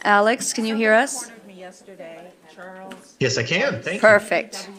Alex, can you hear us? Cornered me yesterday, Charles. Yes, I can. Thank you. Perfect.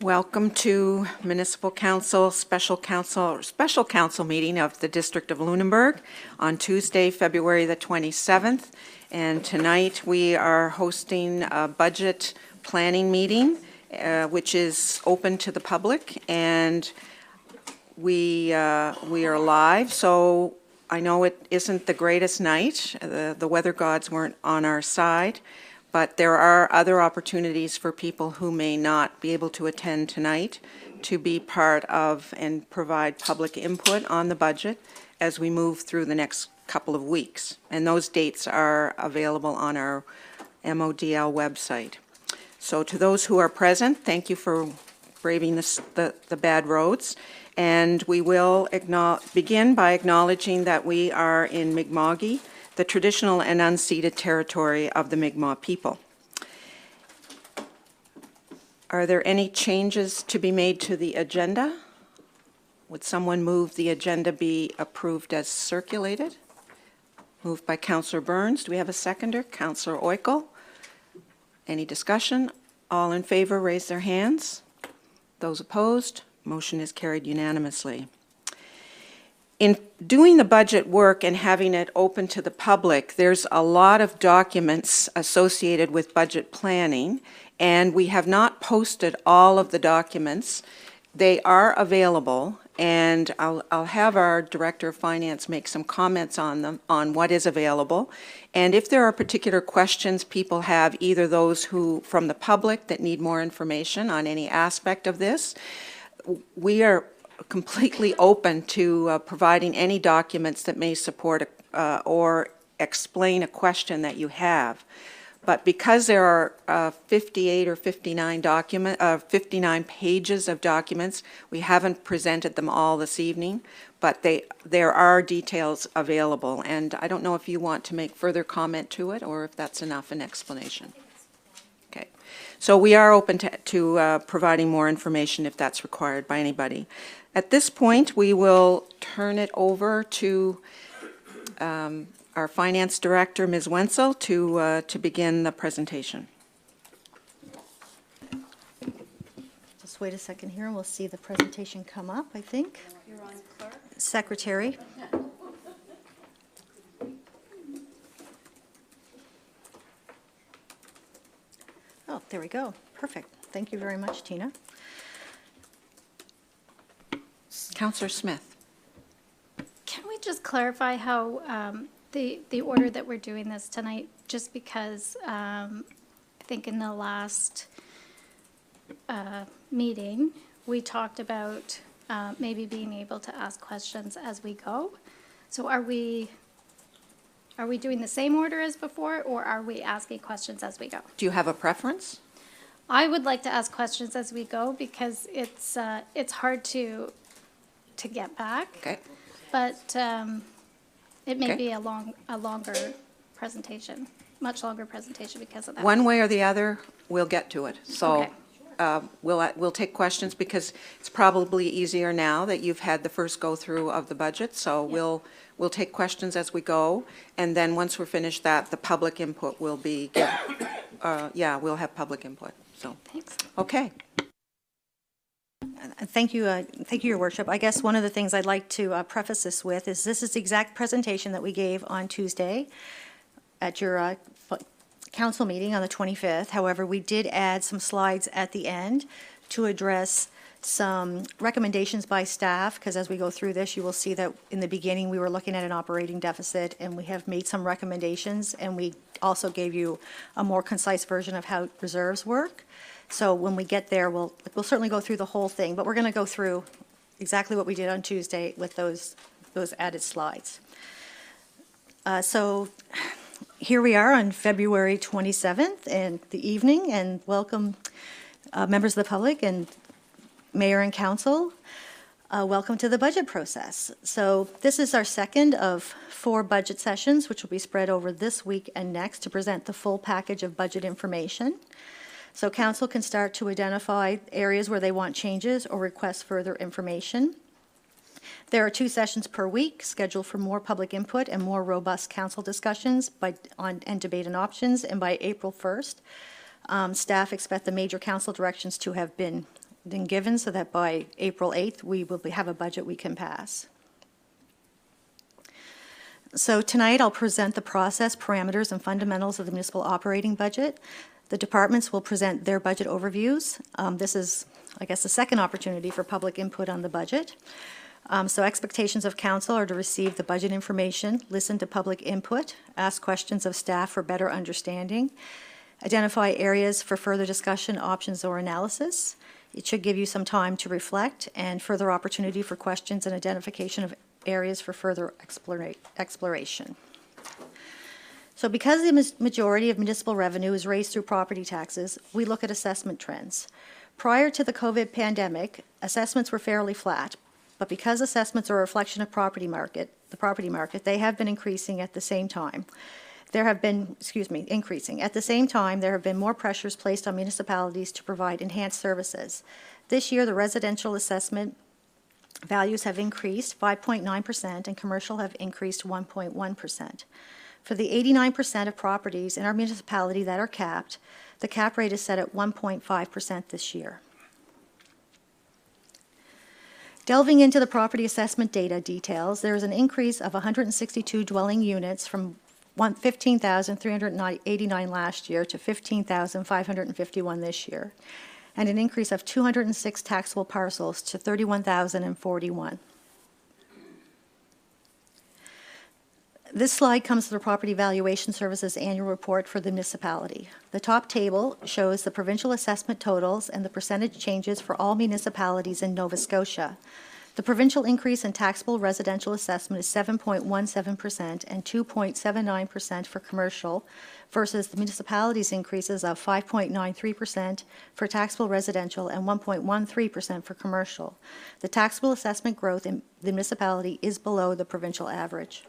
Welcome to Municipal Council Special Council meeting of the District of Lunenburg on Tuesday, February the 27th. And tonight we are hosting a budget planning meeting, which is open to the public, and we are live. So I know it isn't the greatest night. The weather gods weren't on our side. But there are other opportunities for people who may not be able to attend tonight to be part of and provide public input on the budget as we move through the next couple of weeks. And those dates are available on our MODL website. So to those who are present, thank you for braving the bad roads. And we will begin by acknowledging that we are in Mi'kma'ki, the traditional and unceded territory of the Mi'kmaq people. Are there any changes to be made to the agenda? Would someone move the agenda be approved as circulated? Moved by Councillor Burns. Do we have a seconder? Councillor Oikel. Any discussion? All in favor, raise their hands. Those opposed? Motion is carried unanimously. In doing the budget work and having it open to the public, there's a lot of documents associated with budget planning, and we have not posted all of the documents. They are available, and I'll have our Director of Finance make some comments on them, on what is available. And if there are particular questions people have, either those who from the public that need more information on any aspect of this, we are completely open to providing any documents that may support or explain a question that you have. But because there are 58 or 59 59 pages of documents, we haven't presented them all this evening, but there are details available. And I don't know if you want to make further comment to it or if that's enough an explanation. Okay. So we are open to providing more information if that's required by anybody. At this point, we will turn it over to our Finance Director, Ms. Wenzel, to begin the presentation. Just wait a second here and we'll see the presentation come up, I think. You're on, Clerk. Secretary. Oh, there we go. Perfect. Thank you very much, Tina. Councillor Smith. Can we just clarify how the order that we're doing this tonight, just because I think in the last meeting, we talked about maybe being able to ask questions as we go. So are we doing the same order as before, or are we asking questions as we go? Do you have a preference? I would like to ask questions as we go because it's hard to get back. Okay. But it may Okay. be a longer presentation, much longer presentation because of that. One way or the other, we'll get to it. So Okay. we'll take questions because it's probably easier now that you've had the first go-through of the budget. So we'll take questions as we go. And then once we're finished that, the public input will be, we'll have public input. So, Thanks. okay. Thank you, Your Worship. I guess one of the things I'd like to preface this with is this is the exact presentation that we gave on Tuesday at your council meeting on the 25th. However, we did add some slides at the end to address some recommendations by staff, because as we go through this, you will see that in the beginning, we were looking at an operating deficit, and we have made some recommendations, and we also gave you a more concise version of how reserves work. So when we get there, we'll certainly go through the whole thing, but we're going to go through exactly what we did on Tuesday with those added slides. So here we are on February 27th in the evening, and welcome members of the public and mayor and council. Welcome to the budget process. So this is our second of 4 budget sessions, which will be spread over this week and next to present the full package of budget information. So council can start to identify areas where they want changes or request further information. There are 2 sessions per week scheduled for more public input and more robust council discussions and debate and options. And by April 1st, staff expect the major council directions to have been been given so that by April 8th, we will have a budget we can pass. So tonight, I'll present the process, parameters, and fundamentals of the municipal operating budget. The departments will present their budget overviews. This is, I guess, the second opportunity for public input on the budget. So expectations of council are to receive the budget information, listen to public input, ask questions of staff for better understanding, identify areas for further discussion, options, or analysis. It should give you some time to reflect and further opportunity for questions and identification of areas for further exploration. So because the majority of municipal revenue is raised through property taxes, we look at assessment trends. Prior to the COVID pandemic, assessments were fairly flat, but because assessments are a reflection of the property market, they have been increasing at the same time. Increasing. At the same time, there have been more pressures placed on municipalities to provide enhanced services. This year, the residential assessment values have increased 5.9% and commercial have increased 1.1%. For the 89% of properties in our municipality that are capped, the cap rate is set at 1.5% this year. Delving into the property assessment data details, there is an increase of 162 dwelling units from 15,389 last year to 15,551 this year, and an increase of 206 taxable parcels to 31,041. This slide comes from the Property Valuation Services annual report for the municipality. The top table shows the provincial assessment totals and the percentage changes for all municipalities in Nova Scotia. The provincial increase in taxable residential assessment is 7.17% and 2.79% for commercial, versus the municipality's increases of 5.93% for taxable residential and 1.13% for commercial. The taxable assessment growth in the municipality is below the provincial average.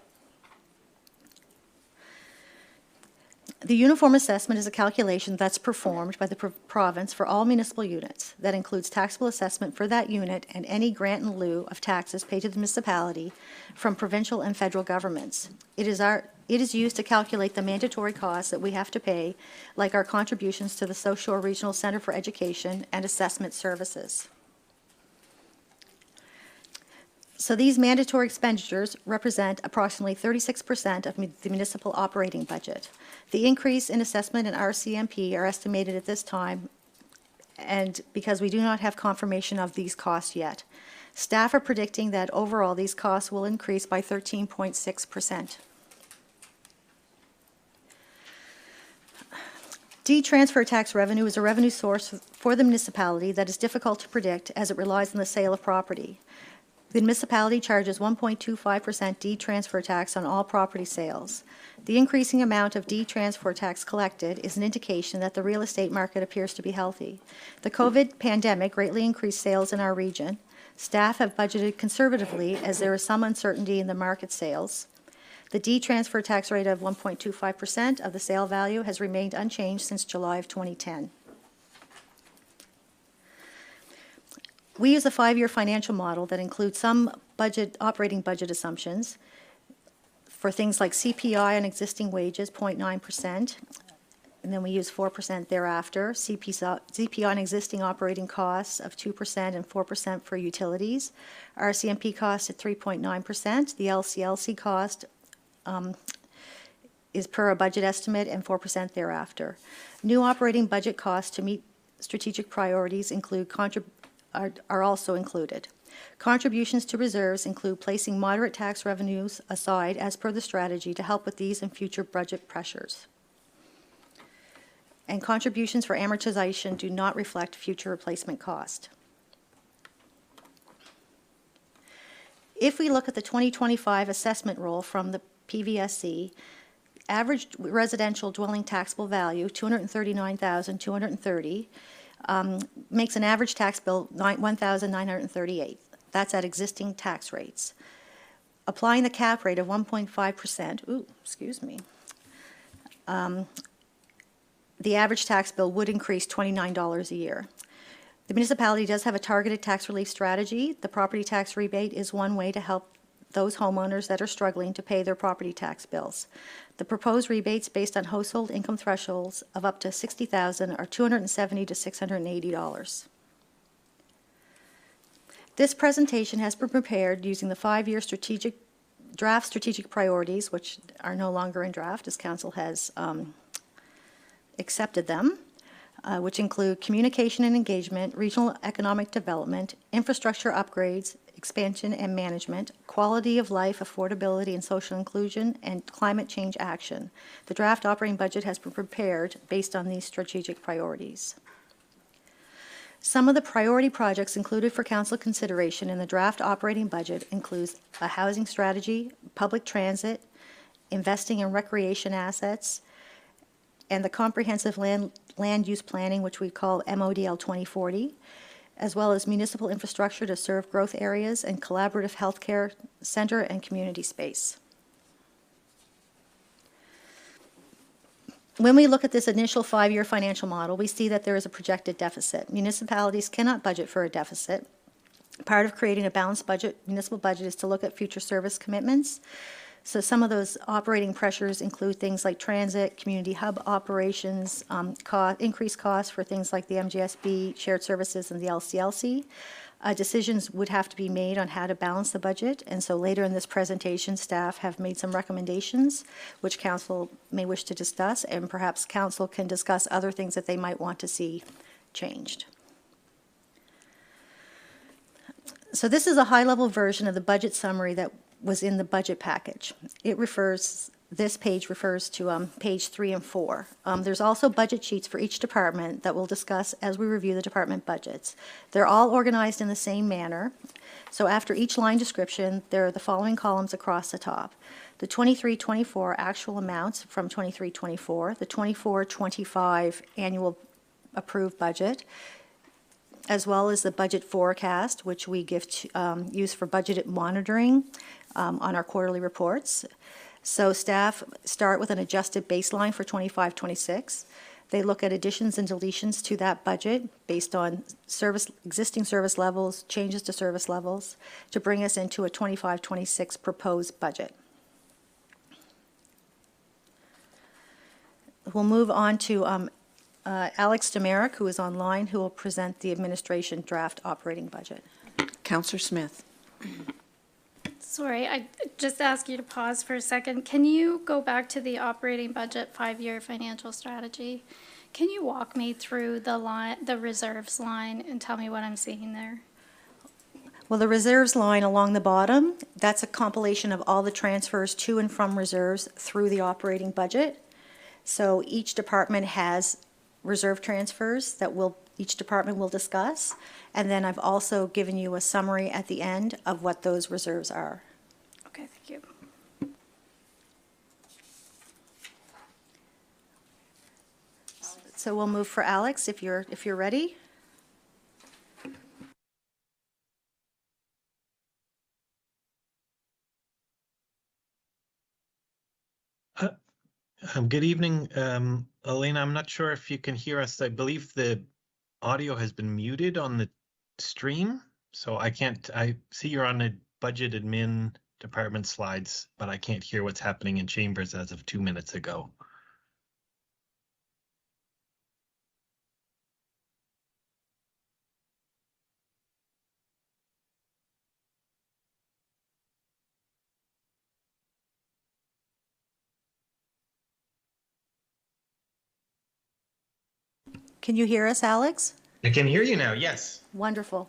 The uniform assessment is a calculation that's performed by the province for all municipal units that includes taxable assessment for that unit and any grant in lieu of taxes paid to the municipality from provincial and federal governments. It is used to calculate the mandatory costs that we have to pay, like our contributions to the South Shore Regional Centre for Education and assessment services. So these mandatory expenditures represent approximately 36% of the municipal operating budget. The increase in assessment and RCMP are estimated at this time, and because we do not have confirmation of these costs yet. Staff are predicting that overall these costs will increase by 13.6%. D-transfer tax revenue is a revenue source for the municipality that is difficult to predict as it relies on the sale of property. The municipality charges 1.25% D-transfer tax on all property sales. The increasing amount of D-transfer tax collected is an indication that the real estate market appears to be healthy. The COVID pandemic greatly increased sales in our region. Staff have budgeted conservatively as there is some uncertainty in the market sales. The D-transfer tax rate of 1.25% of the sale value has remained unchanged since July of 2010. We use a 5-year financial model that includes some operating budget assumptions for things like CPI on existing wages, 0.9%, and then we use 4% thereafter, CPI on existing operating costs of 2% and 4% for utilities, RCMP cost at 3.9%, the LCLC cost is per a budget estimate and 4% thereafter. New operating budget costs to meet strategic priorities are also included. Contributions to reserves include placing moderate tax revenues aside as per the strategy to help with these and future budget pressures. And contributions for amortization do not reflect future replacement cost. If we look at the 2025 assessment roll from the PVSC, average residential dwelling taxable value, $239,230, makes an average tax bill $1,938. That's at existing tax rates. Applying the cap rate of 1.5%, the average tax bill would increase $29 a year. The municipality does have a targeted tax relief strategy. The property tax rebate is one way to help those homeowners that are struggling to pay their property tax bills. The proposed rebates based on household income thresholds of up to $60,000 are $270 to $680. This presentation has been prepared using the 5-year draft strategic priorities, which are no longer in draft as council has accepted them, which include communication and engagement, regional economic development, infrastructure upgrades, expansion and management, quality of life, affordability and social inclusion, and climate change action. The draft operating budget has been prepared based on these strategic priorities. Some of the priority projects included for council consideration in the draft operating budget includes a housing strategy, public transit, investing in recreation assets, and the comprehensive land use planning, which we call MODL 2040, as well as municipal infrastructure to serve growth areas and collaborative healthcare center and community space. When we look at this initial 5-year financial model, we see that there is a projected deficit. Municipalities cannot budget for a deficit. Part of creating a balanced municipal budget is to look at future service commitments. So some of those operating pressures include things like transit, community hub operations, increased costs for things like the MGSB, shared services, and the LCLC. Decisions would have to be made on how to balance the budget, and so later in this presentation, staff have made some recommendations which council may wish to discuss, and perhaps council can discuss other things that they might want to see changed. So this is a high-level version of the budget summary that was in the budget package. This page refers to page 3 and 4. There's also budget sheets for each department that we'll discuss as we review the department budgets. They're all organized in the same manner. So after each line description, there are the following columns across the top. The 23-24 actual amounts from 23-24, the 24-25 annual approved budget, as well as the budget forecast, which we use for budget monitoring on our quarterly reports. So staff start with an adjusted baseline for 25-26. They look at additions and deletions to that budget based on existing service levels, changes to service levels, to bring us into a 25-26 proposed budget. We'll move on to Alex Demerick, who is online, who will present the administration draft operating budget. Councillor Smith. Sorry, I just ask you to pause for a second. Can you go back to the operating budget 5-year financial strategy? Can you walk me through the reserves line and tell me what I'm seeing there? Well, the reserves line along the bottom, that's a compilation of all the transfers to and from reserves through the operating budget. So each department has reserve transfers that each department will discuss. And then I've also given you a summary at the end of what those reserves are. Okay, thank you. So we'll move for Alex if you're ready. Good evening, Elena. I'm not sure if you can hear us. I believe the audio has been muted on the stream, so I see you're on the budget admin department slides, but I can't hear what's happening in chambers as of 2 minutes ago. Can you hear us, Alex? I can hear you now, yes. Wonderful.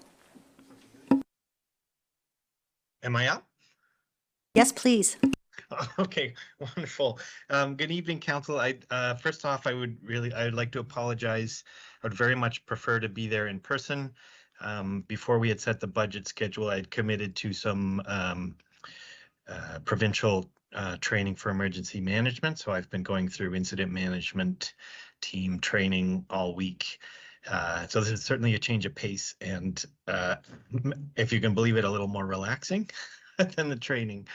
Am I up? Yes, please. Okay, wonderful. Good evening, Council. First off, I would like to apologize. I would very much prefer to be there in person. Before we had set the budget schedule, I'd committed to some provincial training for emergency management. So I've been going through incident management team training all week. So this is certainly a change of pace, and if you can believe it, a little more relaxing than the training.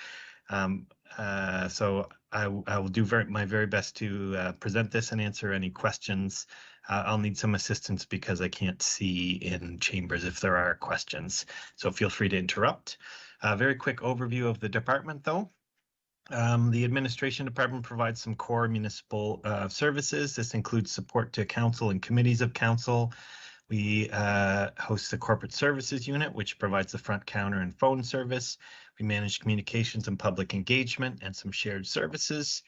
So I will do my very best to present this and answer any questions. I'll need some assistance because I can't see in chambers if there are questions, so feel free to interrupt. A very quick overview of the department, though. The administration department provides some core municipal services. This includes support to council and committees of council. We host the corporate services unit, which provides the front counter and phone service. We manage communications and public engagement and some shared services,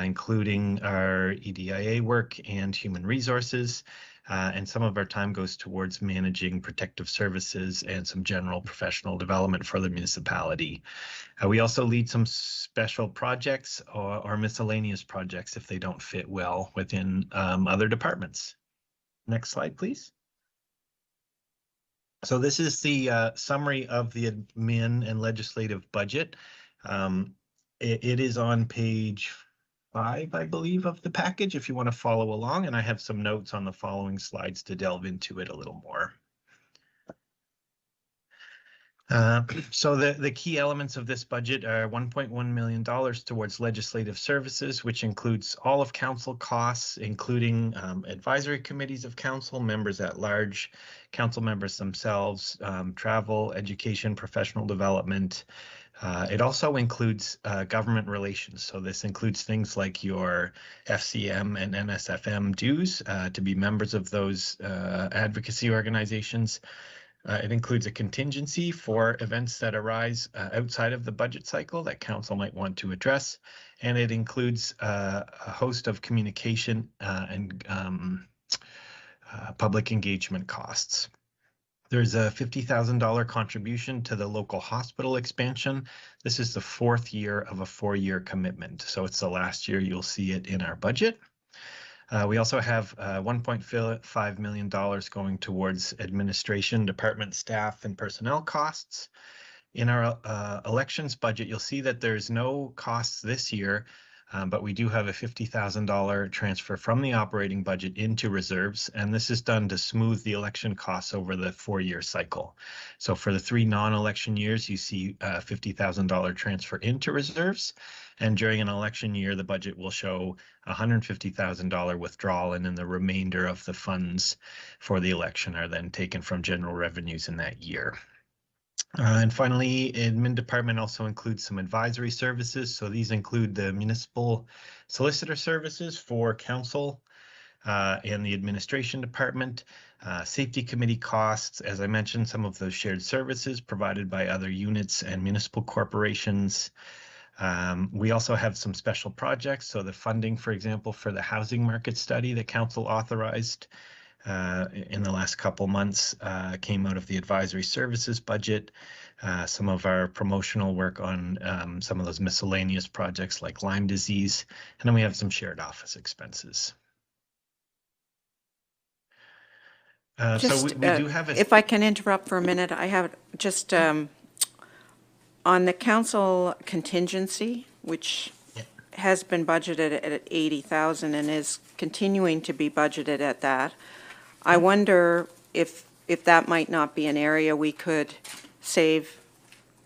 including our EDIA work and human resources. And some of our time goes towards managing protective services and some general professional development for the municipality. We also lead some special projects or miscellaneous projects if they don't fit well within other departments. Next slide, please. So this is the summary of the admin and legislative budget. It is on page 5, I believe, of the package if you want to follow along, and I have some notes on the following slides to delve into it a little more. So the key elements of this budget are $1.1 million towards legislative services, which includes all of council costs, including advisory committees of council, members at large, council members themselves, travel, education, professional development. It also includes government relations. So this includes things like your FCM and NSFM dues to be members of those advocacy organizations. It includes a contingency for events that arise outside of the budget cycle that council might want to address. And it includes a host of communication and public engagement costs. There's a $50,000 contribution to the local hospital expansion. This is the 4th year of a 4-year commitment. So it's the last year you'll see it in our budget. We also have $1.5 million going towards administration, department staff, and personnel costs. In our elections budget, you'll see that there's no costs this year, but we do have a $50,000 transfer from the operating budget into reserves, and this is done to smooth the election costs over the 4-year cycle. So for the 3 non-election years, you see a $50,000 transfer into reserves, and during an election year, the budget will show a $150,000 withdrawal, and then the remainder of the funds for the election are then taken from general revenues in that year. And finally, admin department also includes some advisory services. So these include the municipal solicitor services for council and the administration department, safety committee costs, as I mentioned, some of those shared services provided by other units and municipal corporations. We also have some special projects. So the funding, for example, for the housing market study that council authorized in the last couple months came out of the advisory services budget. Some of our promotional work on some of those miscellaneous projects like Lyme disease, and then we have some shared office expenses. So we do have a... If I can interrupt for a minute, I have just on the council contingency, which has been budgeted at 80,000 and is continuing to be budgeted at that. I wonder if that might not be an area we could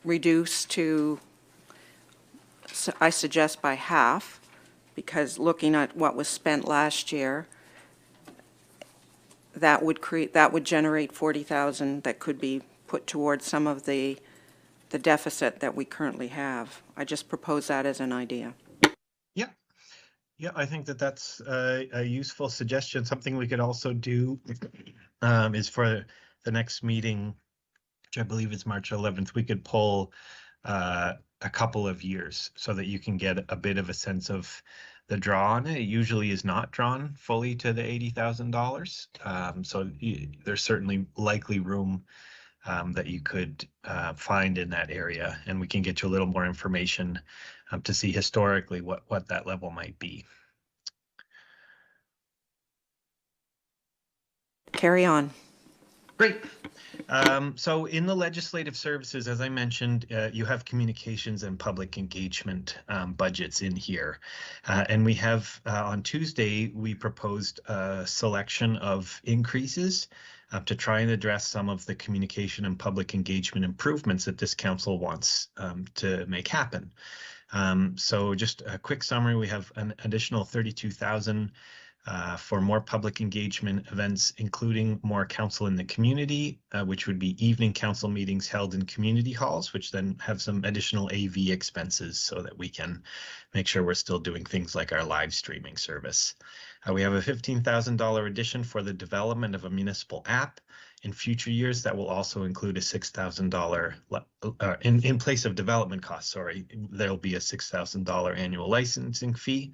reduce to, I suggest by half, because looking at what was spent last year, that would generate 40,000 that could be put towards some of the deficit that we currently have. I just propose that as an idea. Yeah, I think that's a useful suggestion. Something we could also do is for the next meeting, which I believe is March 11th, we could pull a couple of years so that you can get a bit of a sense of the draw on it. It usually is not drawn fully to the $80,000. So there's certainly likely room that you could find in that area, and we can get you a little more information to see historically what that level might be. Carry on. Great. So in the legislative services, as I mentioned, you have communications and public engagement budgets in here. And we have on Tuesday, we proposed a selection of increases to try and address some of the communication and public engagement improvements that this council wants to make happen. So just a quick summary, we have an additional 32,000 for more public engagement events, including more council in the community, which would be evening council meetings held in community halls, which then have some additional AV expenses so that we can make sure we're still doing things like our live streaming service. We have a $15,000 addition for the development of a municipal app. In future years, that will also include a $6,000 in place of development costs. Sorry, there'll be a $6,000 annual licensing fee.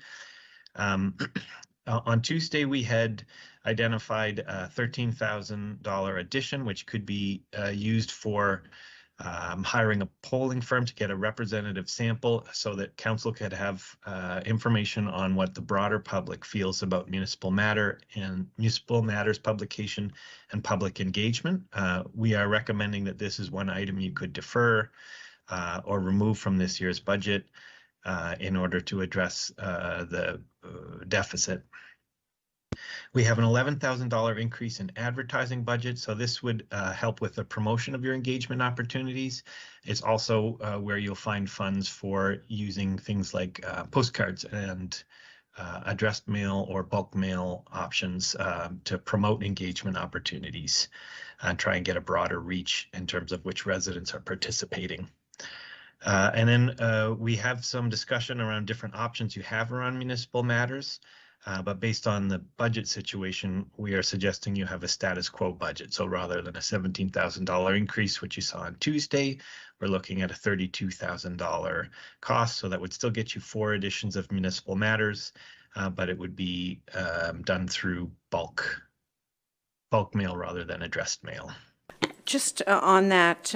On Tuesday, we had identified a $13,000 addition, which could be used for hiring a polling firm to get a representative sample so that council could have information on what the broader public feels about municipal matters publication and public engagement. We are recommending that this is one item you could defer or remove from this year's budget in order to address the deficit. We have an $11,000 increase in advertising budget, so this would help with the promotion of your engagement opportunities. It's also where you'll find funds for using things like postcards and addressed mail or bulk mail options to promote engagement opportunities and try and get a broader reach in terms of which residents are participating. And then we have some discussion around different options you have around municipal matters. But based on the budget situation, we are suggesting you have a status quo budget. So rather than a $17,000 increase, which you saw on Tuesday, we're looking at a $32,000 cost. So that would still get you 4 editions of municipal matters, but it would be done through bulk mail rather than addressed mail. Just on that,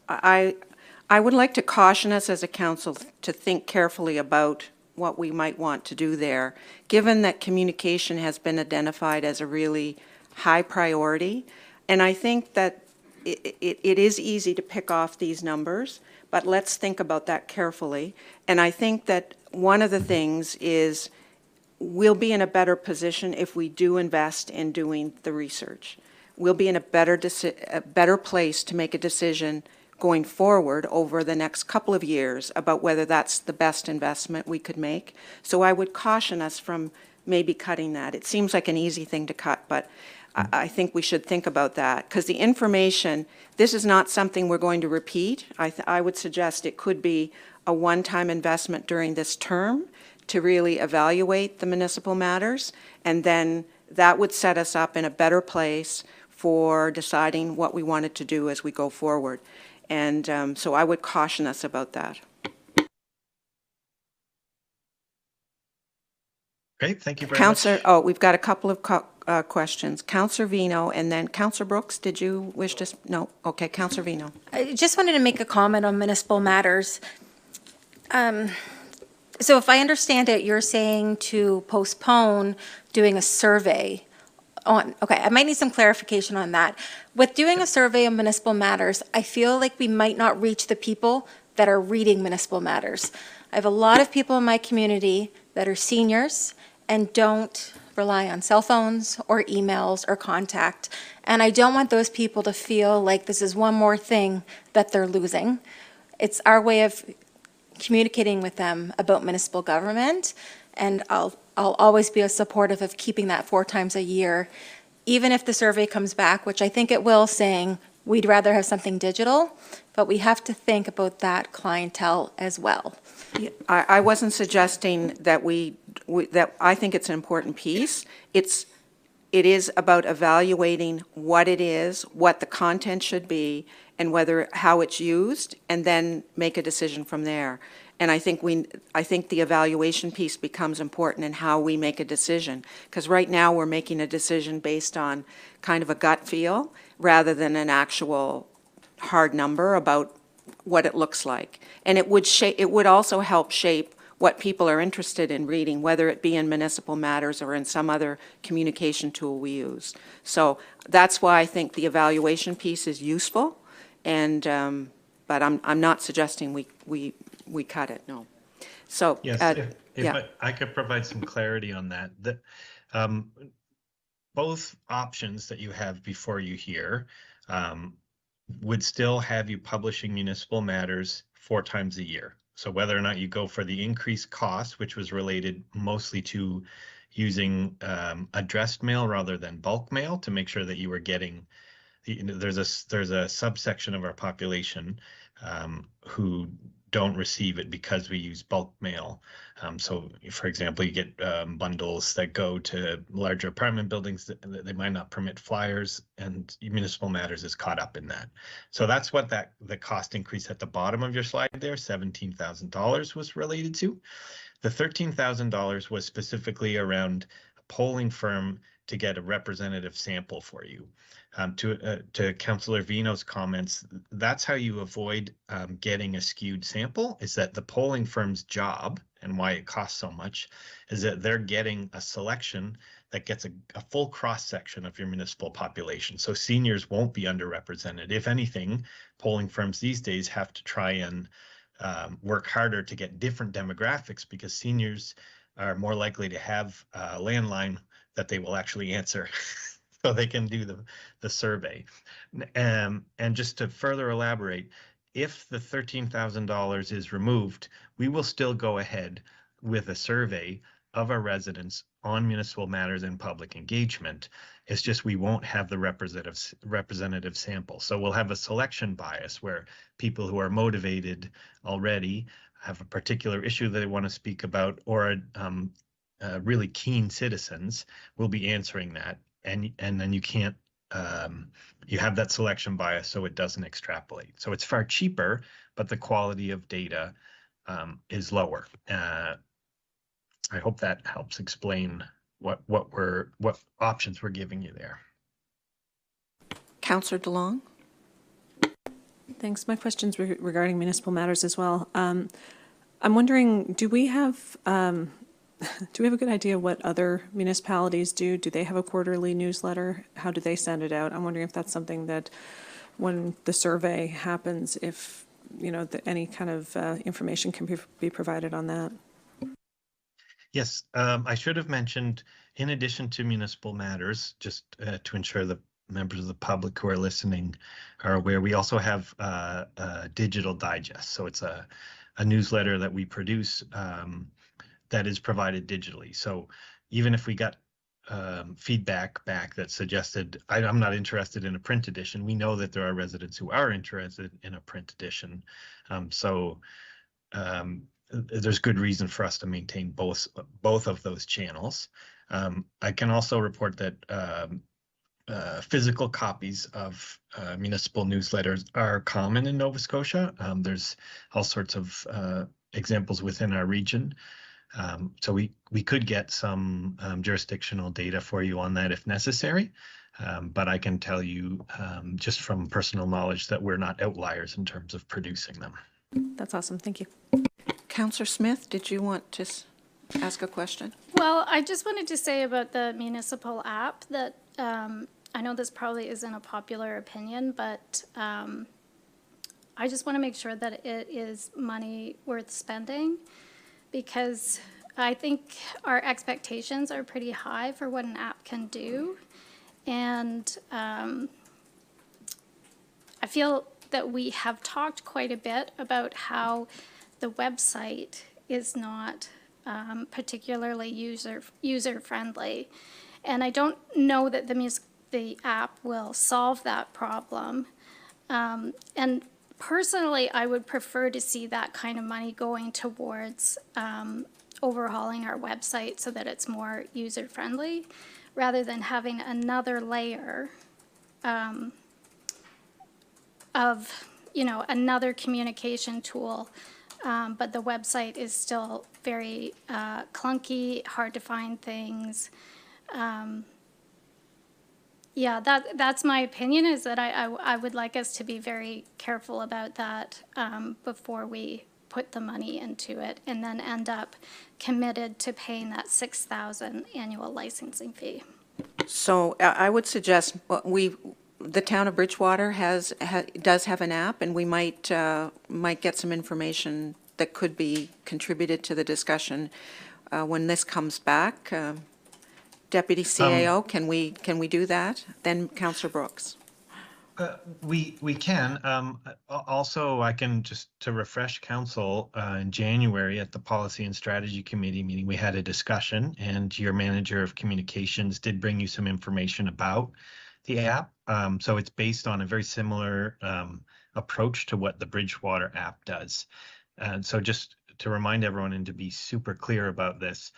I would like to caution us as a council to think carefully about what we might want to do there, given that communication has been identified as a really high priority. And I think that it is easy to pick off these numbers, but let's think about that carefully. And I think that one of the things is we'll be in a better position if we do invest in doing the research. We'll be in a better place to make a decision going forward over the next couple of years about whether that's the best investment we could make. So I would caution us from maybe cutting that. It seems like an easy thing to cut, but I think we should think about that, because the information, this is not something we're going to repeat. I would suggest it could be a one-time investment during this term to really evaluate the municipal matters, and then that would set us up in a better place for deciding what we wanted to do as we go forward. And so I would caution us about that. Great, thank you very much. Oh, we've got a couple of questions. Councillor Vino, and then Councillor Brooks, did you wish to? No? Okay, Councillor Vino. I just wanted to make a comment on municipal matters. So if I understand it, you're saying to postpone doing a survey on, okay, I might need some clarification on that. With doing a survey on municipal matters, I feel like we might not reach the people that are reading municipal matters. I have a lot of people in my community that are seniors and don't rely on cell phones or emails or contact. And I don't want those people to feel like this is one more thing that they're losing. It's our way of communicating with them about municipal government, and I'll always be supportive of keeping that 4 times a year, even if the survey comes back, which I think it will, saying we'd rather have something digital, but we have to think about that clientele as well. I wasn't suggesting that that I think it's an important piece. It is about evaluating what it is, what the content should be, and how it's used, and then make a decision from there. And I think the evaluation piece becomes important in how we make a decision, because right now we're making a decision based on kind of a gut feel rather than an actual hard number about what it looks like. And it would also help shape what people are interested in reading, whether it be in municipal matters or in some other communication tool we use. So that's why I think the evaluation piece is useful, and but I'm not suggesting we cut it, no. So yes, if I could provide some clarity on that. Both options that you have before you here would still have you publishing municipal matters 4 times a year. So whether or not you go for the increased cost, which was related mostly to using addressed mail rather than bulk mail to make sure that you were getting, there's a subsection of our population who don't receive it because we use bulk mail. So, for example, you get bundles that go to larger apartment buildings that they might not permit flyers, and Municipal Matters is caught up in that. So that's what the cost increase at the bottom of your slide there, $17,000, was related to. The $13,000 was specifically around a polling firm to get a representative sample for you. To Councillor Vino's comments, that's how you avoid getting a skewed sample, is that the polling firm's job, and why it costs so much, is that they're getting a selection that gets a full cross-section of your municipal population. So seniors won't be underrepresented. If anything, polling firms these days have to try and work harder to get different demographics, because seniors are more likely to have a landline that they will actually answer so they can do the survey. And just to further elaborate, if the $13,000 is removed, we will still go ahead with a survey of our residents on municipal matters and public engagement. It's just we won't have the representative sample. So we'll have a selection bias where people who are motivated already, have a particular issue that they want to speak about, or really keen citizens will be answering that. And then you can't, you have that selection bias so it doesn't extrapolate. So it's far cheaper, but the quality of data is lower. I hope that helps explain what options we're giving you there. Councillor DeLong? Thanks. My question's regarding Municipal Matters as well. I'm wondering, do we have a good idea what other municipalities do? Do they have a quarterly newsletter? How do they send it out? I'm wondering if that's something that, when the survey happens, if any kind of information can be provided on that. Yes, I should have mentioned, in addition to Municipal Matters, just to ensure the members of the public who are listening are aware, we also have a digital digest. So it's a newsletter that we produce that is provided digitally. So even if we got feedback back that suggested, I'm not interested in a print edition, we know that there are residents who are interested in a print edition. There's good reason for us to maintain both of those channels. I can also report that physical copies of municipal newsletters are common in Nova Scotia. There's all sorts of examples within our region. So we could get some jurisdictional data for you on that if necessary. But I can tell you just from personal knowledge that we're not outliers in terms of producing them. That's awesome. Thank you. Councillor Smith, did you want to ask a question? Well, I just wanted to say about the municipal app that I know this probably isn't a popular opinion, but I just want to make sure that it is money worth spending, because I think our expectations are pretty high for what an app can do. And I feel that we have talked quite a bit about how the website is not particularly user-friendly. And I don't know that the app will solve that problem. And personally, I would prefer to see that kind of money going towards overhauling our website so that it's more user-friendly, rather than having another layer of, another communication tool. But the website is still very clunky, hard to find things. Yeah, that's my opinion, is that I would like us to be very careful about that before we put the money into it, and then end up committed to paying that $6,000 annual licensing fee. So I would suggest the town of Bridgewater does have an app, and we might get some information that could be contributed to the discussion when this comes back. Deputy CAO, can we do that? Then Councillor Brooks. We can. Also, I can just to refresh council, in January at the Policy and Strategy Committee meeting, we had a discussion, and your manager of communications did bring you some information about the app. So it's based on a very similar approach to what the Bridgewater app does. And so just to remind everyone and to be super clear about this,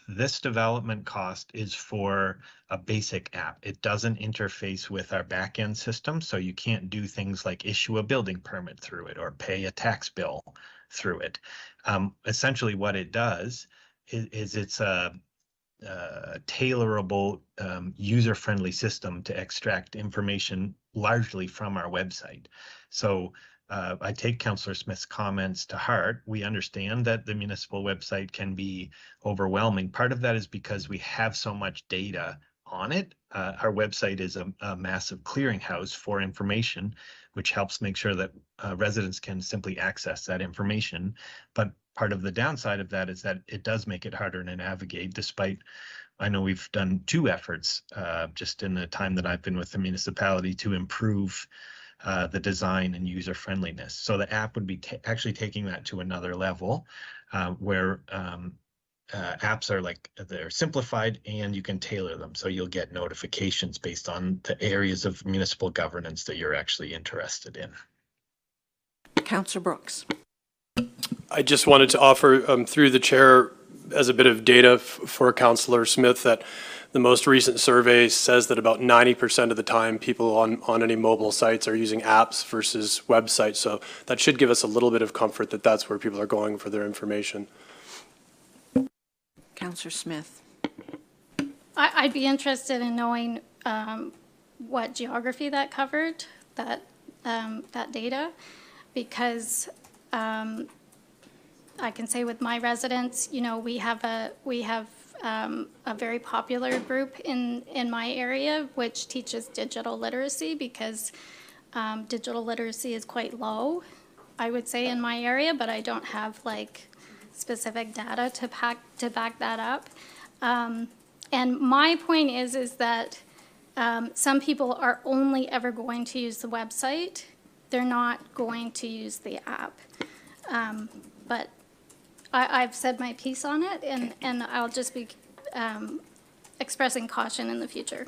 this development cost is for a basic app. It doesn't interface with our backend system, so you can't do things like issue a building permit through it or pay a tax bill through it. Essentially what it does is it's a tailorable, user-friendly system to extract information largely from our website. So I take Councillor Smith's comments to heart. We understand that the municipal website can be overwhelming. Part of that is because we have so much data on it. Our website is a massive clearinghouse for information, which helps make sure that residents can simply access that information. But part of the downside of that is that it does make it harder to navigate, despite, I know we've done 2 efforts just in the time that I've been with the municipality to improve the design and user friendliness. So the app would be actually taking that to another level where apps are they're simplified and you can tailor them. So you'll get notifications based on the areas of municipal governance that you're actually interested in. Councillor Brooks. I just wanted to offer through the chair as a bit of data for Councillor Smith that the most recent survey says that about 90% of the time people on any mobile sites are using apps versus websites. So that should give us a little bit of comfort that that's where people are going for their information. Councillor Smith. I'd be interested in knowing what geography that covered, that data, because I can say with my residents, you know, we have a very popular group in my area which teaches digital literacy, because digital literacy is quite low, I would say, in my area, but I don't have like specific data to back that up. And my point is that some people are only ever going to use the website. They're not going to use the app. But I've said my piece on it, and I'll just be expressing caution in the future.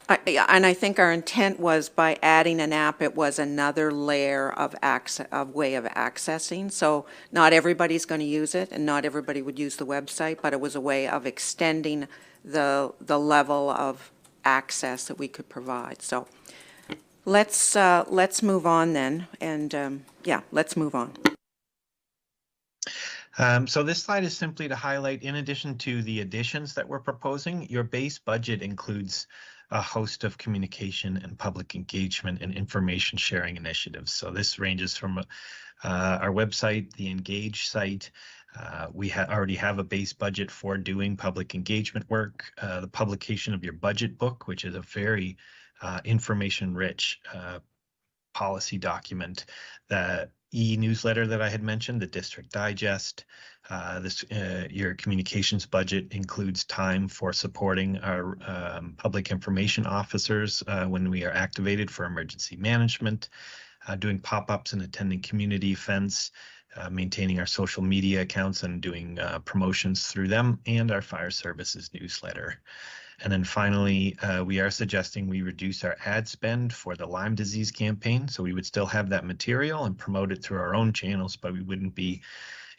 And I think our intent was, by adding an app, it was another layer of way of accessing. So not everybody's going to use it, and not everybody would use the website, but it was a way of extending the level of access that we could provide. So let's move on then, and yeah, let's move on. So this slide is simply to highlight, in addition to the additions that we're proposing, your base budget includes a host of communication and public engagement and information sharing initiatives. So this ranges from our website, the Engage site. We already have a base budget for doing public engagement work, the publication of your budget book, which is a very information-rich policy document, the e-newsletter that I had mentioned, the District Digest. Your communications budget includes time for supporting our public information officers when we are activated for emergency management, doing pop-ups and attending community events, maintaining our social media accounts and doing promotions through them, and our fire services newsletter. And then finally, we are suggesting we reduce our ad spend for the Lyme disease campaign. So we would still have that material and promote it through our own channels, but we wouldn't be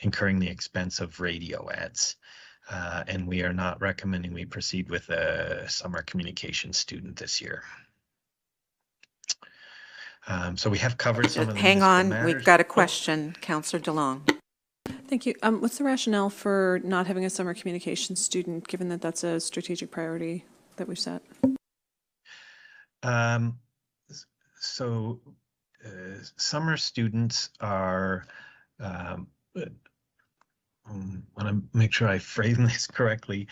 incurring the expense of radio ads. And we are not recommending we proceed with a summer communications student this year. So we have covered some of the Hang on, matters. we've got a question, Councillor DeLong. Thank you. What's the rationale for not having a summer communications student, given that that's a strategic priority that we've set? Summer students are, I want to make sure I frame this correctly.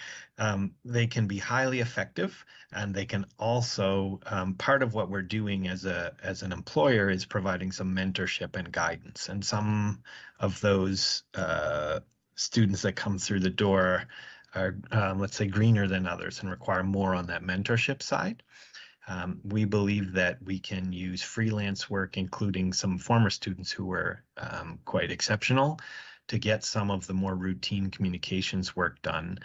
They can be highly effective, and they can also, part of what we're doing as an employer is providing some mentorship and guidance. And some of those students that come through the door are, let's say, greener than others and require more on that mentorship side. We believe that we can use freelance work, including some former students who were quite exceptional, to get some of the more routine communications work done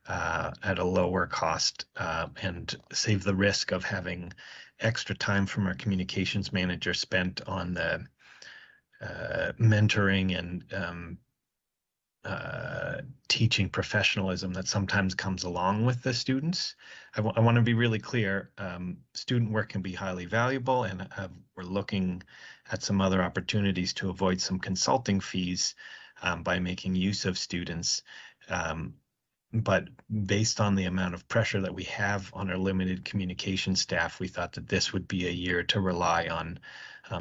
at a lower cost and save the risk of having extra time from our communications manager spent on the mentoring and teaching professionalism that sometimes comes along with the students. I want to be really clear. Student work can be highly valuable, and we're looking at some other opportunities to avoid some consulting fees by making use of students. But based on the amount of pressure that we have on our limited communication staff, we thought that this would be a year to rely on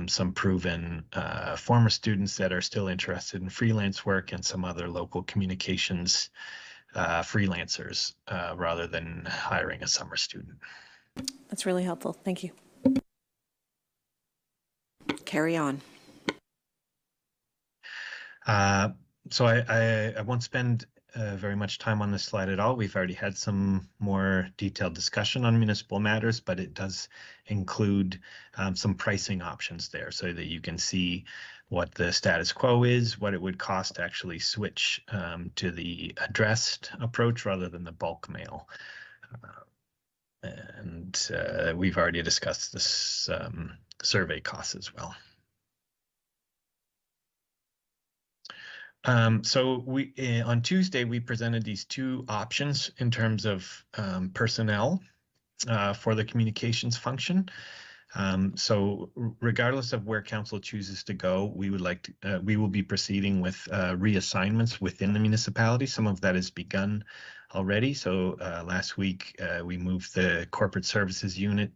some proven former students that are still interested in freelance work and some other local communications freelancers rather than hiring a summer student. That's really helpful. Thank you. Carry on. So I won't spend very much time on this slide at all. We've already had some more detailed discussion on municipal matters, but it does include some pricing options there so that you can see what the status quo is, what it would cost to actually switch to the addressed approach rather than the bulk mail. And we've already discussed this survey costs as well. So on Tuesday, we presented these two options in terms of personnel for the communications function. So regardless of where council chooses to go, we will be proceeding with reassignments within the municipality. Some of that has begun already. So last week, we moved the corporate services unit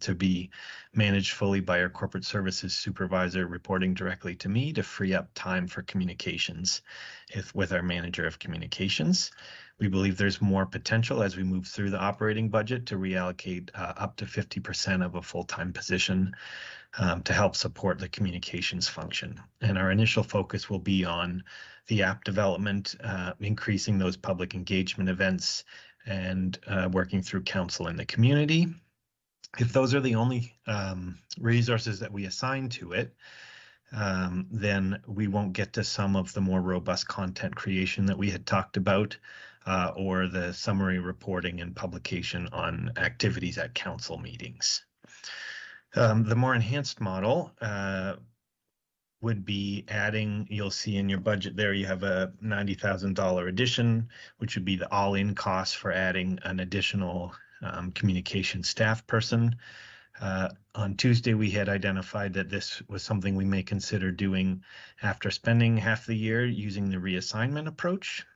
to be managed fully by our corporate services supervisor, reporting directly to me to free up time for communications with our manager of communications. We believe there's more potential as we move through the operating budget to reallocate up to 50% of a full-time position to help support the communications function. And our initial focus will be on the app development, increasing those public engagement events, and working through council in the community. If those are the only resources that we assign to it, then we won't get to some of the more robust content creation that we had talked about, or the summary reporting and publication on activities at council meetings. The more enhanced model would be adding, you'll see in your budget there, you have a $90,000 addition, which would be the all-in cost for adding an additional communication staff person. On Tuesday, we had identified that this was something we may consider doing after spending half the year using the reassignment approach.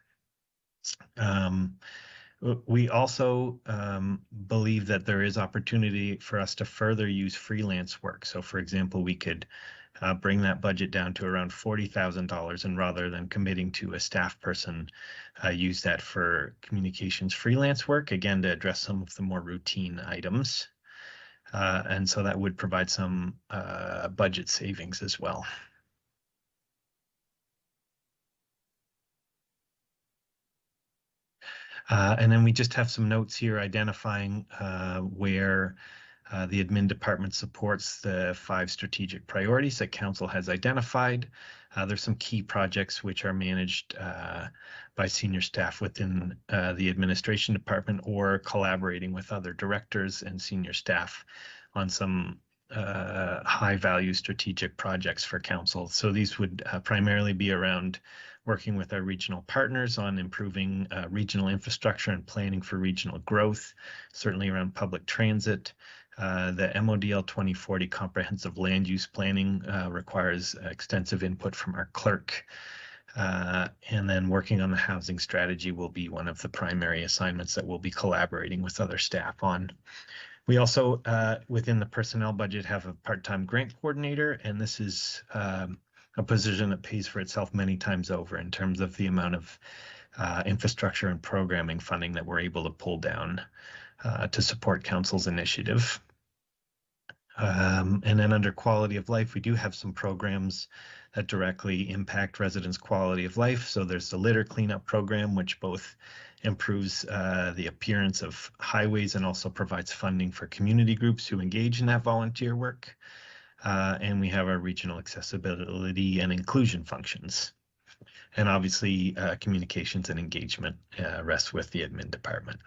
We also believe that there is opportunity for us to further use freelance work. So for example, we could bring that budget down to around $40,000, and rather than committing to a staff person, use that for communications freelance work, again, to address some of the more routine items. And so that would provide some budget savings as well. And then we just have some notes here identifying where the admin department supports the 5 strategic priorities that council has identified. There's some key projects which are managed by senior staff within the administration department, or collaborating with other directors and senior staff on some high value strategic projects for council. So these would primarily be around working with our regional partners on improving regional infrastructure and planning for regional growth, certainly around public transit. The MODL 2040 comprehensive land use planning requires extensive input from our clerk. And then working on the housing strategy will be one of the primary assignments that we'll be collaborating with other staff on. We also, within the personnel budget, have a part-time grant coordinator, and this is a position that pays for itself many times over in terms of the amount of infrastructure and programming funding that we're able to pull down to support council's initiative. And then under quality of life, we do have some programs that directly impact residents' quality of life. So there's the litter cleanup program, which both improves the appearance of highways and also provides funding for community groups who engage in that volunteer work. And we have our regional accessibility and inclusion functions. And obviously, communications and engagement rests with the admin department.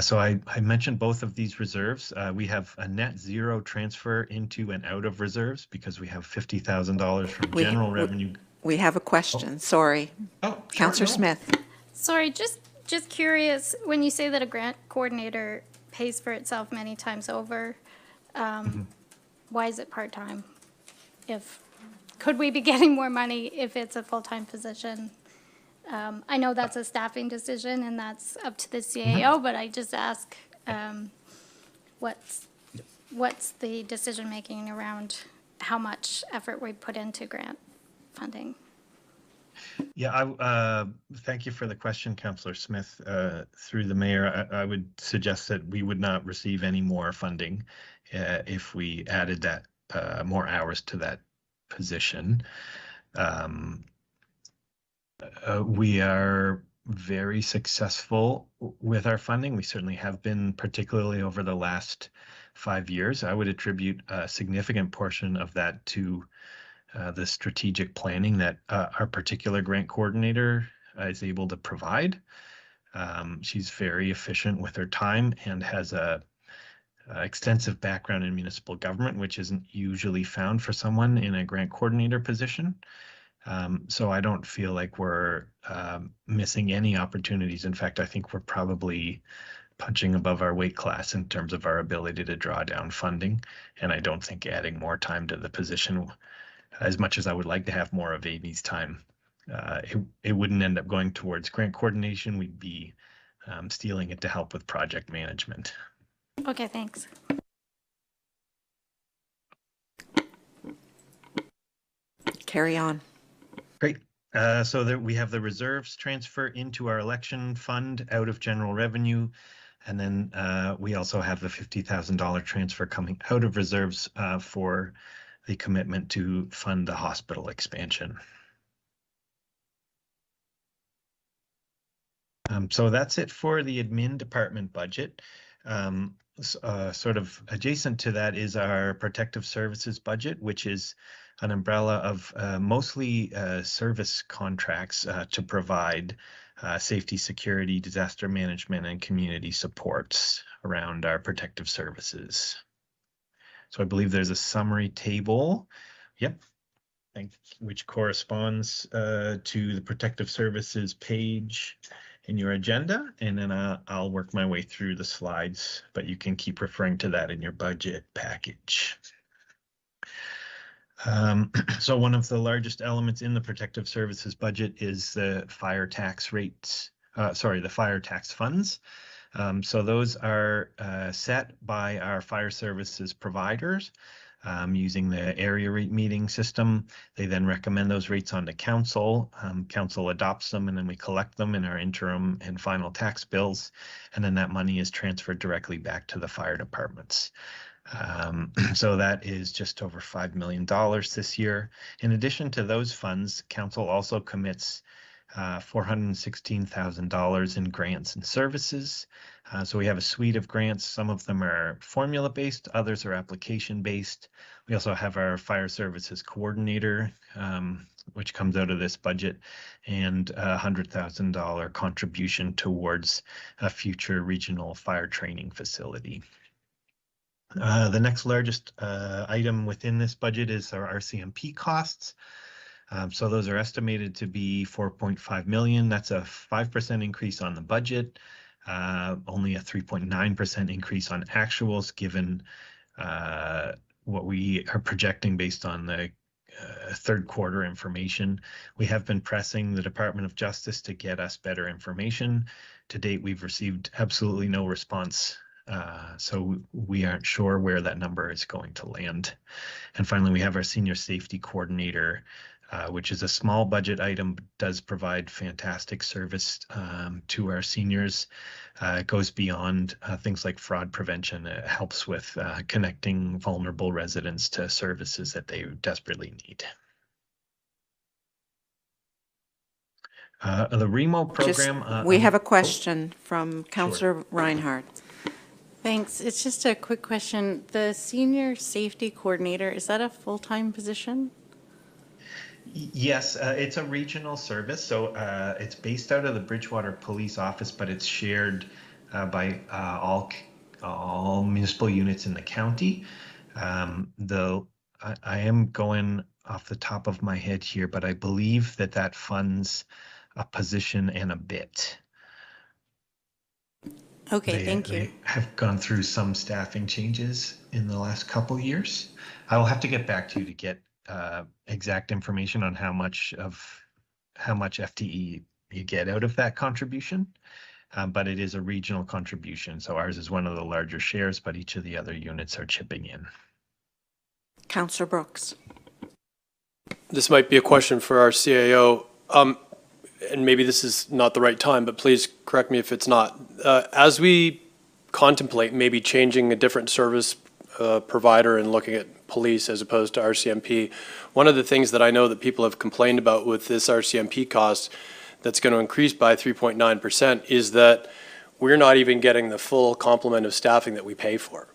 So I mentioned both of these reserves. We have a net zero transfer into and out of reserves because we have $50,000 from general revenue. We have a question, sorry. Oh, sure, Counselor no. Smith. Sorry, just curious, when you say that a grant coordinator pays for itself many times over, why is it part-time? Could we be getting more money if it's a full-time position? I know that's a staffing decision and that's up to the CAO, but I just ask, what's the decision-making around how much effort we put into grant funding? Yeah, thank you for the question, Councillor Smith. Through the mayor, I would suggest that we would not receive any more funding if we added that more hours to that position. We are very successful with our funding. We certainly have been, particularly over the last 5 years. I would attribute a significant portion of that to the strategic planning that our particular grant coordinator is able to provide. She's very efficient with her time and has a extensive background in municipal government, which isn't usually found for someone in a grant coordinator position. So I don't feel like we're missing any opportunities. In fact, I think we're probably punching above our weight class in terms of our ability to draw down funding. And I don't think adding more time to the position, as much as I would like to have more of Amy's time, it wouldn't end up going towards grant coordination. We'd be stealing it to help with project management. Okay, thanks. Carry on. Great. So that we have the reserves transfer into our election fund out of general revenue. And then we also have the $50,000 transfer coming out of reserves for the commitment to fund the hospital expansion. So that's it for the admin department budget. Sort of adjacent to that is our protective services budget, which is an umbrella of mostly service contracts to provide safety, security, disaster management, and community supports around our protective services. So I believe there's a summary table. Yep. Which corresponds to the protective services page in your agenda, and then I'll work my way through the slides, but you can keep referring to that in your budget package. So one of the largest elements in the protective services budget is the fire tax rates, the fire tax funds. So those are set by our fire services providers using the area rate meeting system. They then recommend those rates onto council. Council adopts them, and then we collect them in our interim and final tax bills. And then that money is transferred directly back to the fire departments. So that is just over $5 million this year. In addition to those funds, council also commits $416,000 in grants and services. So we have a suite of grants. Some of them are formula-based, others are application-based. We also have our fire services coordinator, which comes out of this budget, and a $100,000 contribution towards a future regional fire training facility. The next largest item within this budget is our RCMP costs. So those are estimated to be $4.5 million. That's a 5% increase on the budget, only a 3.9% increase on actuals, given what we are projecting based on the third quarter information. We have been pressing the Department of Justice to get us better information. To date, we've received absolutely no response. So we aren't sure where that number is going to land. And finally, we have our senior safety coordinator, which is a small budget item, but does provide fantastic service to our seniors. It goes beyond things like fraud prevention. It helps with connecting vulnerable residents to services that they desperately need. The REMO program. We have a question from Councillor Reinhardt. Thanks. It's just a quick question. The senior safety coordinator, is that a full-time position? Yes, it's a regional service. So it's based out of the Bridgewater Police Office, but it's shared by all municipal units in the county. Though I am going off the top of my head here, but I believe that funds a position and a bit. Okay, thank you. They have gone through some staffing changes in the last couple years. I will have to get back to you to get exact information on how much FTE you get out of that contribution. But it is a regional contribution. So ours is one of the larger shares, but each of the other units are chipping in. Councillor Brooks. This might be a question for our CAO, and maybe this is not the right time, but please correct me if it's not. As we contemplate maybe changing a different service provider and looking at police as opposed to RCMP, one of the things that I know that people have complained about with this RCMP cost that's going to increase by 3.9% is that we're not even getting the full complement of staffing that we pay for.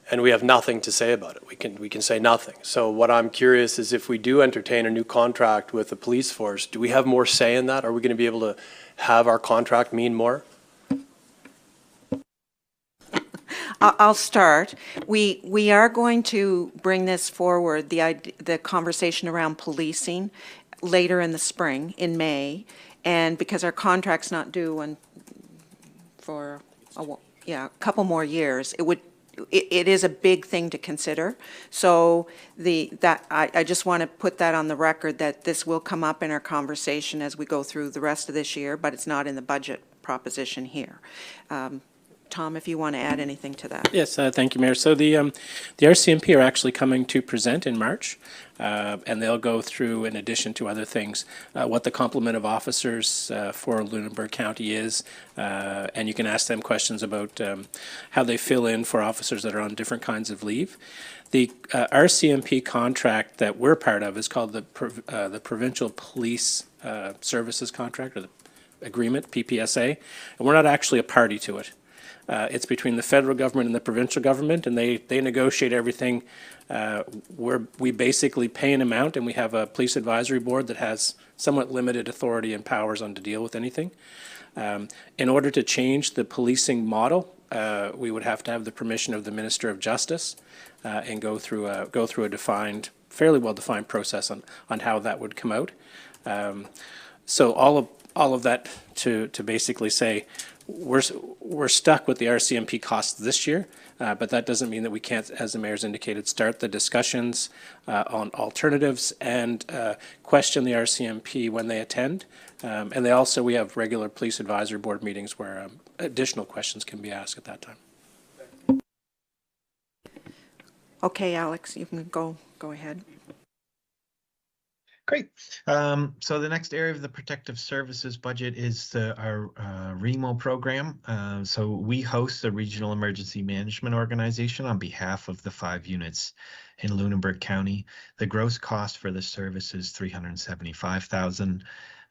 And we have nothing to say about it. We can say nothing. So what I'm curious is if we do entertain a new contract with the police force, do we have more say in that? Are we going to be able to have our contract mean more? I'll start. We are going to bring this forward, the conversation around policing later in the spring, in May, and because our contract's not due for a couple more years, it is a big thing to consider. So I just want to put that on the record that this will come up in our conversation as we go through the rest of this year, but it's not in the budget proposition here. Tom, if you want to add anything to that. Yes, thank you, Mayor. So the RCMP are actually coming to present in March, and they'll go through, in addition to other things, what the complement of officers for Lunenburg County is, and you can ask them questions about how they fill in for officers that are on different kinds of leave. The RCMP contract that we're part of is called the Provincial Police Services Contract, or the Agreement, PPSA, and we're not actually a party to it. It's between the federal government and the provincial government, and they negotiate everything. We basically pay an amount, and we have a police advisory board that has somewhat limited authority and powers on to deal with anything. In order to change the policing model, we would have to have the permission of the Minister of Justice and go through a defined, fairly well-defined process on how that would come out. So all of that to basically say, we're stuck with the RCMP costs this year, but that doesn't mean that we can't, as the mayor's indicated, start the discussions on alternatives and question the RCMP when they attend. And we have regular police advisory board meetings where additional questions can be asked at that time. Okay, Alex, you can go ahead. Great. So the next area of the Protective Services budget is our REMO program. So we host the Regional Emergency Management Organization on behalf of the 5 units in Lunenburg County. The gross cost for the service is $375,000.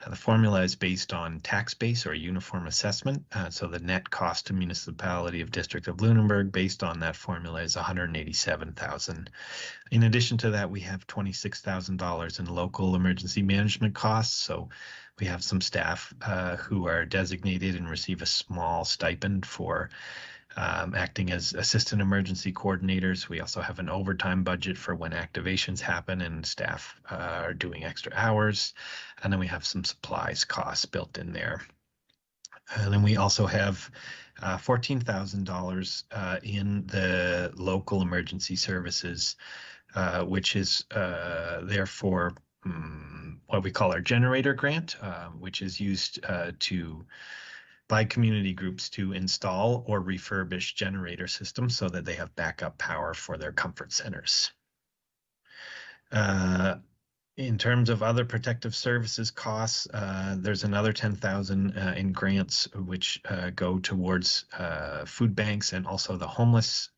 The formula is based on tax base or uniform assessment. So the net cost to municipality of District of Lunenburg based on that formula is $187,000. In addition to that, we have $26,000 in local emergency management costs. So we have some staff who are designated and receive a small stipend for acting as assistant emergency coordinators. We also have an overtime budget for when activations happen and staff are doing extra hours. And then we have some supplies costs built in there. And then we also have $14,000 in the local emergency services, which is therefore what we call our generator grant, which is used by community groups to install or refurbish generator systems so that they have backup power for their comfort centers. In terms of other protective services costs, there's another $10,000 in grants which go towards food banks and also the homeless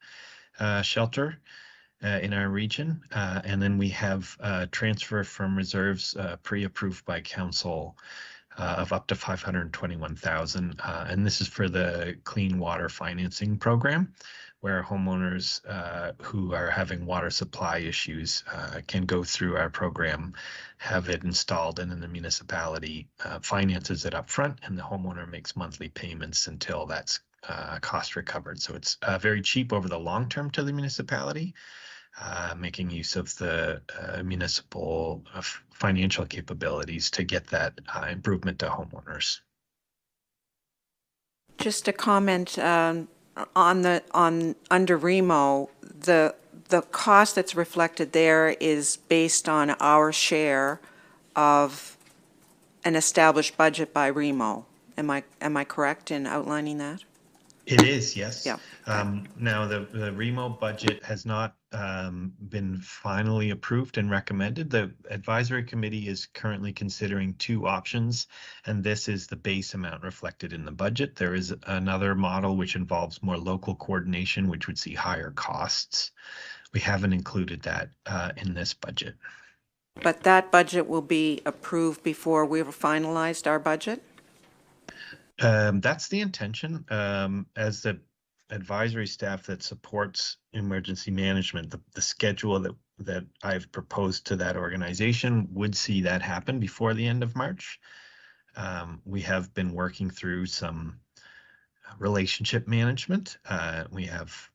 shelter in our region. And then we have transfer from reserves pre-approved by council of up to $521,000, and this is for the Clean Water Financing Program, where homeowners who are having water supply issues can go through our program, have it installed, and then the municipality finances it up front, and the homeowner makes monthly payments until that's cost recovered. So it's very cheap over the long term to the municipality, making use of the municipal financial capabilities to get that improvement to homeowners. Just a comment under Remo, the cost that's reflected there is based on our share of an established budget by Remo. Am I correct in outlining that? It is, yes. Yeah. Now, the Remo budget has not been finally approved and recommended. The advisory committee is currently considering two options, and this is the base amount reflected in the budget. There is another model which involves more local coordination, which would see higher costs. We haven't included that in this budget. But that budget will be approved before we've finalized our budget? That's the intention. As the advisory staff that supports emergency management, the schedule that I've proposed to that organization would see that happen before the end of March. We have been working through some relationship management. We have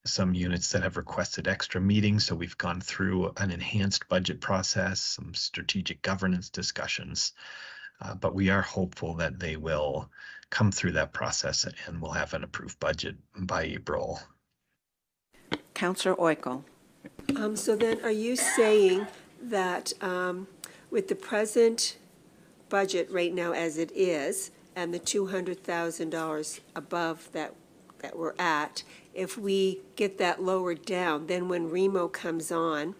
some units that have requested extra meetings, so we've gone through an enhanced budget process, some strategic governance discussions. But we are hopeful that they will come through that process and we'll have an approved budget by April. Councillor Oikel. So then are you saying that with the present budget right now as it is and the $200,000 above that we're at, if we get that lowered down, then when Remo comes on,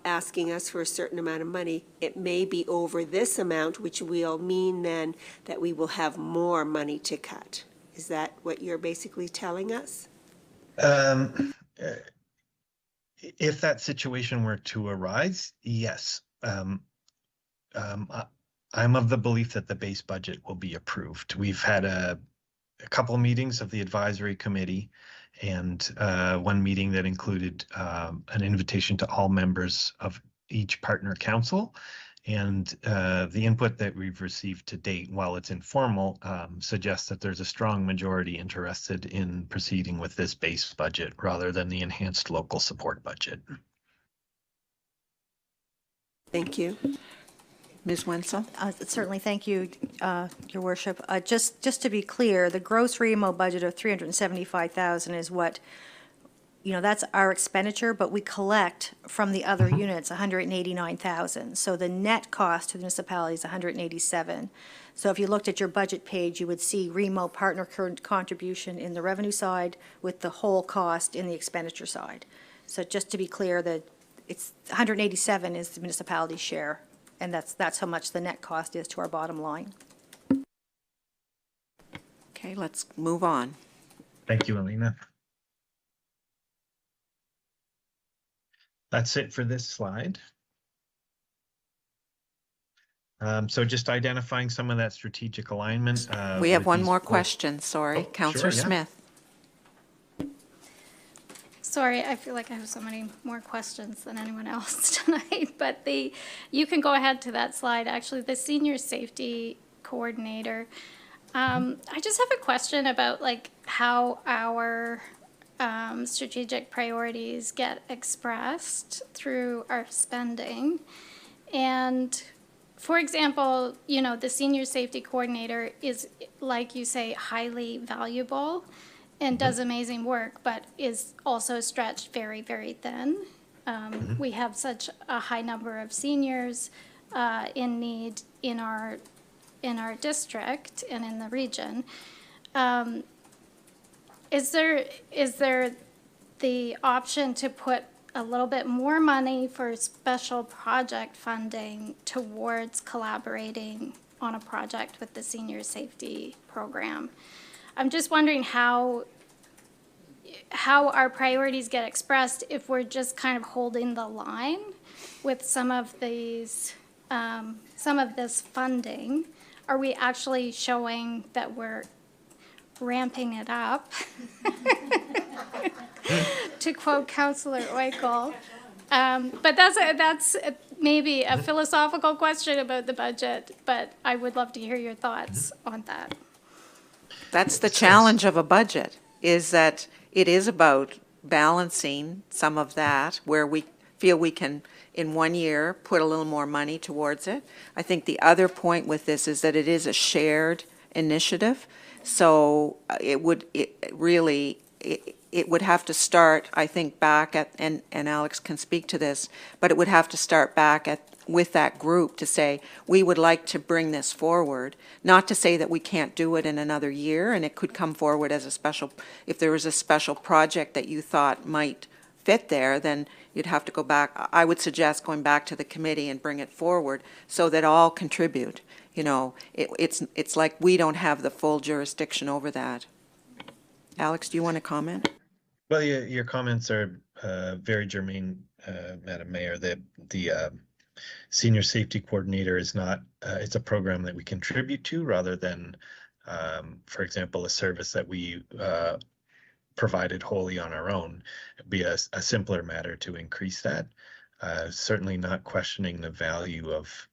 asking us for a certain amount of money, it may be over this amount, which will mean then that we will have more money to cut. Is that what you're basically telling us? If that situation were to arise, yes. I'm of the belief that the base budget will be approved. We've had a couple meetings of the advisory committee, and one meeting that included an invitation to all members of each partner council. And the input that we've received to date, while it's informal, suggests that there's a strong majority interested in proceeding with this base budget rather than the enhanced local support budget. Thank you. Ms. Wenzel? Certainly, thank you, Your Worship. Just to be clear, the gross Remo budget of $375,000 is what, that's our expenditure, but we collect from the other units $189,000. So the net cost to the municipality is $187,000. So if you looked at your budget page, you would see Remo partner contribution in the revenue side with the whole cost in the expenditure side. So just to be clear, that it's $187,000 is the municipality's share. And that's how much the net cost is to our bottom line. Okay, let's move on. Thank you, Alina. That's it for this slide. So just identifying some of that strategic alignment. We have one these more question, sorry. Oh, Councillor sure, yeah. Smith. Sorry, I feel like I have so many more questions than anyone else tonight, but you can go ahead to that slide. Actually, the senior safety coordinator. I just have a question about how our strategic priorities get expressed through our spending. And for example, the senior safety coordinator is, like you say, highly valuable and does amazing work, but is also stretched very, very thin. We have such a high number of seniors in need in our district and in the region. Is there the option to put a little bit more money for special project funding towards collaborating on a project with the senior safety program? I'm just wondering how our priorities get expressed if we're just kind of holding the line with some of this funding. Are we actually showing that we're ramping it up? To quote Councillor Oikel. But that's maybe a philosophical question about the budget, but I would love to hear your thoughts on that. That's the challenge of a budget, is that it is about balancing some of that where we feel we can, in 1 year, put a little more money towards it. I think the other point with this is that it is a shared initiative. So it would have to start, I think, back at, and Alex can speak to this, but it would have to start back with that group to say, we would like to bring this forward, not to say that we can't do it in another year, and it could come forward as a special, if there was a special project that you thought might fit there, then you'd have to go back. I would suggest going back to the committee and bring it forward so that all contribute. You know, it's like we don't have the full jurisdiction over that. Alex, do you want to comment? Well, your comments are very germane, Madam Mayor. The Senior Safety Coordinator is not, it's a program that we contribute to rather than, for example, a service that we provided wholly on our own. It'd be a simpler matter to increase that. Certainly not questioning the value of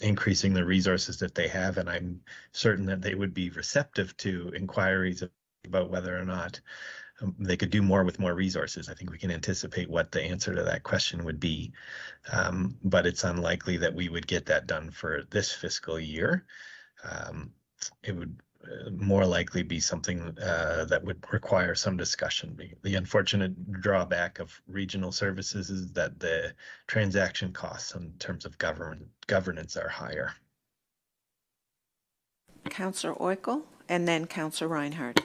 increasing the resources that they have, and I'm certain that they would be receptive to inquiries about whether or not they could do more with more resources. I think we can anticipate what the answer to that question would be, but it's unlikely that we would get that done for this fiscal year. It would more likely be something that would require some discussion. The unfortunate drawback of regional services is that the transaction costs in terms of governance are higher. Councillor Oikel and then Councillor Reinhardt.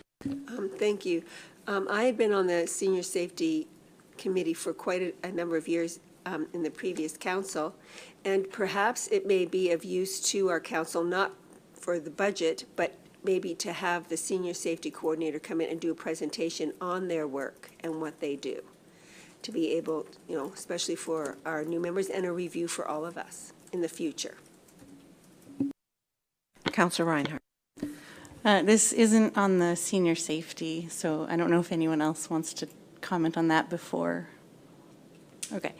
Thank you. I had been on the Senior Safety Committee for quite a number of years in the previous council, and perhaps it may be of use to our council, not for the budget, but maybe to have the Senior Safety Coordinator come in and do a presentation on their work and what they do, to be able, you know, especially for our new members, and a review for all of us in the future. Councillor Reinhardt. This isn't on the senior safety, so I don't know if anyone else wants to comment on that before. Okay.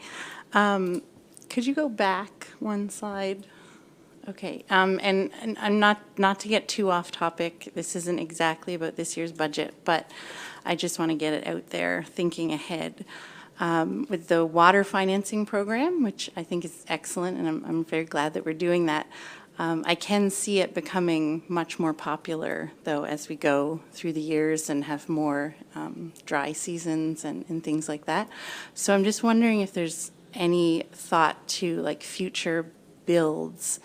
Could you go back one slide? Okay. And I'm not to get too off topic. This isn't exactly about this year's budget, but I just want to get it out there, thinking ahead. With the water financing program, which I think is excellent, and I'm very glad that we're doing that. I can see it becoming much more popular, though, as we go through the years and have more dry seasons and things like that. So I'm just wondering if there's any thought to like future builds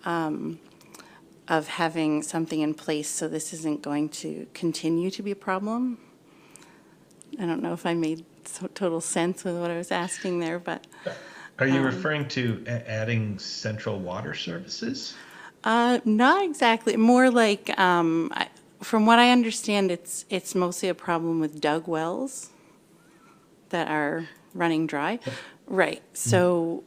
of having something in place so this isn't going to continue to be a problem. I don't know if I made total sense with what I was asking there, but. Are you referring to adding central water services? Not exactly. More like, from what I understand, it's mostly a problem with dug wells that are running dry. Right. So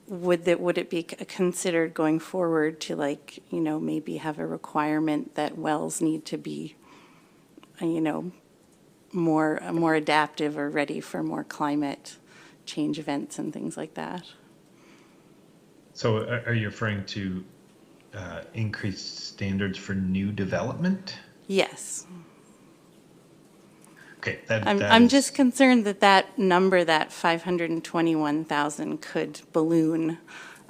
would it be considered going forward to, like, you know, maybe have a requirement that wells need to be, you know, more adaptive or ready for more climate change events and things like that? So are you referring to increased standards for new development? Yes. Okay. I'm just concerned that number, that 521,000, could balloon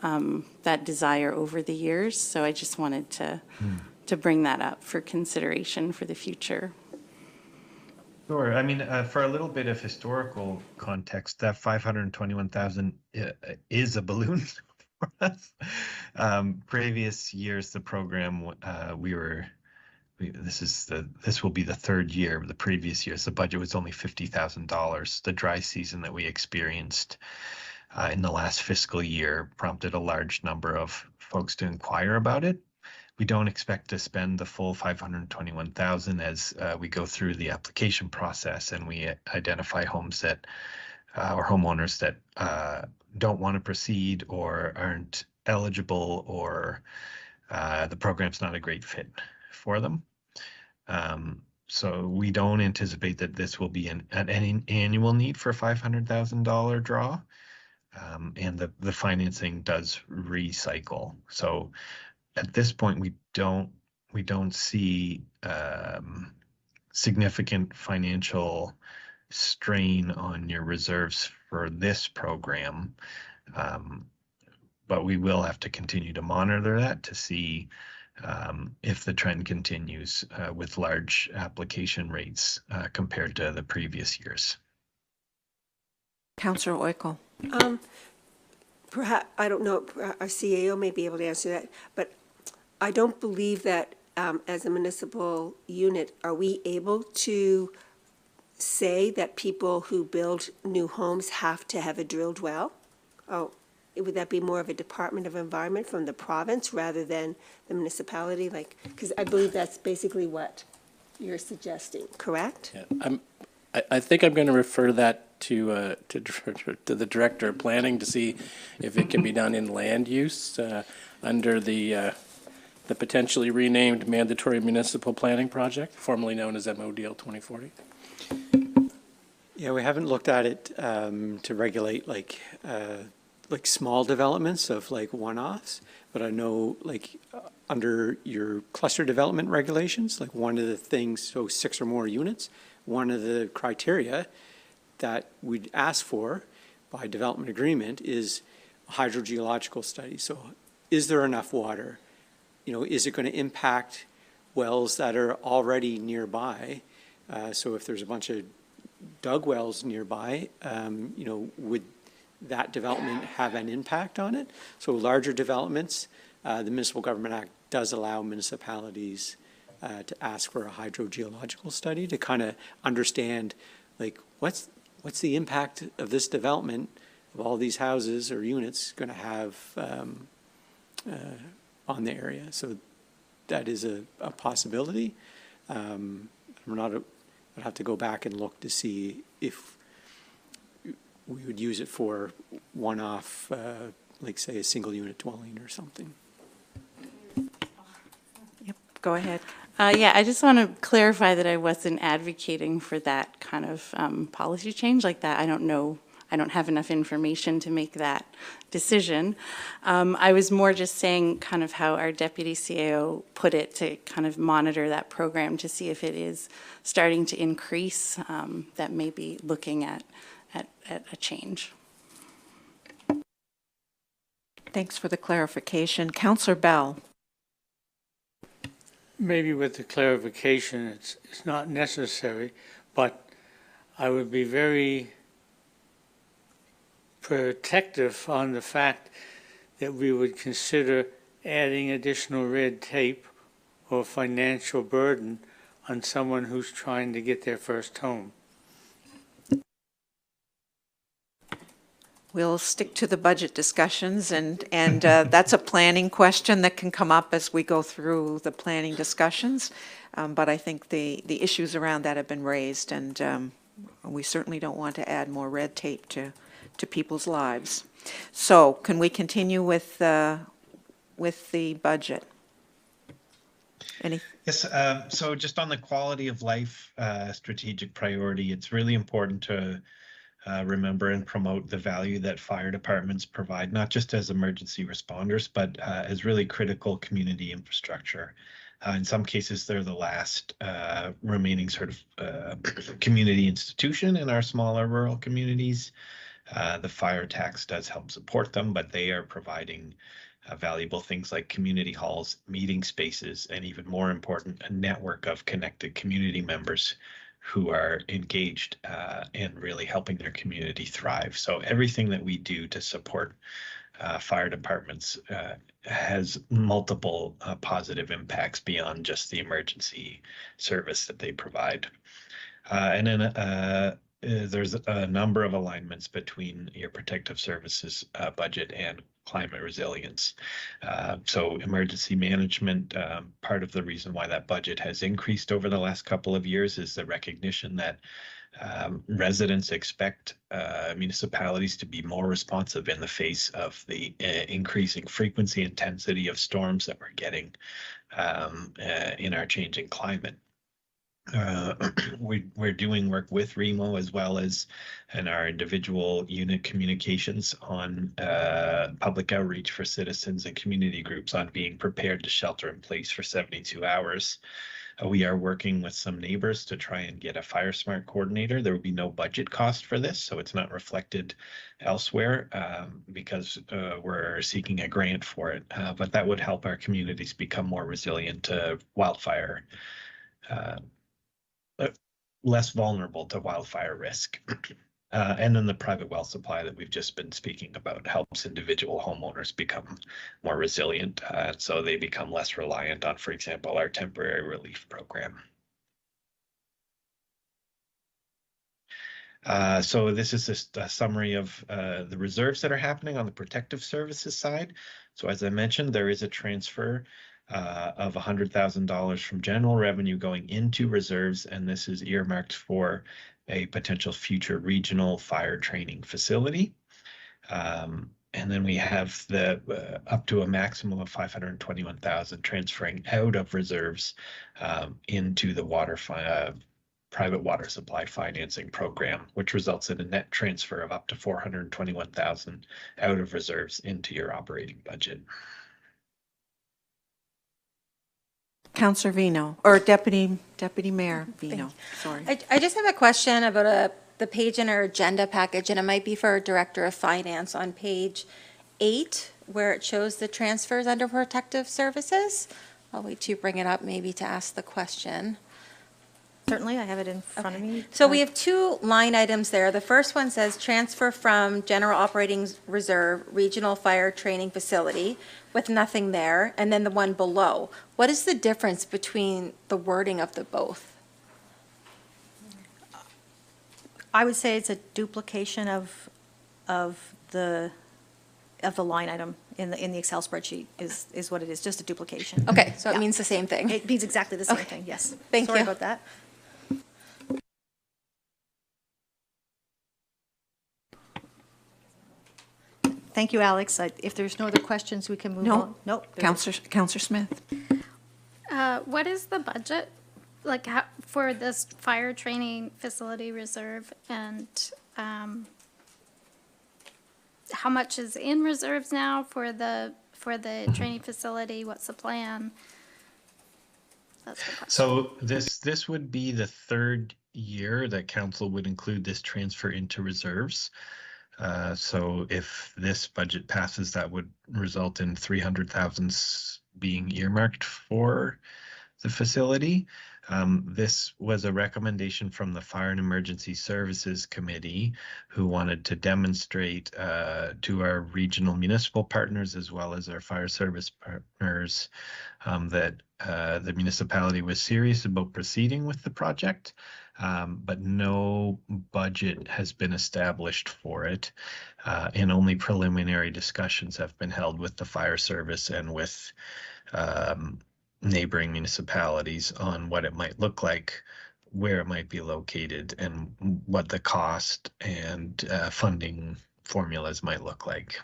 that desire over the years. So I just wanted to bring that up for consideration for the future. Sure. I mean, for a little bit of historical context, that 521,000 is a balloon for us. Previous years, the program this will be the third year. The previous years, the budget was only $50,000. The dry season that we experienced in the last fiscal year prompted a large number of folks to inquire about it. We don't expect to spend the full 521,000 as we go through the application process and we identify homes that or homeowners that don't want to proceed or aren't eligible, or the program's not a great fit for them. So we don't anticipate that this will be an annual need for a $500,000 draw, and the financing does recycle. So at this point, we we don't see significant financial strain on your reserves for this program. But we will have to continue to monitor that to see if the trend continues with large application rates compared to the previous years. Councillor Oikle. Perhaps, I don't know, our CAO may be able to answer that, but I don't believe that as a municipal unit, are we able to say that people who build new homes have to have a drilled well? Oh, would that be more of a Department of Environment from the province rather than the municipality? Like, because I believe that's basically what you're suggesting, correct? Yeah, I think I'm going to refer that to the Director of Planning to see if it can be done in land use under the potentially renamed Mandatory Municipal Planning Project, formerly known as MODL 2040. Yeah, we haven't looked at it to regulate like small developments of like one-offs, but I know like under your cluster development regulations, like one of the things, so 6 or more units, one of the criteria that we'd ask for by development agreement is a hydrogeological study. So is there enough water? You know, is it going to impact wells that are already nearby? So if there's a bunch of dug wells nearby, you know, would that development have an impact on it? So larger developments, the Municipal Government Act does allow municipalities to ask for a hydrogeological study to kind of understand, like, what's the impact of this development of all these houses or units going to have on the area. So that is a possibility. I'd have to go back and look to see if we would use it for one-off, like say a single unit dwelling or something. Yep, go ahead. Yeah, I just want to clarify that I wasn't advocating for that kind of policy change like that. I don't know. I don't have enough information to make that decision. I was more just saying kind of how our deputy CAO put it, to kind of monitor that program to see if it is starting to increase, that may be looking at a change. Thanks for the clarification. Councillor Bell. Maybe with the clarification, it's not necessary, but I would be very protective on the fact that we would consider adding additional red tape or financial burden on someone who's trying to get their first home. We'll stick to the budget discussions, and that's a planning question that can come up as we go through the planning discussions. But I think the issues around that have been raised, and we certainly don't want to add more red tape to people's lives. So can we continue with the budget? Yes, so just on the quality of life strategic priority, it's really important to remember and promote the value that fire departments provide, not just as emergency responders, but as really critical community infrastructure. In some cases, they're the last remaining sort of community institution in our smaller rural communities. The fire tax does help support them, but they are providing valuable things like community halls, meeting spaces, and even more important, a network of connected community members who are engaged and really helping their community thrive. So everything that we do to support fire departments has multiple positive impacts beyond just the emergency service that they provide. And then there's a number of alignments between your protective services budget and climate resilience. So emergency management, part of the reason why that budget has increased over the last couple of years is the recognition that residents expect municipalities to be more responsive in the face of the increasing frequency and intensity of storms that we're getting in our changing climate. we're doing work with Remo as well as in our individual unit communications on public outreach for citizens and community groups on being prepared to shelter in place for 72 hours. We are working with some neighbors to try and get a Fire Smart coordinator. There will be no budget cost for this, so it's not reflected elsewhere because we're seeking a grant for it. But that would help our communities become more resilient to wildfire, less vulnerable to wildfire risk. And then the private well supply that we've just been speaking about helps individual homeowners become more resilient, so they become less reliant on, for example, our temporary relief program. So this is just a summary of the reserves that are happening on the protective services side. So as I mentioned, there is a transfer of $100,000 from general revenue going into reserves, and this is earmarked for a potential future regional fire training facility. And then we have the up to a maximum of $521,000 transferring out of reserves into the private water supply financing program, which results in a net transfer of up to $421,000 out of reserves into your operating budget. Councillor Vino, or Deputy Mayor Vino, sorry. I just have a question about the page in our agenda package, and it might be for our Director of Finance on page 8, where it shows the transfers under protective services. I'll wait till you bring it up maybe to ask the question. Certainly, I have it in front of me. So we have 2 line items there. The first one says transfer from general operating reserve, regional fire training facility, with nothing there, and then the one below. What is the difference between the wording of the both? I would say it's a duplication of the line item in the Excel spreadsheet is what it is, just a duplication. Okay, so Yeah. it means the same thing. It means exactly the same Okay. thing, yes. Thank Sorry you. about that. Thank you, Alex. If there's no other questions, we can move on. Nope. Councillor Smith. What is the budget, like, for this fire training facility reserve, and how much is in reserves now for the training facility? What's the plan? That's the question. So this would be the 3rd year that council would include this transfer into reserves. So if this budget passes, that would result in $300,000 being earmarked for the facility. This was a recommendation from the Fire and Emergency Services Committee, who wanted to demonstrate to our regional municipal partners as well as our fire service partners that the municipality was serious about proceeding with the project. But no budget has been established for it, and only preliminary discussions have been held with the fire service and with neighboring municipalities on what it might look like, where it might be located, and what the cost and funding formulas might look like.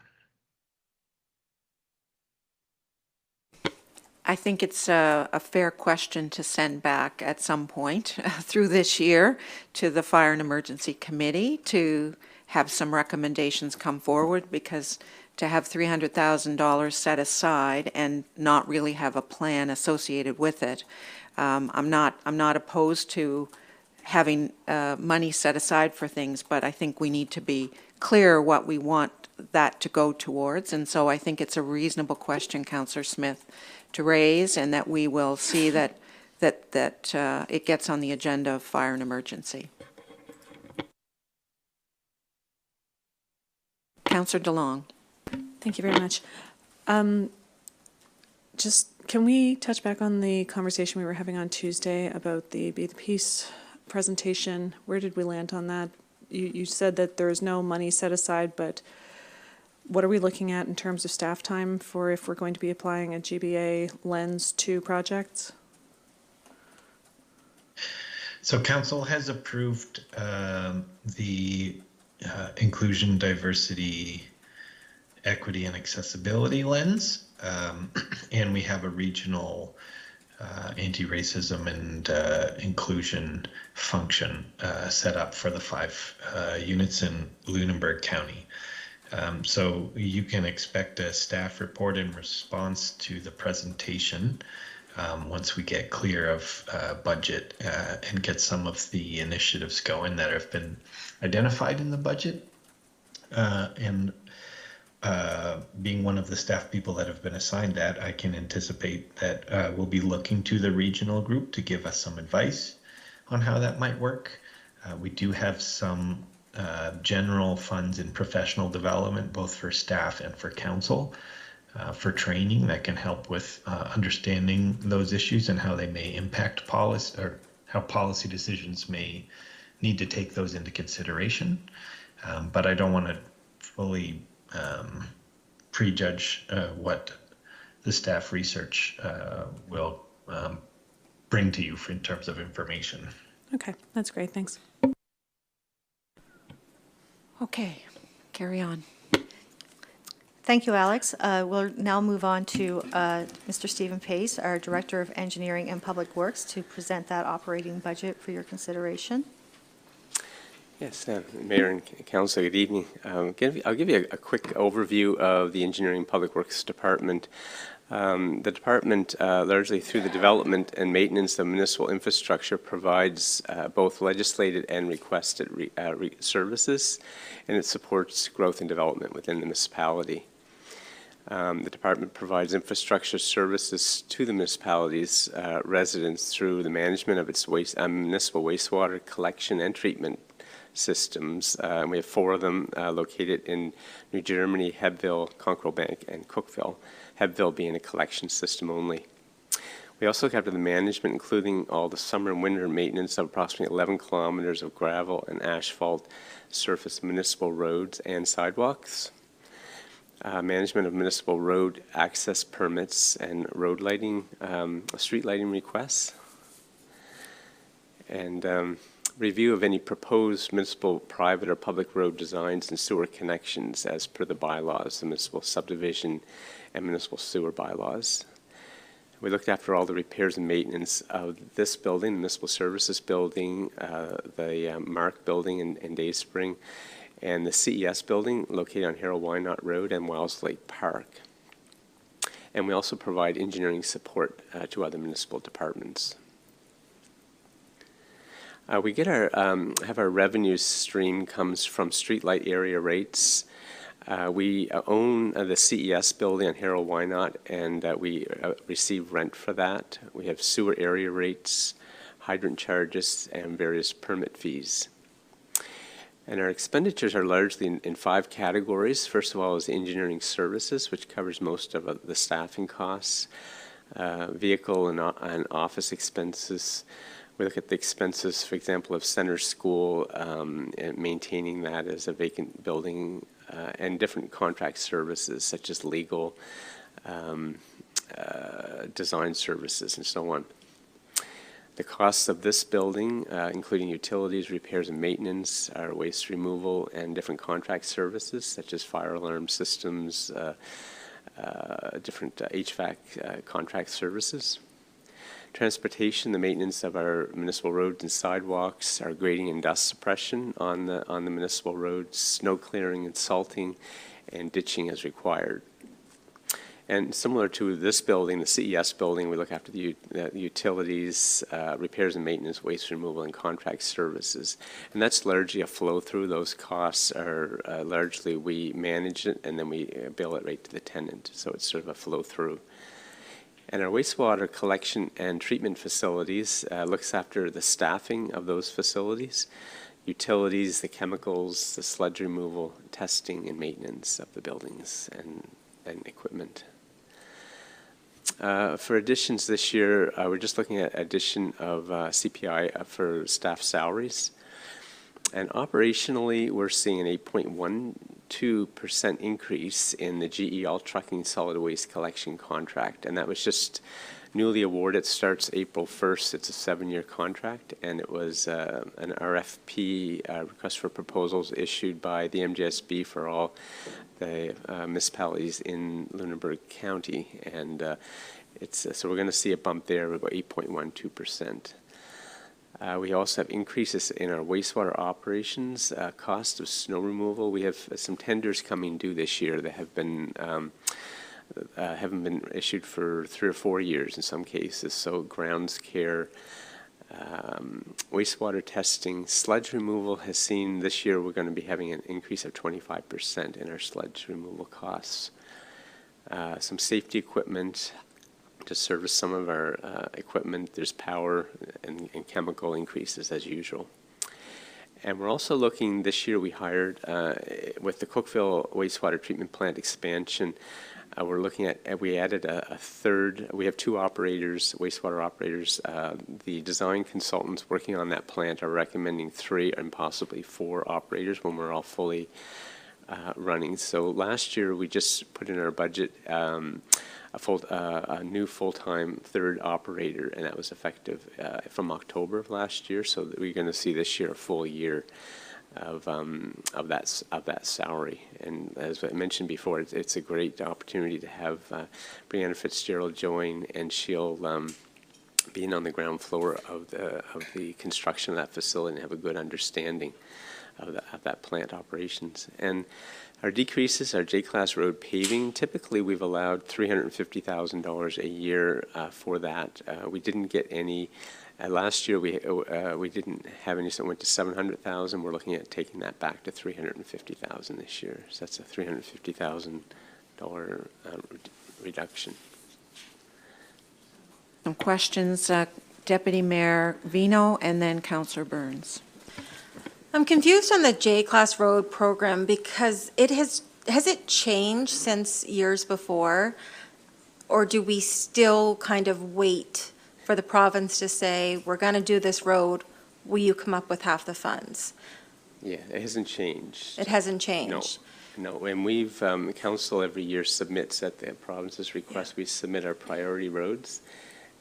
I think it's a fair question to send back at some point through this year to the Fire and Emergency Committee to have some recommendations come forward, because to have $300,000 set aside and not really have a plan associated with it, I'm not opposed to having money set aside for things, but I think we need to be clear what we want that to go towards. And so I think it's a reasonable question, Councillor Smith, to raise, and that we will see that it gets on the agenda of Fire and Emergency. Councillor DeLong. Thank you very much. Just, can we touch back on the conversation we were having on Tuesday about the Be the Peace presentation? Where did we land on that? You said that there is no money set aside, but what are we looking at in terms of staff time for if we're going to be applying a GBA lens to projects? So council has approved the inclusion, diversity, equity, and accessibility lens, and we have a regional anti-racism and inclusion function set up for the 5 units in Lunenburg County. So you can expect a staff report in response to the presentation once we get clear of budget and get some of the initiatives going that have been identified in the budget. And being one of the staff people that have been assigned that, I can anticipate that we'll be looking to the regional group to give us some advice on how that might work. We do have some general funds in professional development, both for staff and for council, for training that can help with understanding those issues and how they may impact policy, or how policy decisions may need to take those into consideration. But I don't want to fully prejudge what the staff research will bring to you in terms of information. Okay, that's great. Thanks. Okay, carry on. Thank you, Alex. We'll now move on to Mr. Stephen Pace, our Director of Engineering and Public Works, to present that operating budget for your consideration. Yes, Mayor and Council, good evening. I'll give you a quick overview of the Engineering and Public Works Department. The department, largely through the development and maintenance of municipal infrastructure, provides both legislated and requested services, and it supports growth and development within the municipality. The department provides infrastructure services to the municipality's residents through the management of its municipal wastewater collection and treatment systems. We have 4 of them located in New Germany, Hebville, Concro Bank, and Cookville. Hebville being a collection system only. We also look after the management, including all the summer and winter maintenance of approximately 11 kilometers of gravel and asphalt surface municipal roads and sidewalks. Management of municipal road access permits and road lighting, street lighting requests. And review of any proposed municipal, private, or public road designs and sewer connections as per the bylaws, the municipal subdivision and municipal sewer bylaws. We looked after all the repairs and maintenance of this building, the Municipal Services Building, the Mark Building in Dayspring, and the CES Building located on Harold Wynot Road and Wells Lake Park. And we also provide engineering support to other municipal departments. We get have our revenue stream comes from streetlight area rates. We own the CES building on Harold Wynot, and we receive rent for that. We have sewer area rates, hydrant charges, and various permit fees. And our expenditures are largely in 5 categories. First of all is engineering services, which covers most of the staffing costs, vehicle and office expenses. We look at the expenses, for example, of Center School, and maintaining that as a vacant building, and different contract services such as legal, design services, and so on. The costs of this building, including utilities, repairs and maintenance, our waste removal, and different contract services such as fire alarm systems, different HVAC contract services. Transportation, the maintenance of our municipal roads and sidewalks, our grading and dust suppression on the municipal roads, snow clearing and salting, and ditching as required. And similar to this building, the CES building, we look after the utilities, repairs and maintenance, waste removal, and contract services. And that's largely a flow through. Those costs are largely we manage it and then we bill it right to the tenant. So it's sort of a flow through. And our wastewater collection and treatment facilities looks after the staffing of those facilities, utilities, the chemicals, the sludge removal, testing, and maintenance of the buildings and equipment. For additions this year, we're just looking at addition of CPI for staff salaries. And operationally, we're seeing an 8.12% increase in the GE All Trucking Solid Waste Collection contract. And that was just newly awarded. It starts April 1st. It's a 7-year contract. And it was an RFP, request for proposals, issued by the MGSB for all the municipalities in Lunenburg County. And So we're going to see a bump there of about 8.12%. We also have increases in our wastewater operations, cost of snow removal. We have some tenders coming due this year that have been haven't been issued for 3 or 4 years in some cases. So grounds care, wastewater testing, sludge removal has seen this year we're going to be having an increase of 25% in our sludge removal costs. Some safety equipment to service some of our equipment. There's power and chemical increases as usual. And we're also looking, this year we hired, with the Cookville wastewater treatment plant expansion, we're looking at, we added a third, we have 2 operators, wastewater operators. The design consultants working on that plant are recommending 3 and possibly 4 operators when we're all fully running. So last year we just put in our budget a new full-time 3rd operator, and that was effective from October of last year. So that we're going to see this year a full year of that salary. And as I mentioned before, it's a great opportunity to have Brianna Fitzgerald join, and she'll being on the ground floor of the construction of that facility and have a good understanding of that plant operations. And our decreases, our J-Class road paving, typically we've allowed $350,000 a year for that. We didn't get any. Last year we didn't have any, so it went to $700,000. We're looking at taking that back to $350,000 this year. So that's a $350,000 reduction. Some questions, Deputy Mayor Vino and then Councillor Burns. I'm confused on the J-Class Road program because has it changed since years before? Or do we still kind of wait for the province to say, we're going to do this road, will you come up with half the funds? Yeah, it hasn't changed. It hasn't changed? No, and we've, council every year submits at the province's request, we submit our priority roads.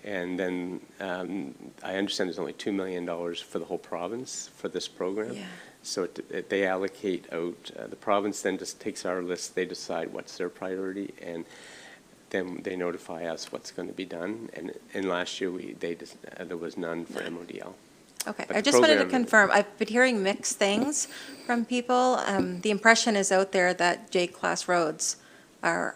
And then I understand there's only $2 million for the whole province for this program. Yeah. So they allocate out, the province then just takes our list, they decide what's their priority, and then they notify us what's going to be done. And last year there was none for MODL. Okay, But I the just wanted to program- confirm, I've been hearing mixed things from people. The impression is out there that J-Class roads are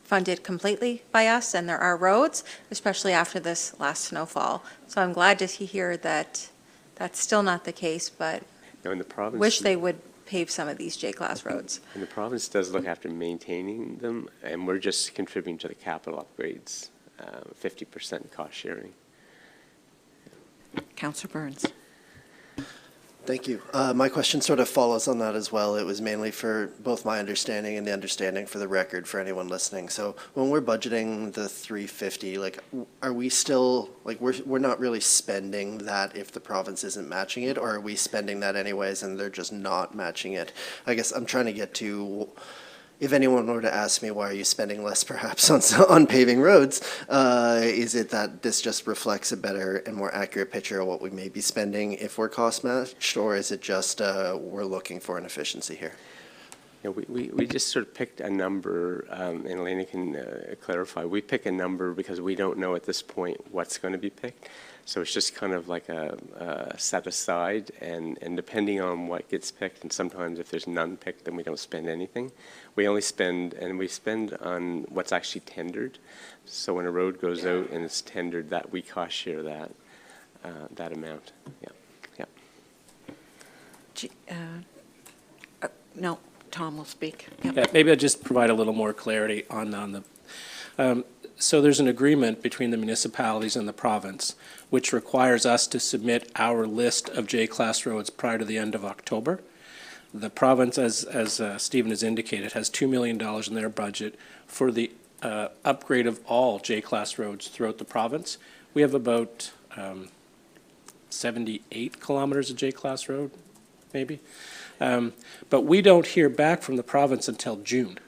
funded completely by us, and there are roads, especially after this last snowfall. So I'm glad to hear that that's still not the case, but No, in the province, wish they would pave some of these J-Class roads. And the province does look after maintaining them, and we're just contributing to the capital upgrades, 50% cost sharing. Councillor Burns. Thank you. My question sort of follows on that as well. It was mainly for both my understanding and the understanding for the record for anyone listening. So when we're budgeting the 350, like, are we still, like, we're not really spending that if the province isn't matching it, or are we spending that anyways and they're just not matching it? I guess I'm trying to get to, if anyone were to ask me, why are you spending less perhaps on paving roads, is it that this just reflects a better and more accurate picture of what we may be spending if we're cost matched, or is it just we're looking for an efficiency here? Yeah, we just sort of picked a number, and Elena can clarify. We pick a number because we don't know at this point what's going to be picked. So it's just kind of like a set aside, and depending on what gets picked, and sometimes if there's none picked, then we don't spend anything. We only spend, and we spend on what's actually tendered. So when a road goes out and it's tendered, that we cost share that amount. Yeah. No, Tom will speak. Yeah, maybe I'll just provide a little more clarity on the. So there's an agreement between the municipalities and the province, which requires us to submit our list of J-Class roads prior to the end of October. The province, as Stephen has indicated, has $2 million in their budget for the upgrade of all J-Class roads throughout the province. We have about 78 kilometers of J-Class road, maybe. But we don't hear back from the province until June.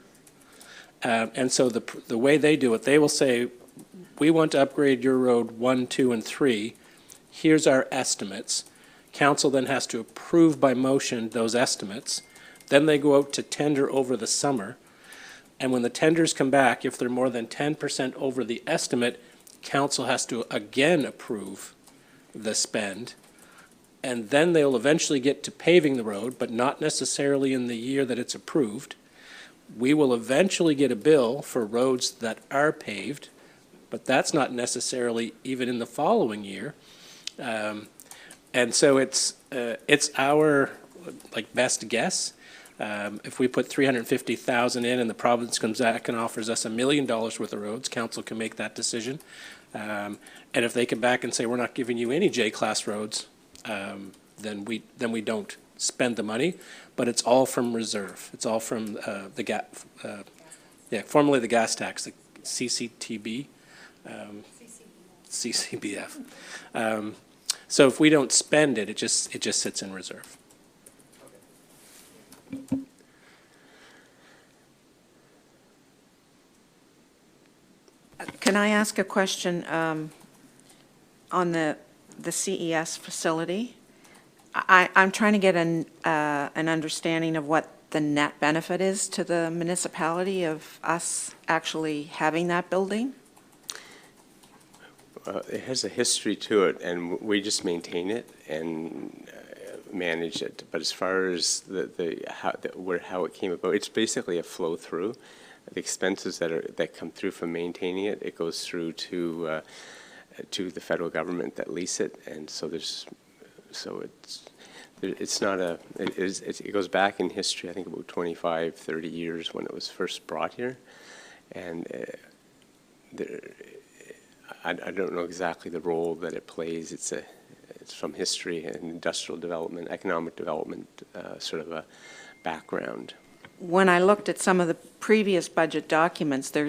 And so the way they do it, they will say, we want to upgrade your road 1, 2, and 3. Here's our estimates. Council then has to approve by motion those estimates. Then they go out to tender over the summer. And when the tenders come back, if they're more than 10% over the estimate, council has to again approve the spend, and then they'll eventually get to paving the road, but not necessarily in the year that it's approved. We will eventually get a bill for roads that are paved, but that's not necessarily even in the following year. And so it's our best guess. If we put 350,000 in and the province comes back and offers us $1 million worth of roads, council can make that decision. And if they come back and say, we're not giving you any J-class roads, then we don't spend the money, but it's all from reserve. It's all from formerly the gas tax, the CCTB, CCBF. So if we don't spend it, it just sits in reserve. Can I ask a question on the CES facility? I'm trying to get an understanding of what the net benefit is to the municipality of us actually having that building. It has a history to it, and we just maintain it and manage it. But as far as how it came about, it's basically a flow through. The expenses that come through from maintaining it, it goes through to the federal government that lease it, and so it goes back in history. I think about 25, 30 years when it was first brought here, and I don't know exactly the role that it plays. It's from history and industrial development, economic development, sort of a background. When I looked at some of the previous budget documents, there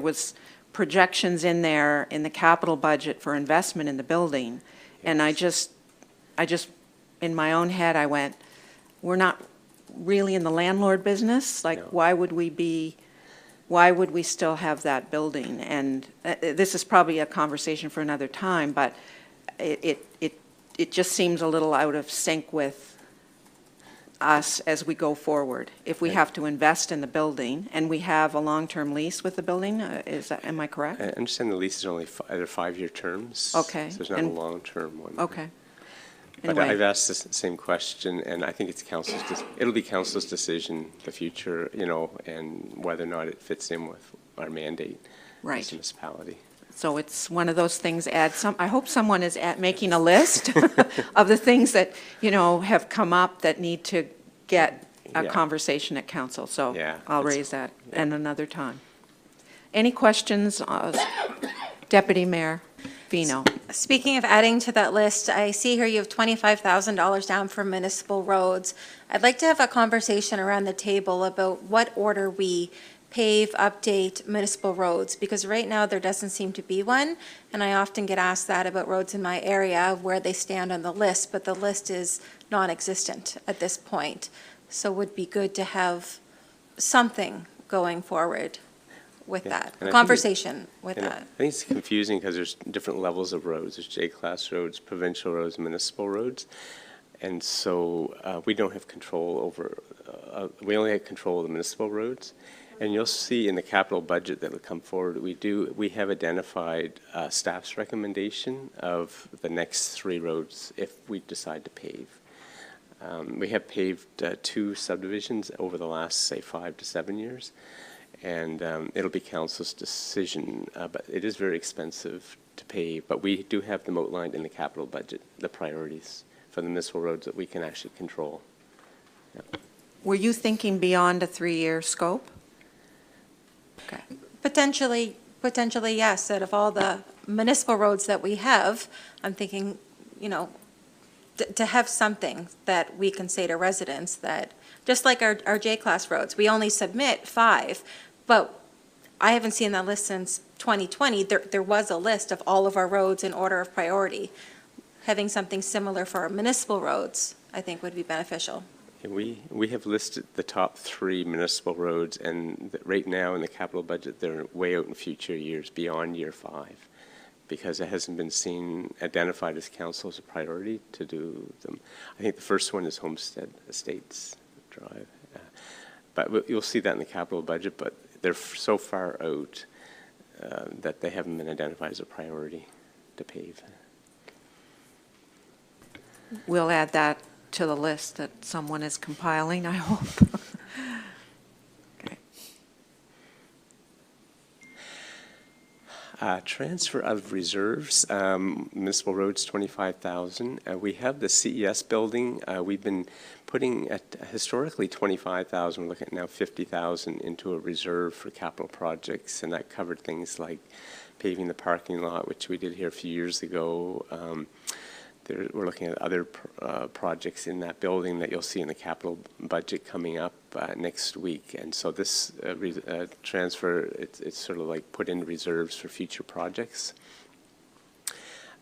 was projections in there in the capital budget for investment in the building. Yes. And I just, in my own head, I went, we're not really in the landlord business. Like, no. Why would we still have that building? And this is probably a conversation for another time, but it just seems a little out of sync with us as we go forward. If we have to invest in the building and we have a long-term lease with the building, am I correct? I understand the lease is only either 5-year terms. Okay. So there's not a long-term one. Okay. But anyway. I've asked the same question, and I think it'll be council's decision, the future, and whether or not it fits in with our mandate as a municipality. So it's one of those things, I hope someone is making a list of the things that, have come up that need to get a conversation at council. So I'll raise that at another time. Any questions, Deputy Mayor Vino? Speaking of adding to that list, I see here you have $25,000 down for municipal roads. I'd like to have a conversation around the table about what order we pave, update municipal roads, because right now there doesn't seem to be one, and I often get asked that about roads in my area, where they stand on the list, but the list is non-existent at this point. So it would be good to have something going forward with that, conversation with that. I think it's confusing because there's different levels of roads. There's J-class roads, provincial roads, municipal roads. And so we don't have control over, we only have control of the municipal roads. And you'll see in the capital budget that will come forward, we have identified staff's recommendation of the next 3 roads if we decide to pave. We have paved 2 subdivisions over the last, say, 5 to 7 years. And it'll be council's decision, but it is very expensive to pave. But we do have them outlined in the capital budget, the priorities for the municipal roads that we can actually control. Yeah. Were you thinking beyond a 3-year scope? Okay. Potentially, yes. Out of all the municipal roads that we have, I'm thinking, to have something that we can say to residents that, just like our J-class roads, we only submit 5, but I haven't seen that list since 2020. There was a list of all of our roads in order of priority. Having something similar for our municipal roads, I think, would be beneficial. We have listed the top 3 municipal roads, and right now in the capital budget, they're way out in future years, beyond year 5, because it hasn't been identified as council as a priority to do them. I think the first one is Homestead Estates Drive, but you'll see that in the capital budget, but they're so far out that they haven't been identified as a priority to pave. We'll add that to the list that someone is compiling, I hope. Okay. Transfer of reserves, municipal roads, 25,000. We have the CES building. We've been putting at historically 25,000. We're looking at now 50,000 into a reserve for capital projects, and that covered things like paving the parking lot, which we did here a few years ago. We're looking at other projects in that building that you'll see in the capital budget coming up next week. And so this transfer, it's sort of like put in reserves for future projects.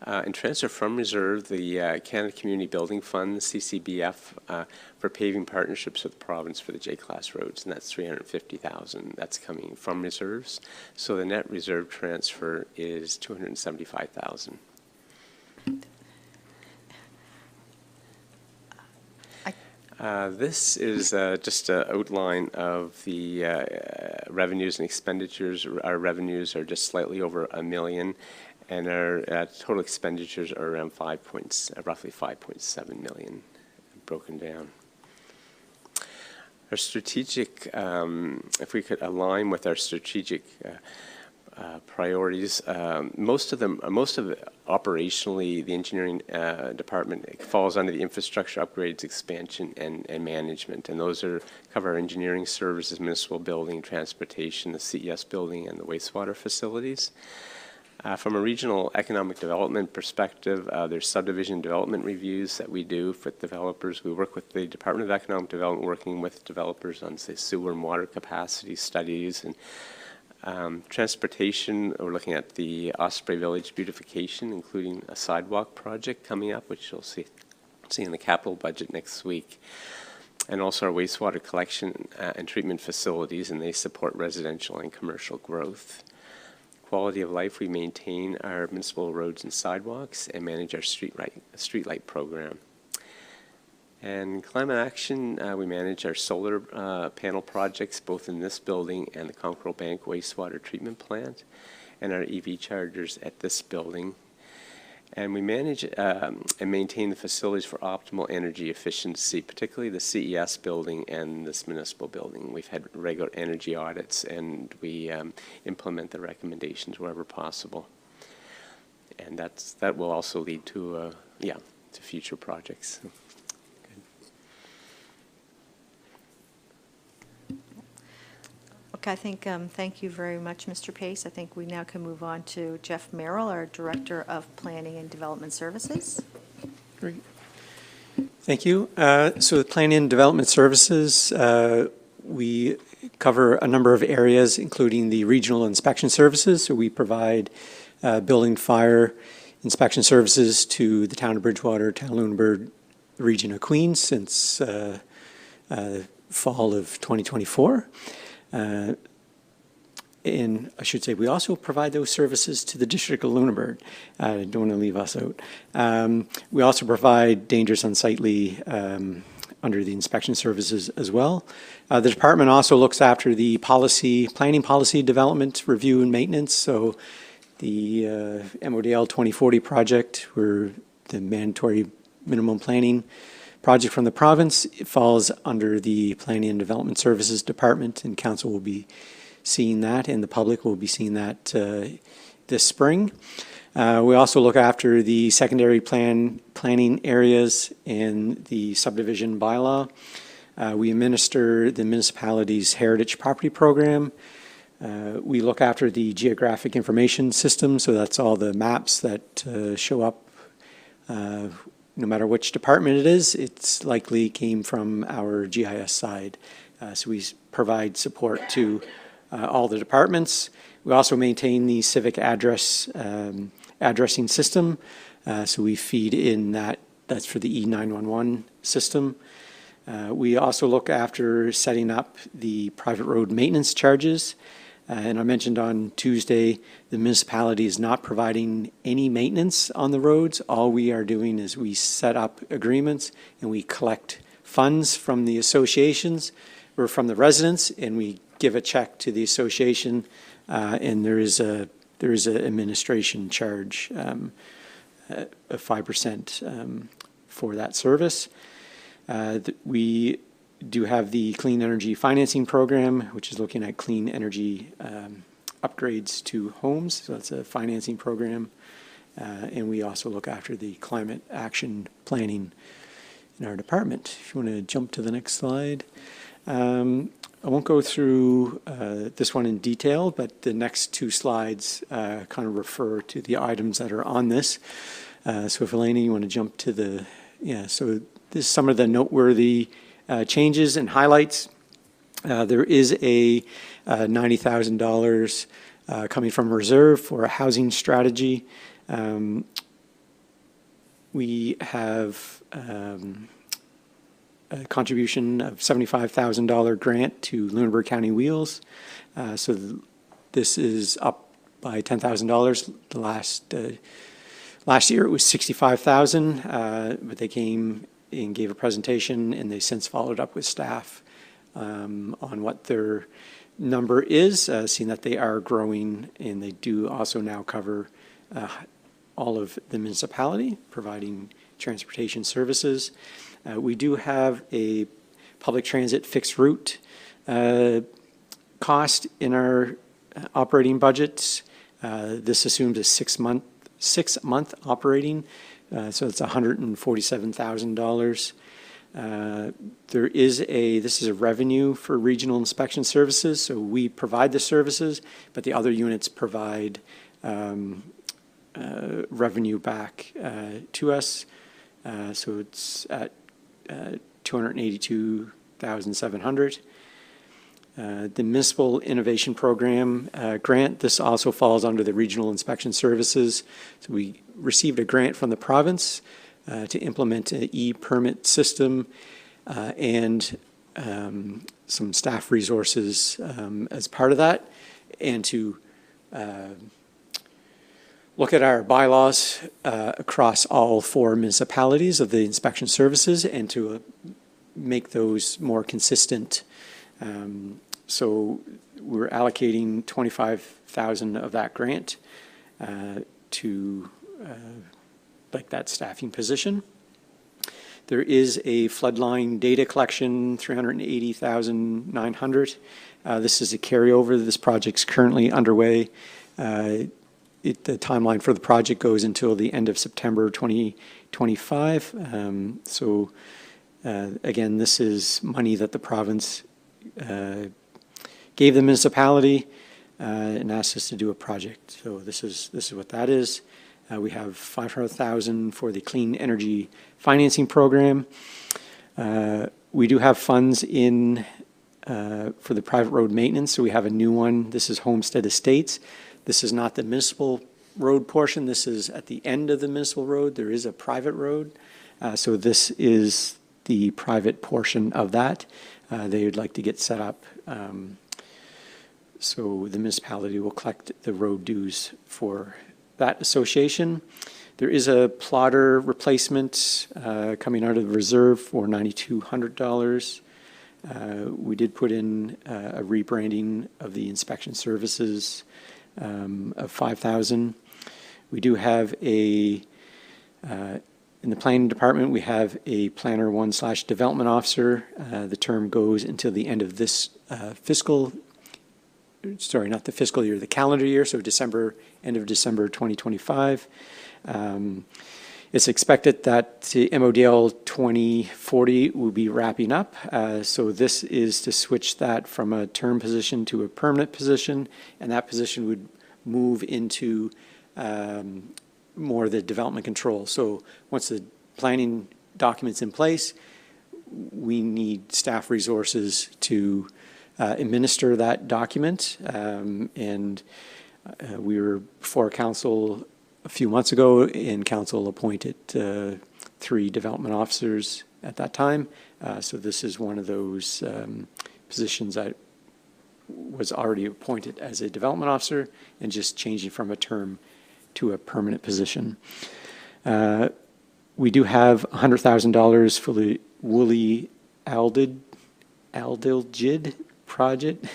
And transfer from reserve, the Canada Community Building Fund, the CCBF, for paving partnerships with the province for the J-class roads, and that's 350,000. That's coming from reserves. So the net reserve transfer is 275,000. This is just an outline of the revenues and expenditures. Our revenues are just slightly over $1 million, and our total expenditures are around roughly 5.7 million, broken down. Our strategic, if we could align with our strategic priorities, most of it operationally, the engineering department falls under the infrastructure upgrades, expansion, and management, and those cover our engineering services, municipal building, transportation, the CES building, and the wastewater facilities. From a regional economic development perspective, there's subdivision development reviews that we do for developers. We work with the Department of Economic Development, working with developers on, say, sewer and water capacity studies. And transportation, we're looking at the Osprey Village beautification, including a sidewalk project coming up, which you'll see in the capital budget next week. And also our wastewater collection and treatment facilities, and they support residential and commercial growth. Quality of life, we maintain our municipal roads and sidewalks and manage our streetlight program. And climate action, we manage our solar panel projects both in this building and the Conqueror Bank wastewater treatment plant, and our EV chargers at this building. And we manage and maintain the facilities for optimal energy efficiency, particularly the CES building and this municipal building. We've had regular energy audits, and we implement the recommendations wherever possible. And that will also lead to to future projects. Okay, I think, thank you very much, Mr. Pace. I think we now can move on to Jeff Merrill, our Director of Planning and Development Services. Great. Thank you. So the Planning and Development Services, we cover a number of areas, including the regional inspection services. So we provide building fire inspection services to the town of Bridgewater, town of Lunenburg, the region of Queens since fall of 2024. And I should say, we also provide those services to the District of Lunenburg. I don't want to leave us out. We also provide dangerous unsightly under the inspection services as well. The department also looks after the planning policy development, review, and maintenance. So the MODL 2040 project, where the mandatory minimum planning project from the province, it falls under the Planning and Development Services Department, and council will be seeing that, and the public will be seeing that this spring. We also look after the secondary planning areas and the subdivision bylaw. We administer the municipality's heritage property program. We look after the geographic information system, so that's all the maps that show up. No matter which department it is, it's likely came from our GIS side. So we provide support to all the departments. We also maintain the civic addressing system. So we feed in that's for the E911 system. We also look after setting up the private road maintenance charges. And I mentioned on Tuesday, the municipality is not providing any maintenance on the roads. All we are doing is we set up agreements and we collect funds from the associations or from the residents, and we give a check to the association and there is a administration charge of 5% for that service. We do have the Clean Energy Financing Program, which is looking at clean energy upgrades to homes. So that's a financing program. And we also look after the climate action planning in our department. If you want to jump to the next slide. I won't go through this one in detail, but the next two slides kind of refer to the items that are on this. So if Elena, you want to jump to the, so this is some of the noteworthy changes and highlights. There is a $90,000 coming from reserve for a housing strategy. We have a contribution of $75,000 grant to Lunenburg County Wheels. So this is up by $10,000. The last year it was $65,000, but they came and gave a presentation, and they since followed up with staff on what their number is, seeing that they are growing, and they do also now cover all of the municipality, providing transportation services. We do have a public transit fixed route cost in our operating budgets. This assumes a six-month operating, so it's $147,000. This is a revenue for regional inspection services, so we provide the services, but the other units provide revenue back to us. So it's at $282,700. The Municipal Innovation Program grant, this also falls under the Regional Inspection Services. So we received a grant from the province to implement an e-permit system and some staff resources as part of that, and to look at our bylaws across all 4 municipalities of the inspection services and to make those more consistent. So we're allocating $25,000 of that grant to that staffing position. There is a floodline data collection, $380,900. This is a carryover. This project's currently underway. The timeline for the project goes until the end of September 2025. Again, this is money that the province gave the municipality and asked us to do a project. So this is what that is. We have $500,000 for the Clean Energy Financing Program. We do have funds in for the private road maintenance. So we have a new one. This is Homestead Estates. This is not the municipal road portion. This is at the end of the municipal road. There is a private road. So this is the private portion of that. They would like to get set up. So the municipality will collect the road dues for that association. There is a plotter replacement coming out of the reserve for $9,200. We did put in a rebranding of the inspection services of $5,000. We do have in the planning department, we have a planner 1/development officer. The term goes until the end of this not the fiscal year, the calendar year, so end of December 2025. It's expected that the MODL 2040 will be wrapping up. So this is to switch that from a term position to a permanent position, and that position would move into more of the development control. So once the planning document's in place, we need staff resources to administer that document. We were before council a few months ago, and council appointed 3 development officers at that time. So this is one of those positions that was already appointed as a development officer and just changing from a term to a permanent position. We do have $100,000 for the Woolly Aldilgid project.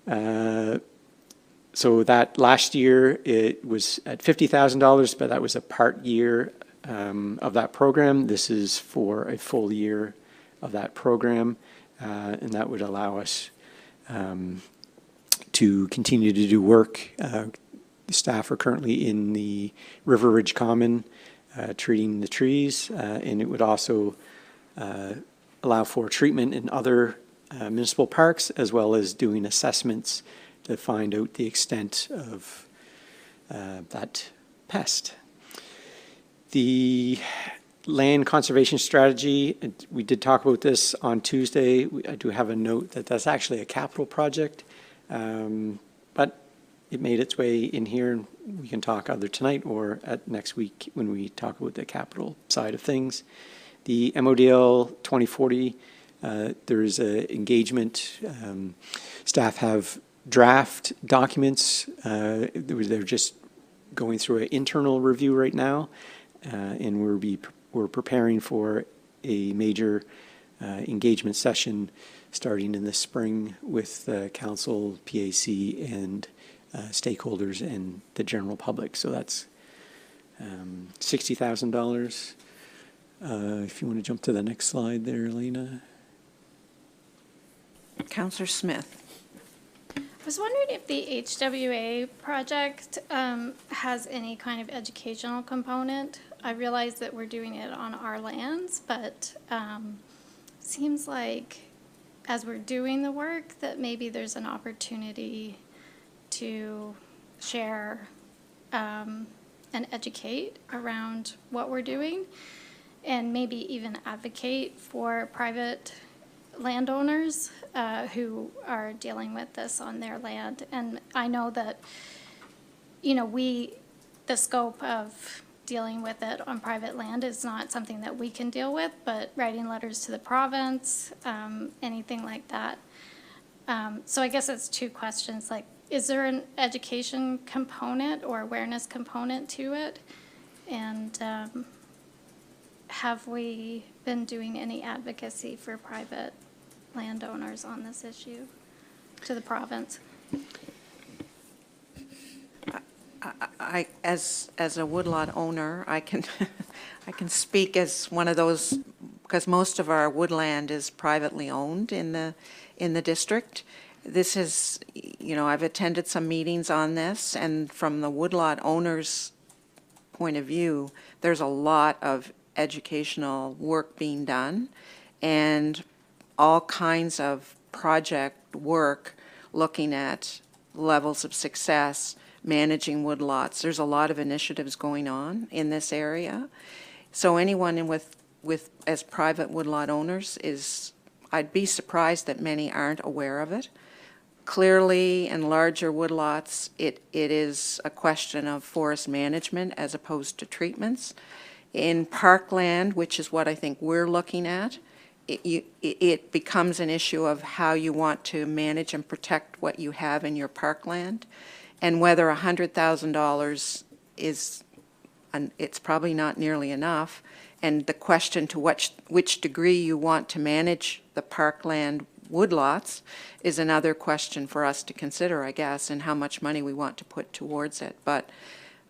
So that last year, it was at $50,000, but that was a part year of that program. This is for a full year of that program, and that would allow us to continue to do work. Staff are currently in the River Ridge Common treating the trees, and it would also allow for treatment in other municipal parks, as well as doing assessments to find out the extent of that pest. The land conservation strategy, we did talk about this on Tuesday. I do have a note that that's actually a capital project, but it made its way in here, and we can talk either tonight or at next week when we talk about the capital side of things. The MODL 2040, there is an engagement. Staff have draft documents. They're just going through an internal review right now, and we're preparing for a major engagement session starting in the spring with council, PAC, and stakeholders and the general public. So that's $60,000. If you want to jump to the next slide there, Elena. Councillor Smith. I was wondering if the HWA project has any kind of educational component. I realize that we're doing it on our lands, but seems like as we're doing the work that maybe there's an opportunity to share and educate around what we're doing, and maybe even advocate for private landowners who are dealing with this on their land. And I know that, you know, the scope of dealing with it on private land is not something that we can deal with, but writing letters to the province, anything like that. So I guess it's two questions, like, is there an education component or awareness component to it? And have we been doing any advocacy for private landowners on this issue to the province? I as a woodlot owner, I can I can speak as one of those, because most of our woodland is privately owned in the district. This is, you know, I've attended some meetings on this, and from the woodlot owner's point of view, there's a lot of educational work being done and all kinds of project work looking at levels of success, managing woodlots. There's a lot of initiatives going on in this area. So anyone with as private woodlot owners I'd be surprised that many aren't aware of it. Clearly, in larger woodlots, it is a question of forest management as opposed to treatments. In parkland, which is what I think we're looking at, it becomes an issue of how you want to manage and protect what you have in your parkland, and whether $100,000 is, it's probably not nearly enough, and the question to which degree you want to manage the parkland woodlots is another question for us to consider, I guess, and how much money we want to put towards it. But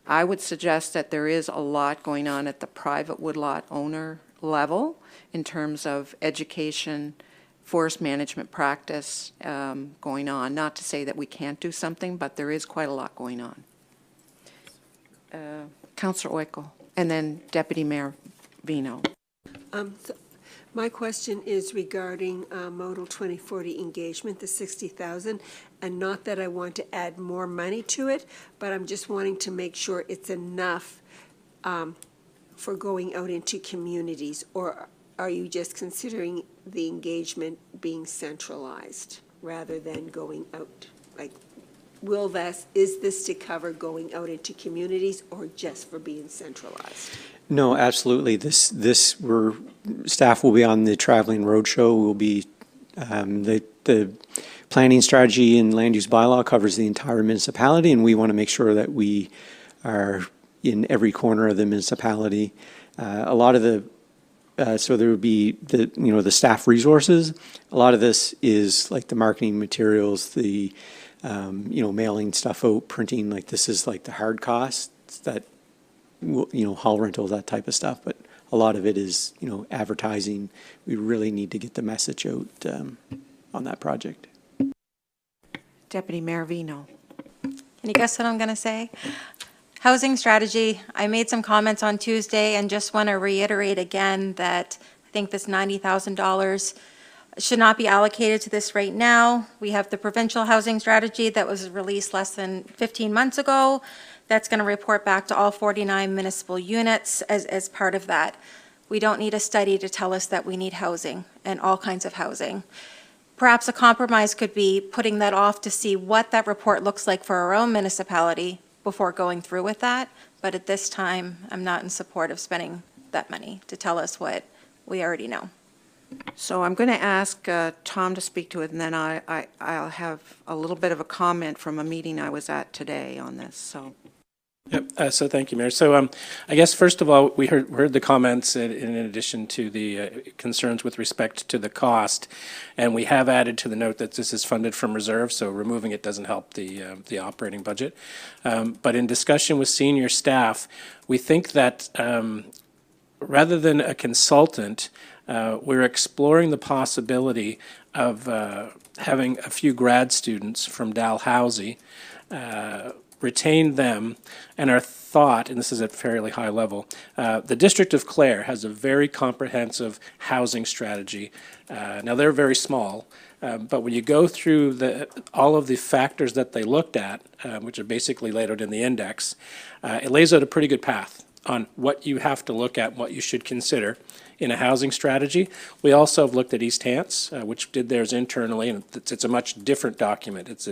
I would suggest that there is a lot going on at the private woodlot owner level in terms of education, forest management practice going on. Not to say that we can't do something, but there is quite a lot going on. Councillor Oikle, and then Deputy Mayor Vino. My question is regarding Model 2040 engagement, the $60,000, and not that I want to add more money to it, but I'm just wanting to make sure it's enough for going out into communities, or are you just considering the engagement being centralized rather than going out? Like, is this to cover going out into communities or just for being centralized? No, absolutely. Staff will be on the traveling roadshow. We'll be the planning strategy and land use bylaw covers the entire municipality, and we want to make sure that we are in every corner of the municipality. A lot of the So there would be the staff resources. A lot of this is like the marketing materials, the, mailing stuff out, printing, like this is like the hard costs that, hall rental, that type of stuff. But a lot of it is, advertising. We really need to get the message out on that project. Deputy Mayor Vino. Can you guess what I'm going to say? Housing strategy, I made some comments on Tuesday and just want to reiterate again that I think this $90,000 should not be allocated to this right now. We have the provincial housing strategy that was released less than 15 months ago. That's going to report back to all 49 municipal units as part of that. We don't need a study to tell us that we need housing and all kinds of housing. Perhaps a compromise could be putting that off to see what that report looks like for our own municipality before going through with that. But at this time, I'm not in support of spending that money to tell us what we already know. So I'm going to ask Tom to speak to it, and then I'll have a little bit of a comment from a meeting I was at today on this. So. Yep. So thank you, Mayor. So I guess first of all, we heard the comments in addition to the concerns with respect to the cost, and we have added to the note that this is funded from reserve. So removing it doesn't help the operating budget. But in discussion with senior staff, we think that rather than a consultant, we're exploring the possibility of having a few grad students from Dalhousie. Retain them, and our thought, and this is at fairly high level, the District of Clare has a very comprehensive housing strategy. Now they're very small, but when you go through all of the factors that they looked at, which are basically laid out in the index, it lays out a pretty good path on what you have to look at, what you should consider in a housing strategy. We also have looked at East Hants, which did theirs internally, and it's a much different document. It's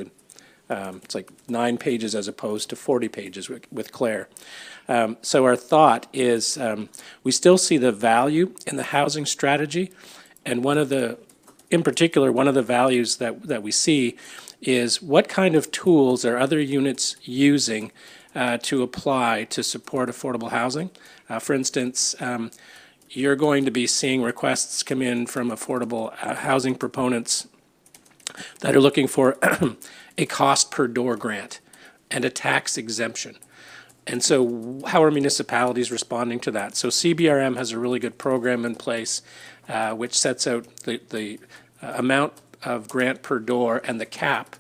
like 9 pages as opposed to 40 pages with Claire. So our thought is we still see the value in the housing strategy, and in particular, one of the values that we see is what kind of tools are other units using to apply to support affordable housing. For instance, you're going to be seeing requests come in from affordable housing proponents that are looking for a cost per door grant and a tax exemption. And so how are municipalities responding to that? So CBRM has a really good program in place which sets out the amount of grant per door and the cap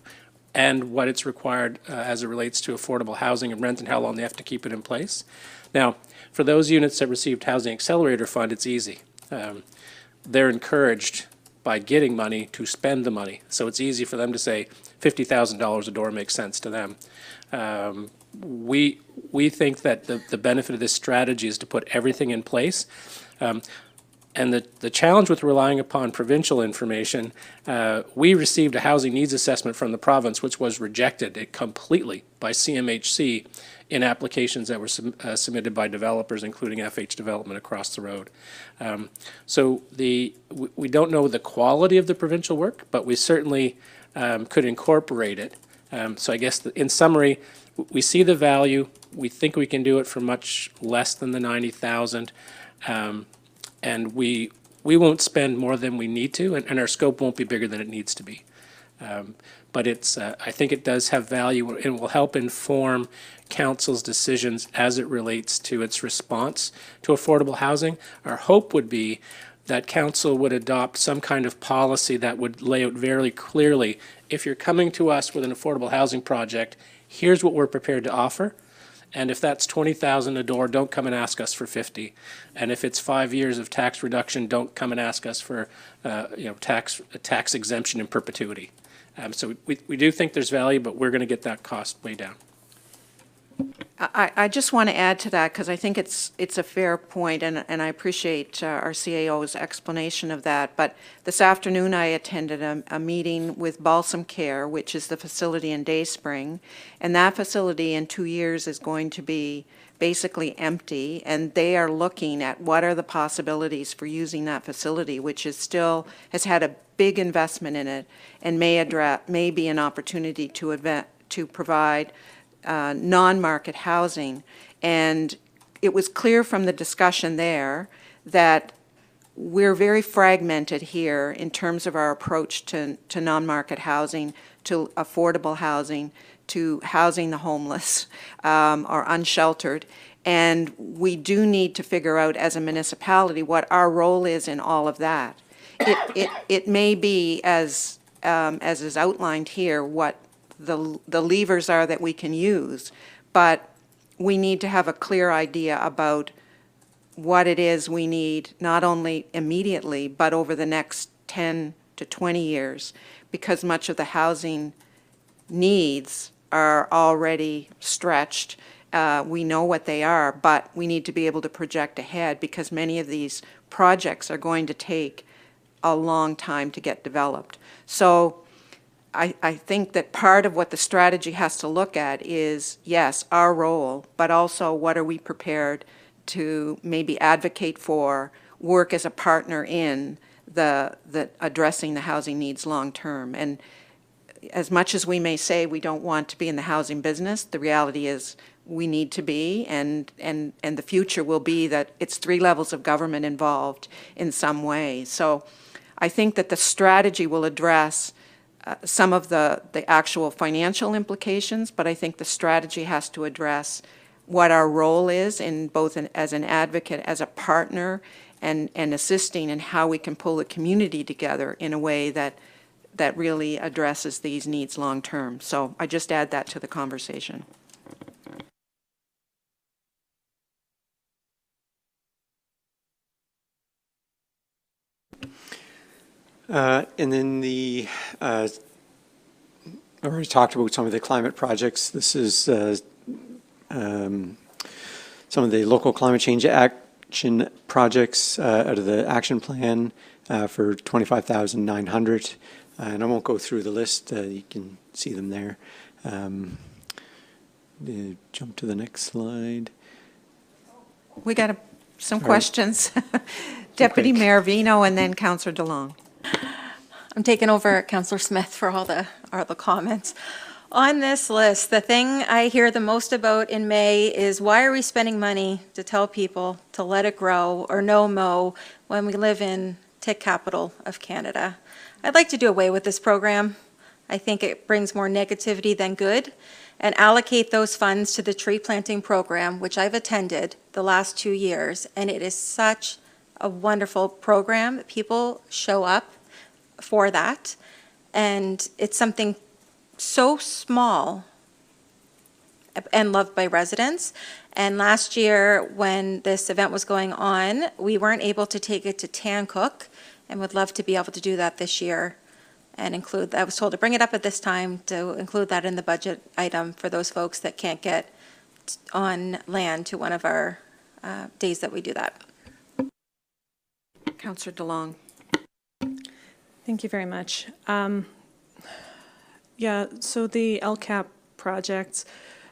and what it's required as it relates to affordable housing and rent and how long they have to keep it in place. Now, for those units that received Housing Accelerator Fund, it's easy. They're encouraged by getting money to spend the money. So it's easy for them to say $50,000 a door makes sense to them. We think that the benefit of this strategy is to put everything in place. And the challenge with relying upon provincial information, we received a housing needs assessment from the province, which was rejected completely by CMHC in applications that were submitted by developers, including FH Development across the road. So we don't know the quality of the provincial work, but we certainly could incorporate it. So I guess in summary, we see the value. We think we can do it for much less than the $90,000. And we won't spend more than we need to, and our scope won't be bigger than it needs to be. But I think it does have value and will help inform council's decisions as it relates to its response to affordable housing. Our hope would be that council would adopt some kind of policy that would lay out very clearly, if you're coming to us with an affordable housing project, here's what we're prepared to offer. And if that's $20,000 a door, don't come and ask us for 50. And if it's 5 years of tax reduction, don't come and ask us for tax exemption in perpetuity. So we do think there's value, but we're going to get that cost way down. I just want to add to that because I think it's a fair point, and I appreciate our CAO's explanation of that. But this afternoon I attended a meeting with Balsam Care, which is the facility in Dayspring, and that facility in 2 years is going to be basically empty, and they are looking at what are the possibilities for using that facility, which is still has had a big investment in it, and may be an opportunity to provide non-market housing. And it was clear from the discussion there that we're very fragmented here in terms of our approach to non-market housing, to affordable housing, to housing the homeless or unsheltered. And we do need to figure out as a municipality what our role is in all of that. It may be, as is outlined here, what the levers are that we can use, but we need to have a clear idea about what it is we need, not only immediately, but over the next 10 to 20 years, because much of the housing needs are already stretched. We know what they are, but we need to be able to project ahead because many of these projects are going to take a long time to get developed. So I think that part of what the strategy has to look at is, yes, our role, but also what are we prepared to maybe advocate for, work as a partner in the addressing the housing needs long term. And as much as we may say we don't want to be in the housing business, the reality is we need to be, and the future will be that it's 3 levels of government involved in some way. So I think that the strategy will address some of the actual financial implications, but I think the strategy has to address what our role is in both as an advocate, as a partner, and assisting in how we can pull the community together in a way that really addresses these needs long term. So I just add that to the conversation. And then I already talked about some of the climate projects. This is some of the local climate change action projects out of the action plan for $25,900. And I won't go through the list. You can see them there. Jump to the next slide. We got some questions. Deputy Mayor Vino and then Councillor DeLong. I'm taking over Councillor Smith for all the comments. On this list, the thing I hear the most about in May is why are we spending money to tell people to let it grow or no mow when we live in tick capital of Canada? I'd like to do away with this program. I think it brings more negativity than good, and allocate those funds to the tree planting program, which I've attended the last 2 years, and it is such a wonderful program. People show up for that, and it's something so small and loved by residents. And last year, when this event was going on, we weren't able to take it to Tancook, and would love to be able to do that this year and include, I was told to bring it up at this time to include that in the budget item for those folks that can't get on land to one of our days that we do that. Councillor DeLong. Thank you very much. Yeah, so the LCAP projects,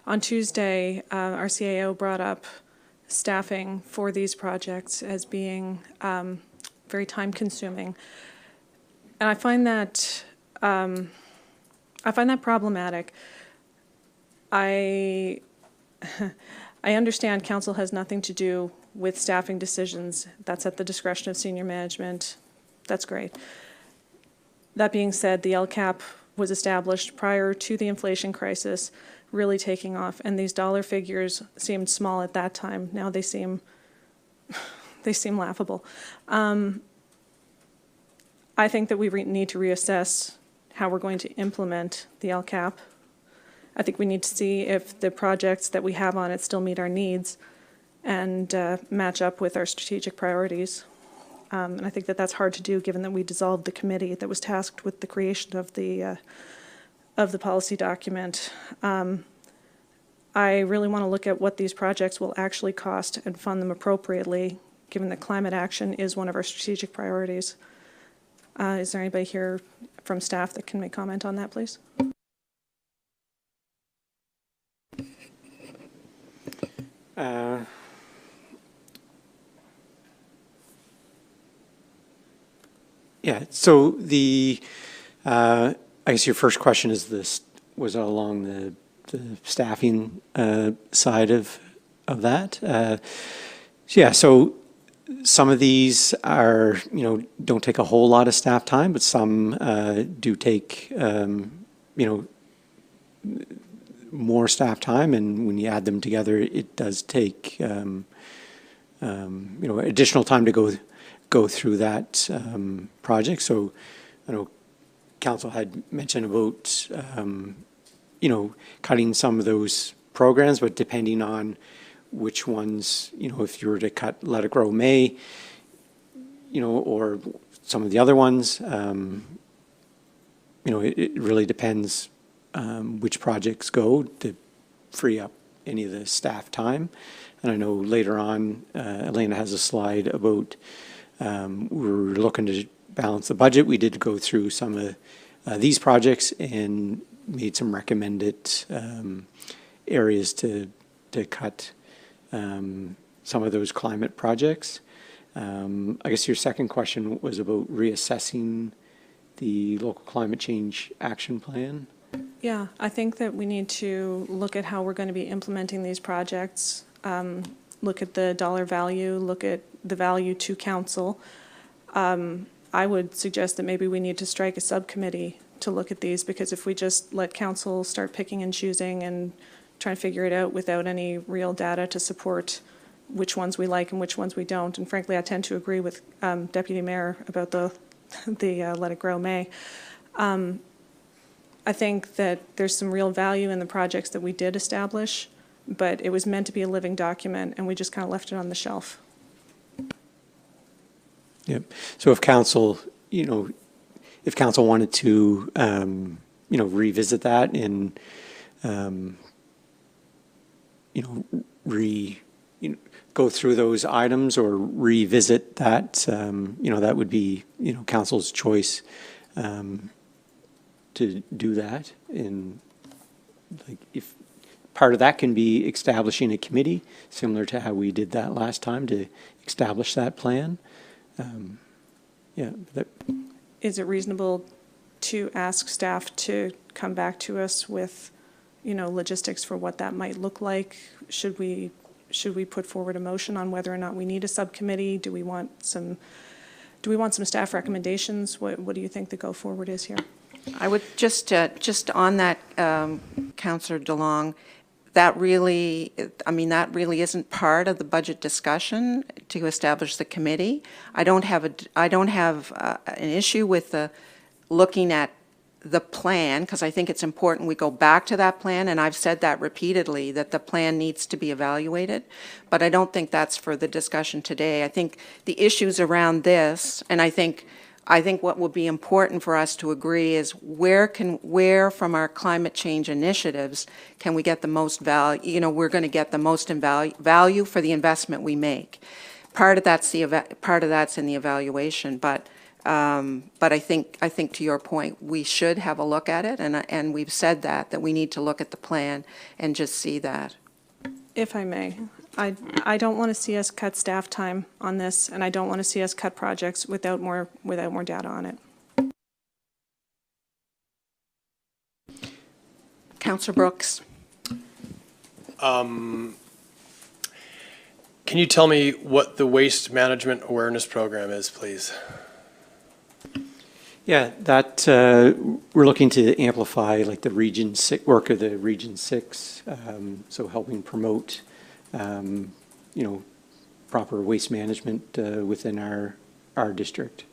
on Tuesday, our CAO brought up staffing for these projects as being very time consuming. And I find that problematic. I understand council has nothing to do with staffing decisions. That's at the discretion of senior management. That's great. That being said, the LCAP was established prior to the inflation crisis really taking off, and these dollar figures seemed small at that time. Now they seem laughable. I think that we need to reassess how we're going to implement the LCAP. I think we need to see if the projects that we have on it still meet our needs and match up with our strategic priorities. And I think that that's hard to do given that we dissolved the committee that was tasked with the creation of the policy document. I really want to look at what these projects will actually cost and fund them appropriately, given that climate action is one of our strategic priorities. Is there anybody here from staff that can make comment on that, please? Yeah, so I guess your first question is this, was along the staffing side of that. Yeah, so some of these are, don't take a whole lot of staff time, but some do take, more staff time, and when you add them together, it does take, additional time to go through that project. So I know Council had mentioned about, cutting some of those programs, but depending on which ones, if you were to cut Let It Grow May, or some of the other ones, it really depends which projects go to free up any of the staff time. And I know later on, Elena has a slide about we're looking to balance the budget. We did go through some of these projects and made some recommended areas to cut some of those climate projects. I guess your second question was about reassessing the local climate change action plan. Yeah, I think that we need to look at how we're going to be implementing these projects, look at the dollar value, look at the value to council. I would suggest that maybe we need to strike a subcommittee to look at these, because if we just let council start picking and choosing and trying to figure it out without any real data to support which ones we like and which ones we don't, and frankly, I tend to agree with Deputy Mayor about the Let It Grow May. I think that there's some real value in the projects that we did establish, but it was meant to be a living document, and we just kind of left it on the shelf. Yep. So if council, if council wanted to, revisit that and, go through those items or revisit that, that would be, council's choice to do that. And like, if part of that can be establishing a committee, similar to how we did that last time to establish that plan. Is it reasonable to ask staff to come back to us with, logistics for what that might look like? Should we put forward a motion on whether or not we need a subcommittee? Do we want some staff recommendations? What do you think the go forward is here? I would just on that, Councillor DeLong, that really isn't part of the budget discussion to establish the committee. I don't have an issue with looking at the plan, because I think it's important we go back to that plan, and I've said that repeatedly, that the plan needs to be evaluated, but I don't think that's for the discussion today. I think the issues around this, and I think what will be important for us to agree is where from our climate change initiatives can we get the most value, we're going to get the most value for the investment we make. Part of that's in the evaluation, but I think to your point, we should have a look at it, and we've said that we need to look at the plan and just see that. If I may, I don't want to see us cut staff time on this, and I don't want to see us cut projects without more data on it. Councillor Brooks. Can you tell me what the Waste Management Awareness Program is, please? Yeah, that we're looking to amplify like the Region 6 work of the Region 6, so helping promote, proper waste management within our district.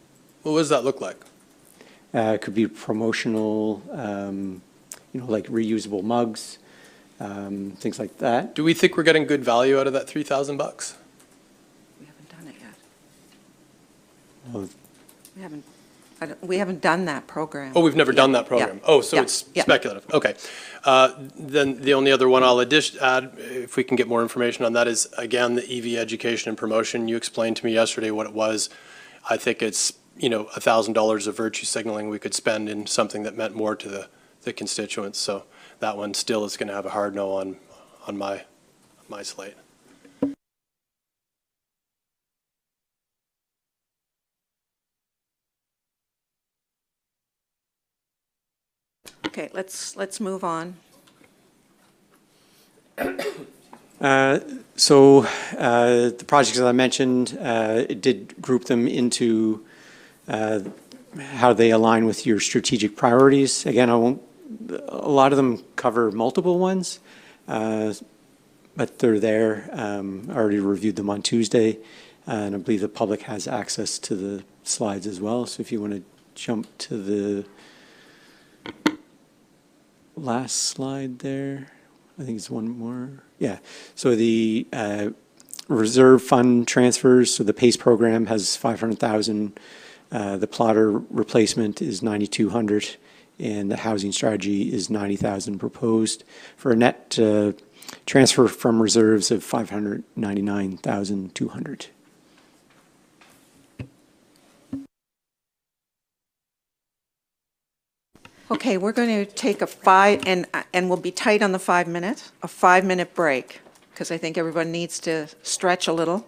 What does that look like? It could be promotional, like reusable mugs, things like that. Do we think we're getting good value out of that $3,000? We haven't done it yet. Well, We haven't done that program. Oh, we've never done that program. Yeah. Oh, so Yeah. it's Yeah. speculative. Okay. Then the only other one I'll add, if we can get more information on that, is, again, the EV education and promotion. You explained to me yesterday what it was. I think it's, $1,000 of virtue signaling we could spend in something that meant more to the constituents. So that one still is going to have a hard no on my slate. Okay, let's move on. The projects that I mentioned, it did group them into how they align with your strategic priorities. Again, a lot of them cover multiple ones, but they're there. I already reviewed them on Tuesday, and I believe the public has access to the slides as well. So if you want to jump to the last slide there, I think it's one more. Yeah, so the reserve fund transfers, so the PACE program has 500,000. The plotter replacement is 9,200, and the housing strategy is 90,000 proposed for a net transfer from reserves of 599,200. Okay, we're going to take a 5-minute, we'll be tight on the 5-minute, a 5-minute break, because I think everyone needs to stretch a little.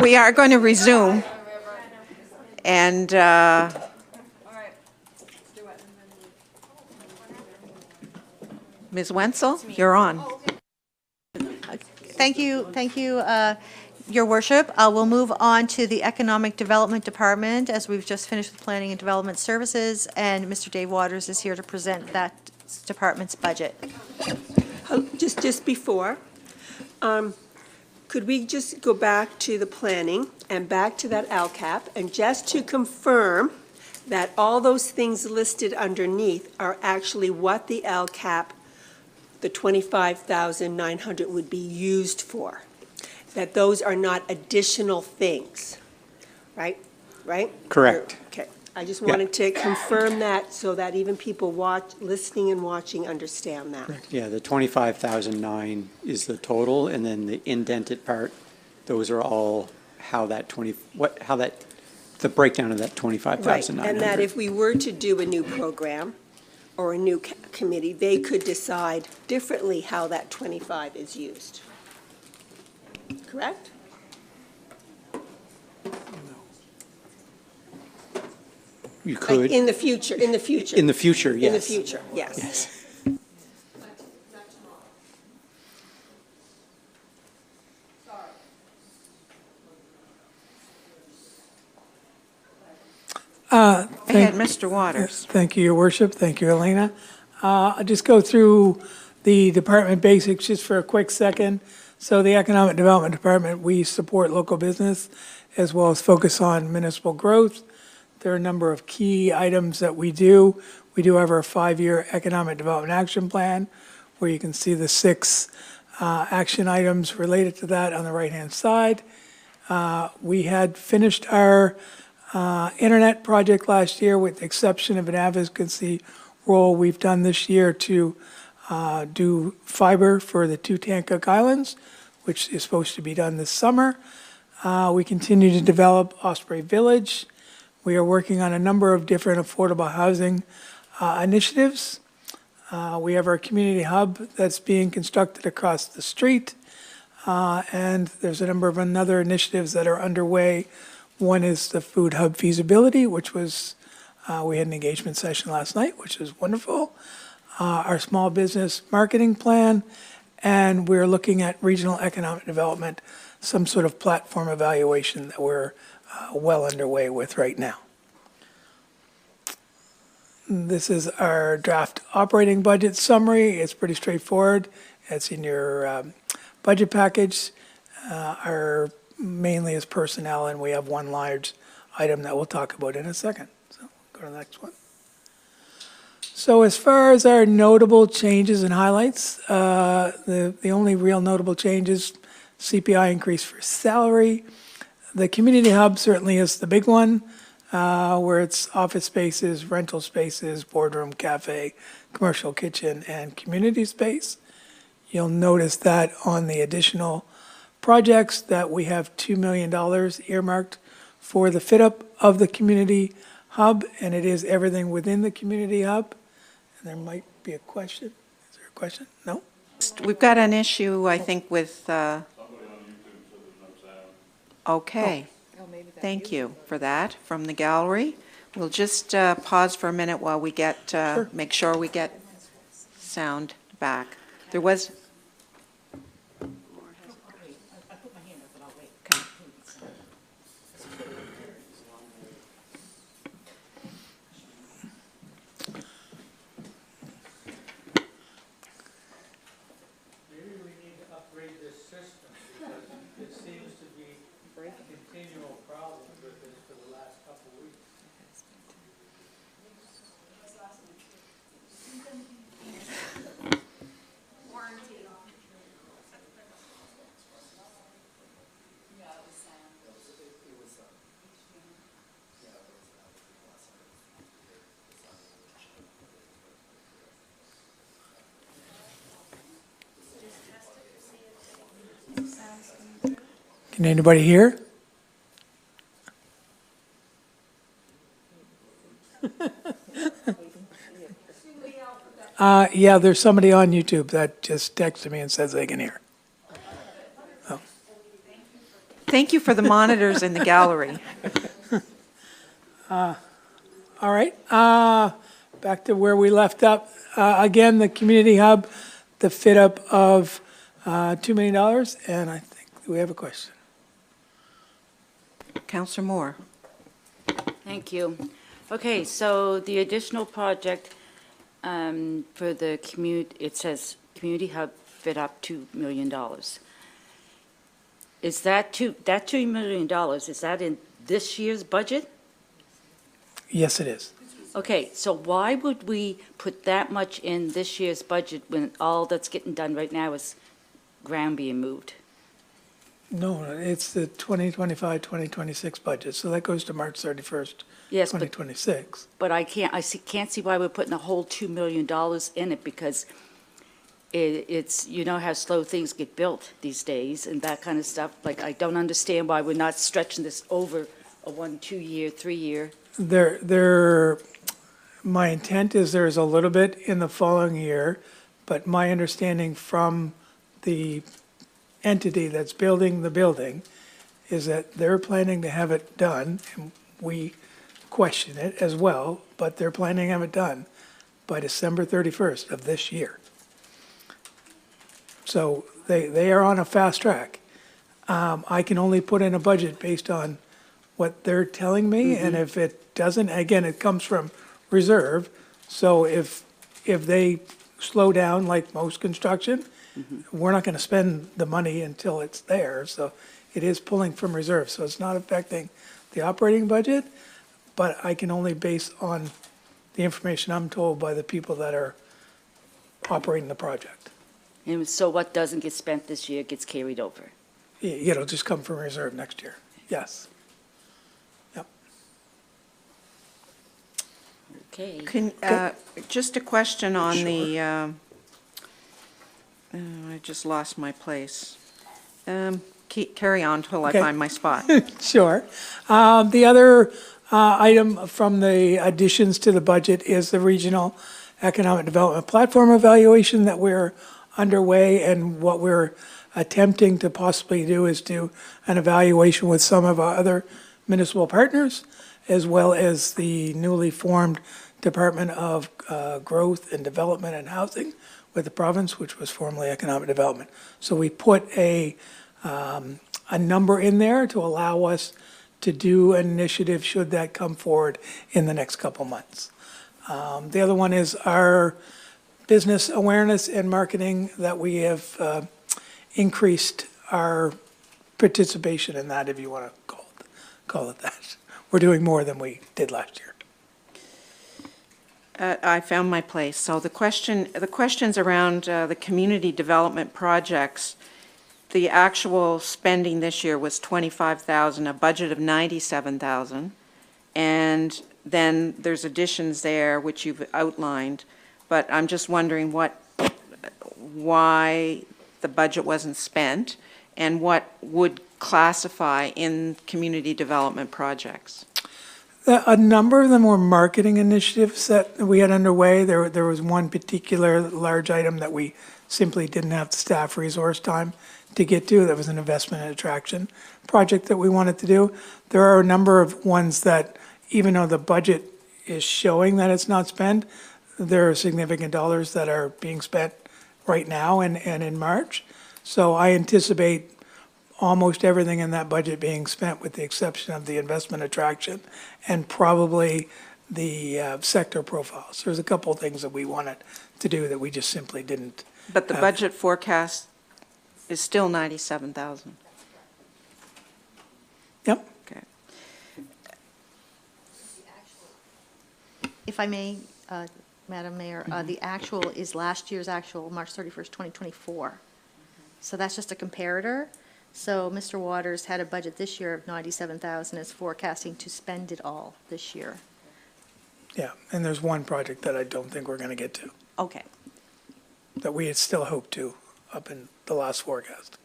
we are going to resume. And Ms. Wenzel, you're on. Thank you, Your Worship. We'll move on to the Economic Development Department, as we've just finished with Planning and Development Services, and Mr. Dave Waters is here to present that department's budget. Just before, could we just go back to the planning and back to that LCAP, and just to confirm that all those things listed underneath are actually what the LCAP, the 25,900 would be used for? That those are not additional things, right? Right? Correct. Okay. I just wanted to confirm that so that even people listening and watching understand that. Yeah, the 25,009 is the total, and then the indented part, those are all the breakdown of that Right, 25,900. and that if we were to do a new program or a new committee, they could decide differently how that 25 is used. Correct? You could. Like in the future, In the future, yes. In the future, yes. Yes. Go ahead, Mr. Waters. Thank you, Your Worship. Thank you, Elena. I'll just go through the department basics just for a quick second. So the Economic Development Department, we support local business as well as focus on municipal growth. There are a number of key items that we do. We do have our 5-year Economic Development Action Plan, where you can see the 6 action items related to that on the right-hand side. We had finished our internet project last year, with the exception of an advocacy role we've done this year to do fiber for the 2 Tancook Islands, which is supposed to be done this summer. We continue to develop Osprey Village. We are working on a number of different affordable housing initiatives. We have our community hub that's being constructed across the street. And there's a number of other initiatives that are underway. One is the food hub feasibility, which was, we had an engagement session last night, which was wonderful. Our small business marketing plan, and we're looking at regional economic development, some sort of platform evaluation that we're well underway with right now. This is our draft operating budget summary. It's pretty straightforward. It's in your budget package. Our mainly is personnel, and we have one large item that we'll talk about in a second. So go to the next one. So as far as our notable changes and highlights, the only real notable changes, CPI increase for salary. The community hub certainly is the big one, where it's office spaces, rental spaces, boardroom, cafe, commercial kitchen, and community space. You'll notice that on the additional projects that we have $2 million earmarked for the fit-up of the community hub, and it is everything within the community hub. And there might be a question. Is there a question? No? We've got an issue, I think, with, okay. Thank you for that from the gallery. We'll just pause for a minute while we get, make sure we get sound back. There was, Can anybody hear? Yeah, there's somebody on YouTube that just texted me and says they can hear. Thank you for the monitors in the gallery. All right, back to where we left up. Again, the community hub, the fit up of $2 million, and I think we have a question. Councillor Moore. Thank you. Okay, so the additional project for the it says community hub fit up $2 million. Is that $2 million, is that in this year's budget? Yes, it is. Okay, so why would we put that much in this year's budget when all that's getting done right now is ground being moved? No, it's the 2025, 2026 budget, so that goes to March 31st, Yes, but 2026. But I can't see why we're putting a whole $2 million in it, because it's, you know how slow things get built these days and that kind of stuff. Like, I don't understand why we're not stretching this over a 1, 2 year, 3 year. My intent is there's a little bit in the following year, but my understanding from the entity that's building the building is that they're planning to have it done, and we question it as well, but they're planning to have it done by December 31st of this year. So they are on a fast track. I can only put in a budget based on what they're telling me, and if it doesn't, again, it comes from reserve. So if they slow down like most construction, we're not going to spend the money until it's there. So it is pulling from reserve. So it's not affecting the operating budget, but I can only base on the information I'm told by the people that are operating the project. And so what doesn't get spent this year gets carried over? It'll just come from reserve next year. Yes. Yep. Okay. Just a question on the, I just lost my place. Carry on till I Okay. find my spot. Sure. The other item from the additions to the budget is the Regional Economic Development Platform evaluation that we're underway, and what we're attempting to possibly do is do an evaluation with some of our other municipal partners, as well as the newly formed Department of Growth and Development and Housing with the province, which was formerly Economic Development. So we put a number in there to allow us to do an initiative should that come forward in the next couple months. The other one is our business awareness and marketing, that we have increased our participation in that, if you want to call it that. We're doing more than we did last year. I found my place. So the questions around the community development projects, the actual spending this year was $25,000, a budget of $97,000. And then there's additions there, which you've outlined. But I'm just wondering why the budget wasn't spent, and what would classify in community development projects. A number of them were marketing initiatives that we had underway. There was one particular large item that we simply didn't have the staff resource time to get to. That was an investment and attraction project that we wanted to do. There are a number of ones that, even though the budget is showing that it's not spent, there are significant dollars that are being spent right now and in March. So I anticipate almost everything in that budget being spent, with the exception of the investment attraction and probably the sector profiles. There's a couple of things that we wanted to do that we just simply didn't. But the budget forecast is still $97,000. Yep. Okay. If I may, Madam Mayor, the actual is last year's actual, March 31st, 2024. So that's just a comparator. So Mr. Waters had a budget this year of $97,000, is forecasting to spend it all this year. Yeah, and there's one project that I don't think we're going to get to, Okay. that we had still hoped to up in the last forecast.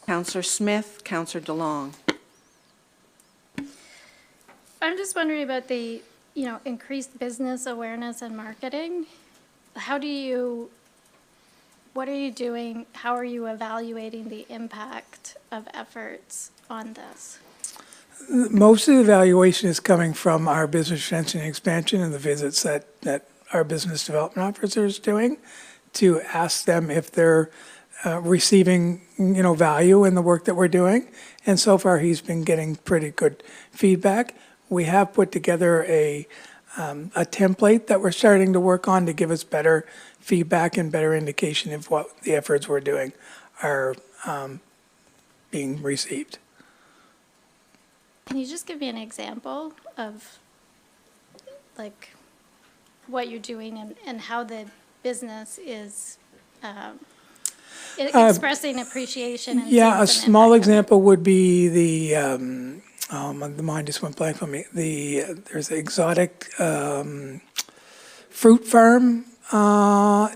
Councillor Smith, Councillor DeLong. I'm just wondering about the, increased business awareness and marketing. How do you, what are you doing? How are you evaluating the impact of efforts on this? Most of the evaluation is coming from our business extension and expansion and the visits that our business development officer is doing to ask them if they're receiving, value in the work that we're doing. And so far, he's been getting pretty good feedback. We have put together a template that we're starting to work on to give us better feedback and better indication of what the efforts we're doing are being received. Can you just give me an example of like what you're doing and how the business is expressing appreciation? And Yeah, a seeing some small impact of it? example would be the mind just went blank on me. There's an exotic fruit farm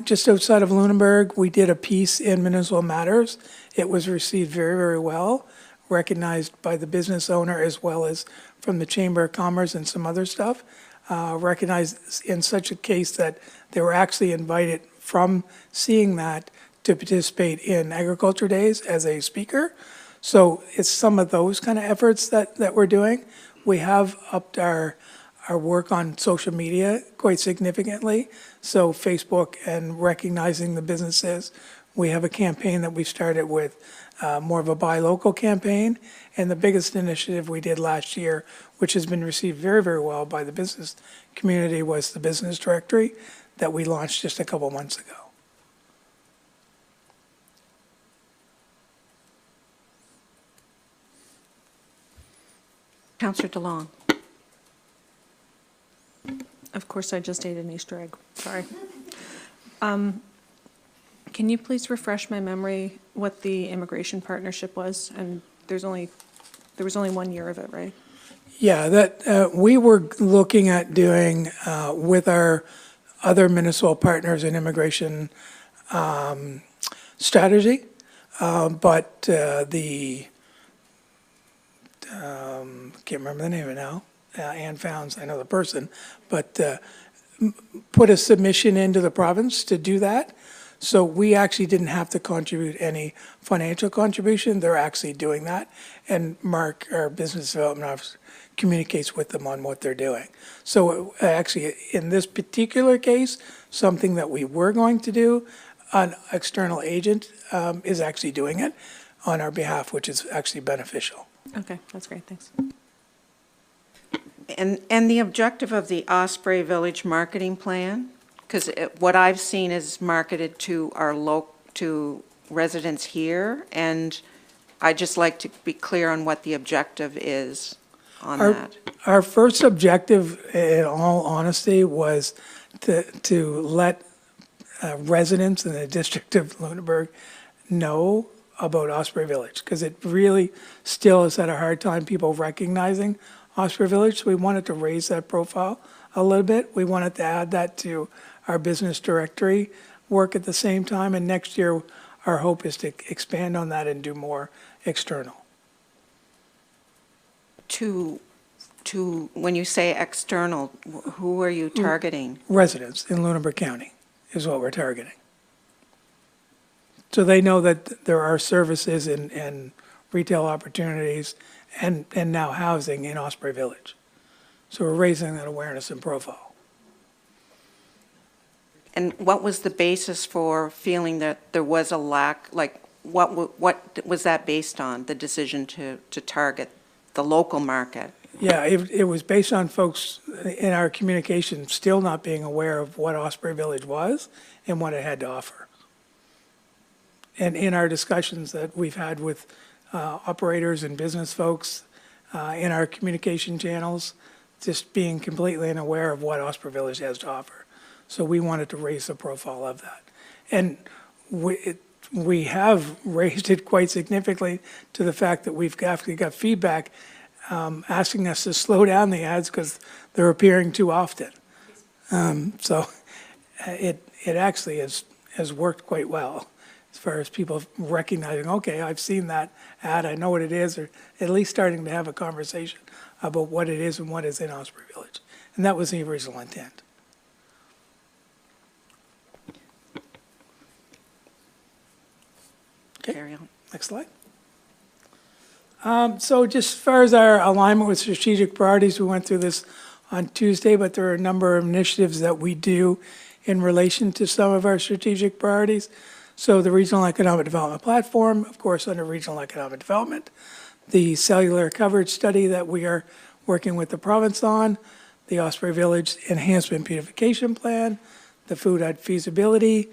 just outside of Lunenburg. We did a piece in Municipal Matters. It was received very, very well, recognized by the business owner as well as from the Chamber of Commerce and some other stuff. Recognized in such a case that they were actually invited from seeing that to participate in Agriculture Days as a speaker. So it's some of those kind of efforts that we're doing. We have upped our work on social media quite significantly. So Facebook and recognizing the businesses. We have a campaign that we started with more of a buy local campaign. And the biggest initiative we did last year, which has been received very, very well by the business community, was the business directory that we launched just a couple months ago. Councillor DeLong. Of course, I just ate an Easter egg. Sorry. Can you please refresh my memory what the immigration partnership was? And there was only 1 year of it, right? Yeah, that we were looking at doing with our other municipal partners in immigration strategy, but can't remember the name of it now. Ann Founds, I know the person, but put a submission into the province to do that. So we actually didn't have to contribute any financial contribution. They're actually doing that. And Mark, our business development officer, communicates with them on what they're doing. So actually, in this particular case, something that we were going to do, an external agent is actually doing it on our behalf, which is actually beneficial. Okay, that's great, thanks. And the objective of the Osprey Village marketing plan, because what I've seen is marketed to to residents here, and I'd just like to be clear on what the objective is on that. Our first objective, in all honesty, was to let residents in the district of Lunenburg know about Osprey Village, because it really still has had a hard time people recognizing Osprey Village. So we wanted to raise that profile a little bit. We wanted to add that to our business directory work at the same time. And next year, our hope is to expand on that and do more external. When you say external, who are you targeting? Residents in Lunenburg County is what we're targeting. So they know that there are services and retail opportunities and now housing in Osprey Village. So we're raising that awareness and profile. And what was the basis for feeling that there was a lack, like what was that based on, the decision to target the local market? Yeah, it was based on folks in our communication still not being aware of what Osprey Village was and what it had to offer. And in our discussions that we've had with operators and business folks in our communication channels, just being completely unaware of what Osprey Village has to offer. So we wanted to raise the profile of that. And we have raised it quite significantly to the fact that we've actually got feedback asking us to slow down the ads because they're appearing too often. So it actually has worked quite well as far as people recognizing, okay, I've seen that ad, I know what it is, or at least starting to have a conversation about what it is and what is in Osprey Village. And that was the original intent. carry on. Next slide. So just as far as our alignment with strategic priorities, we went through this on Tuesday, but there are a number of initiatives that we do in relation to some of our strategic priorities. So the Regional Economic Development Platform, of course, under Regional Economic Development, the cellular coverage study that we are working with the province on, the Osprey Village Enhancement Beautification Plan, the Food Hut Feasibility,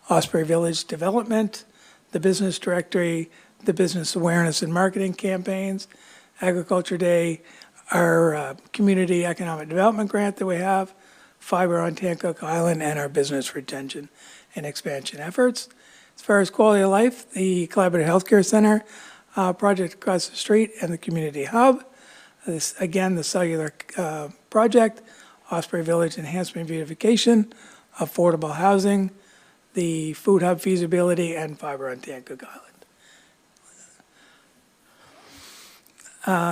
Osprey Village Development, the Business Directory, the Business Awareness and Marketing Campaigns, Agriculture Day, our Community Economic Development Grant that we have, Fiber on Tancook Island, and our business retention and expansion efforts. As far as quality of life, the Collaborative Healthcare Center project across the street and the Community Hub. This, again, the cellular project, Osprey Village Enhancement Beautification, affordable housing, the Food Hub feasibility, and Fiber on Tancook Island.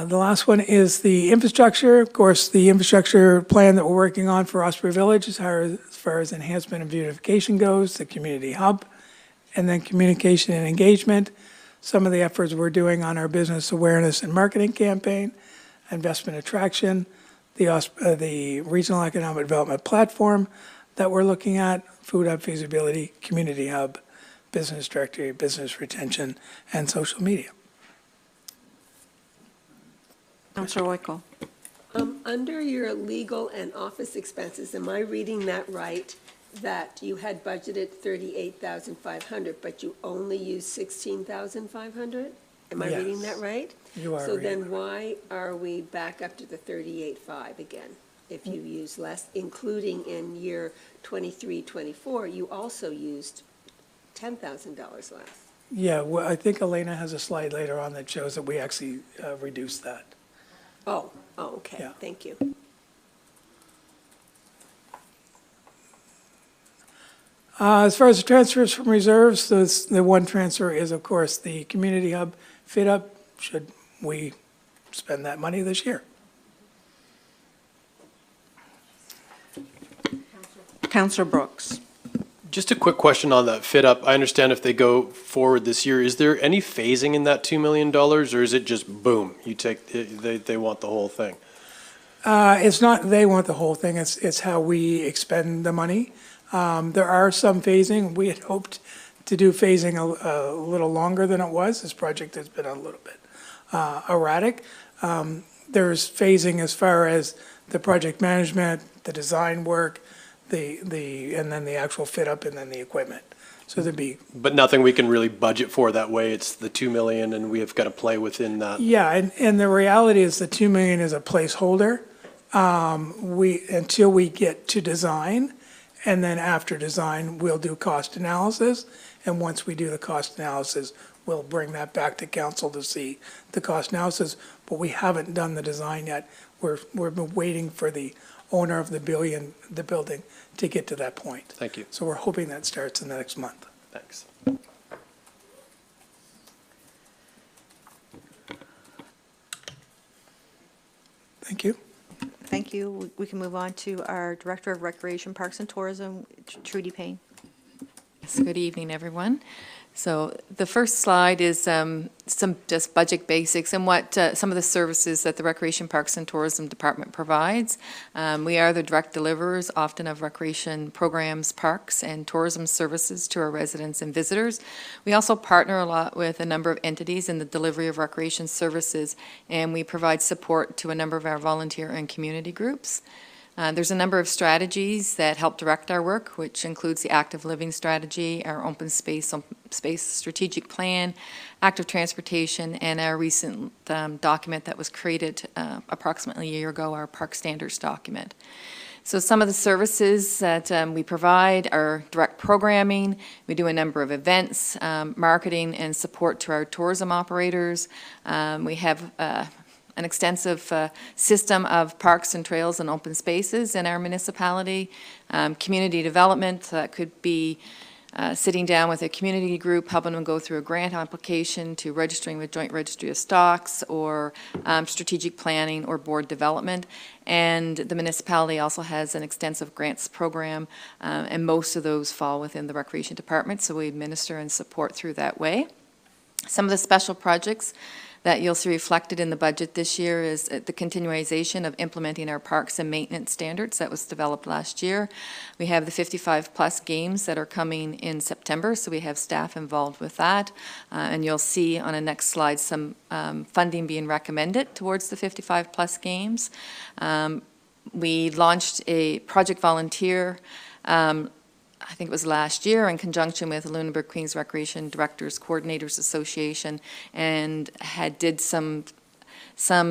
The last one is the infrastructure. Of course, the infrastructure plan that we're working on for Osprey Village as far as enhancement and beautification goes, the Community Hub, and then communication and engagement. Some of the efforts we're doing on our business awareness and marketing campaign, investment attraction, the Regional Economic Development Platform that we're looking at, Food Hub feasibility, Community Hub, Business Directory, business retention, and social media. Councillor Royko. Under your legal and office expenses, am I reading that right? That you had budgeted 38,500, but you only used 16,500? Am I reading that right? You are So reading then why are we back up to the 38.5 again? If you use less, including in year 23, 24, you also used $10,000 less. Yeah, well, I think Elena has a slide later on that shows that we actually reduced that. Oh, okay, Yeah. thank you. As far as the transfers from reserves, the one transfer is, of course, the Community Hub fit up, should we spend that money this year. Councillor Brooks. Just a quick question on that fit up. I understand if they go forward this year, is there any phasing in that $2 million, or is it just boom, you take, they want the whole thing? It's not they want the whole thing, it's how we expend the money. There are some phasing. We had hoped to do phasing a little longer than it was. This project has been a little bit erratic. There's phasing as far as the project management, the design work, and then the actual fit up and then the equipment. So there'd be. But nothing we can really budget for that way. It's the 2 million and we have got to play within that. Yeah, and the reality is the 2 million is a placeholder. Until we get to design, and then after design, we'll do cost analysis. And once we do the cost analysis, we'll bring that back to council to see the cost analysis. But we haven't done the design yet. We've been waiting for the owner of the building to get to that point. Thank you. So we're hoping that starts in the next month. Thanks. Thank you. Thank you. We can move on to our Director of Recreation, Parks and Tourism, Trudy Payne. Yes, good evening, everyone. So the first slide is some just budget basics and what some of the services that the Recreation, Parks and Tourism Department provides. We are the direct deliverers often of recreation programs, parks, and tourism services to our residents and visitors. We also partner a lot with a number of entities in the delivery of recreation services, and we provide support to a number of our volunteer and community groups. There's a number of strategies that help direct our work, which includes the active living strategy, our open space strategic plan, active transportation, and our recent document that was created approximately a year ago, our park standards document. So some of the services that we provide are direct programming. We do a number of events, marketing, and support to our tourism operators. We have an extensive system of parks and trails and open spaces in our municipality. Community development, that could be sitting down with a community group, helping them go through a grant application to registering with Joint Registry of Stocks, or strategic planning or board development. And the municipality also has an extensive grants program, and most of those fall within the Recreation Department, so we administer and support through that way. Some of the special projects that you'll see reflected in the budget this year is the continuation of implementing our parks and maintenance standards that was developed last year. We have the 55-plus games that are coming in September, so we have staff involved with that. And you'll see on a next slide some funding being recommended towards the 55-plus games. We launched a Project Volunteer I think it was last year, in conjunction with the Lunenburg Queens Recreation Directors Coordinators Association, and did some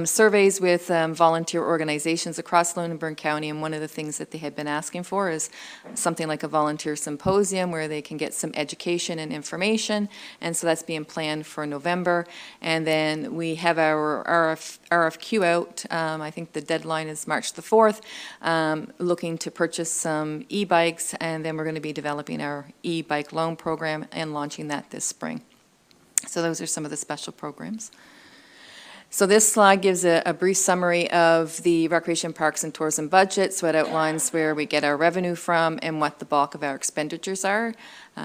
surveys with volunteer organizations across Lunenburg County, and one of the things that they had been asking for is something like a volunteer symposium where they can get some education and information, and so that's being planned for November. And then we have our RFQ out, I think the deadline is March the 4th, looking to purchase some e-bikes, and then we're going to be developing our e-bike loan program and launching that this spring. So those are some of the special programs. So this slide gives a brief summary of the Recreation, Parks and Tourism budget. So it outlines where we get our revenue from and what the bulk of our expenditures are.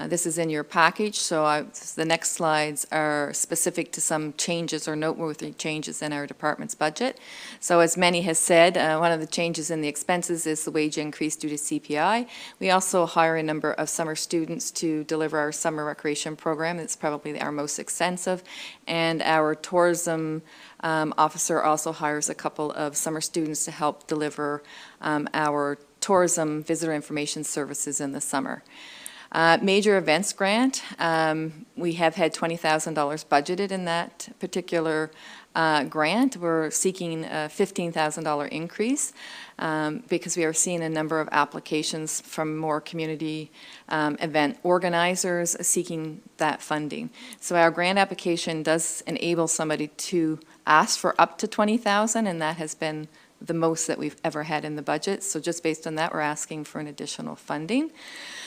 This is in your package, so the next slides are specific to some changes or noteworthy changes in our department's budget. So as Manny has said, one of the changes in the expenses is the wage increase due to CPI. We also hire a number of summer students to deliver our summer recreation program. It's probably our most extensive. And our tourism officer also hires a couple of summer students to help deliver our tourism visitor information services in the summer. Major events grant, we have had $20,000 budgeted in that particular grant. We're seeking a $15,000 increase because we are seeing a number of applications from more community event organizers seeking that funding. So our grant application does enable somebody to ask for up to $20,000, and that has been the most that we've ever had in the budget. So just based on that, we're asking for an additional funding.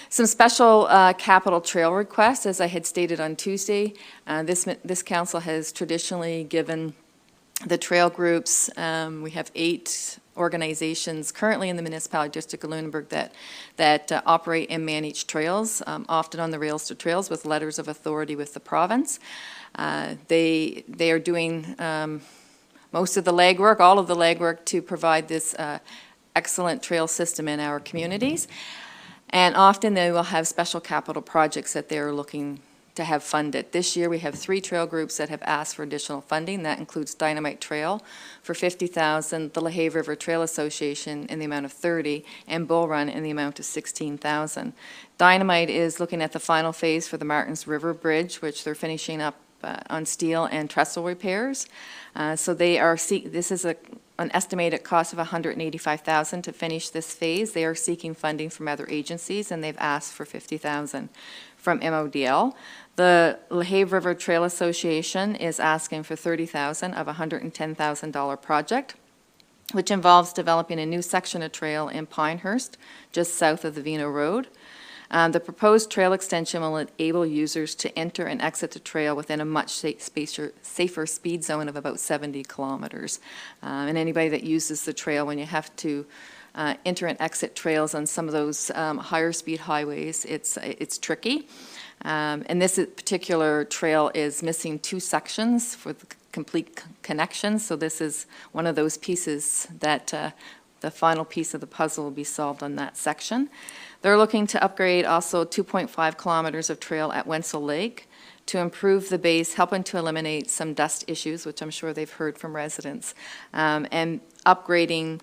Some special capital trail requests, as I had stated on Tuesday. This council has traditionally given the trail groups, we have 8 organizations currently in the municipality district of Lunenburg that operate and manage trails, often on the rails to trails with letters of authority with the province. They are doing most of the legwork, all of the legwork to provide this excellent trail system in our communities. And often they will have special capital projects that they're looking to have funded. This year we have 3 trail groups that have asked for additional funding. That includes Dynamite Trail for $50,000, the LaHave River Trail Association in the amount of $30,000, and Bull Run in the amount of $16,000. Dynamite is looking at the final phase for the Martins River Bridge, which they're finishing up on steel and trestle repairs. So they are this is an estimated cost of $185,000 to finish this phase. They are seeking funding from other agencies, and they've asked for $50,000 from MODL. The LaHave River Trail Association is asking for $30,000 of a $110,000 project, which involves developing a new section of trail in Pinehurst, just south of the Vino Road. The proposed trail extension will enable users to enter and exit the trail within a much safer speed zone of about 70 kilometers. And anybody that uses the trail, when you have to enter and exit trails on some of those higher speed highways, it's tricky. And this particular trail is missing 2 sections for the complete connection. So this is one of those pieces that the final piece of the puzzle will be solved on that section. They're looking to upgrade also 2.5 kilometers of trail at Wenzel Lake to improve the base, helping to eliminate some dust issues, which I'm sure they've heard from residents. And upgrading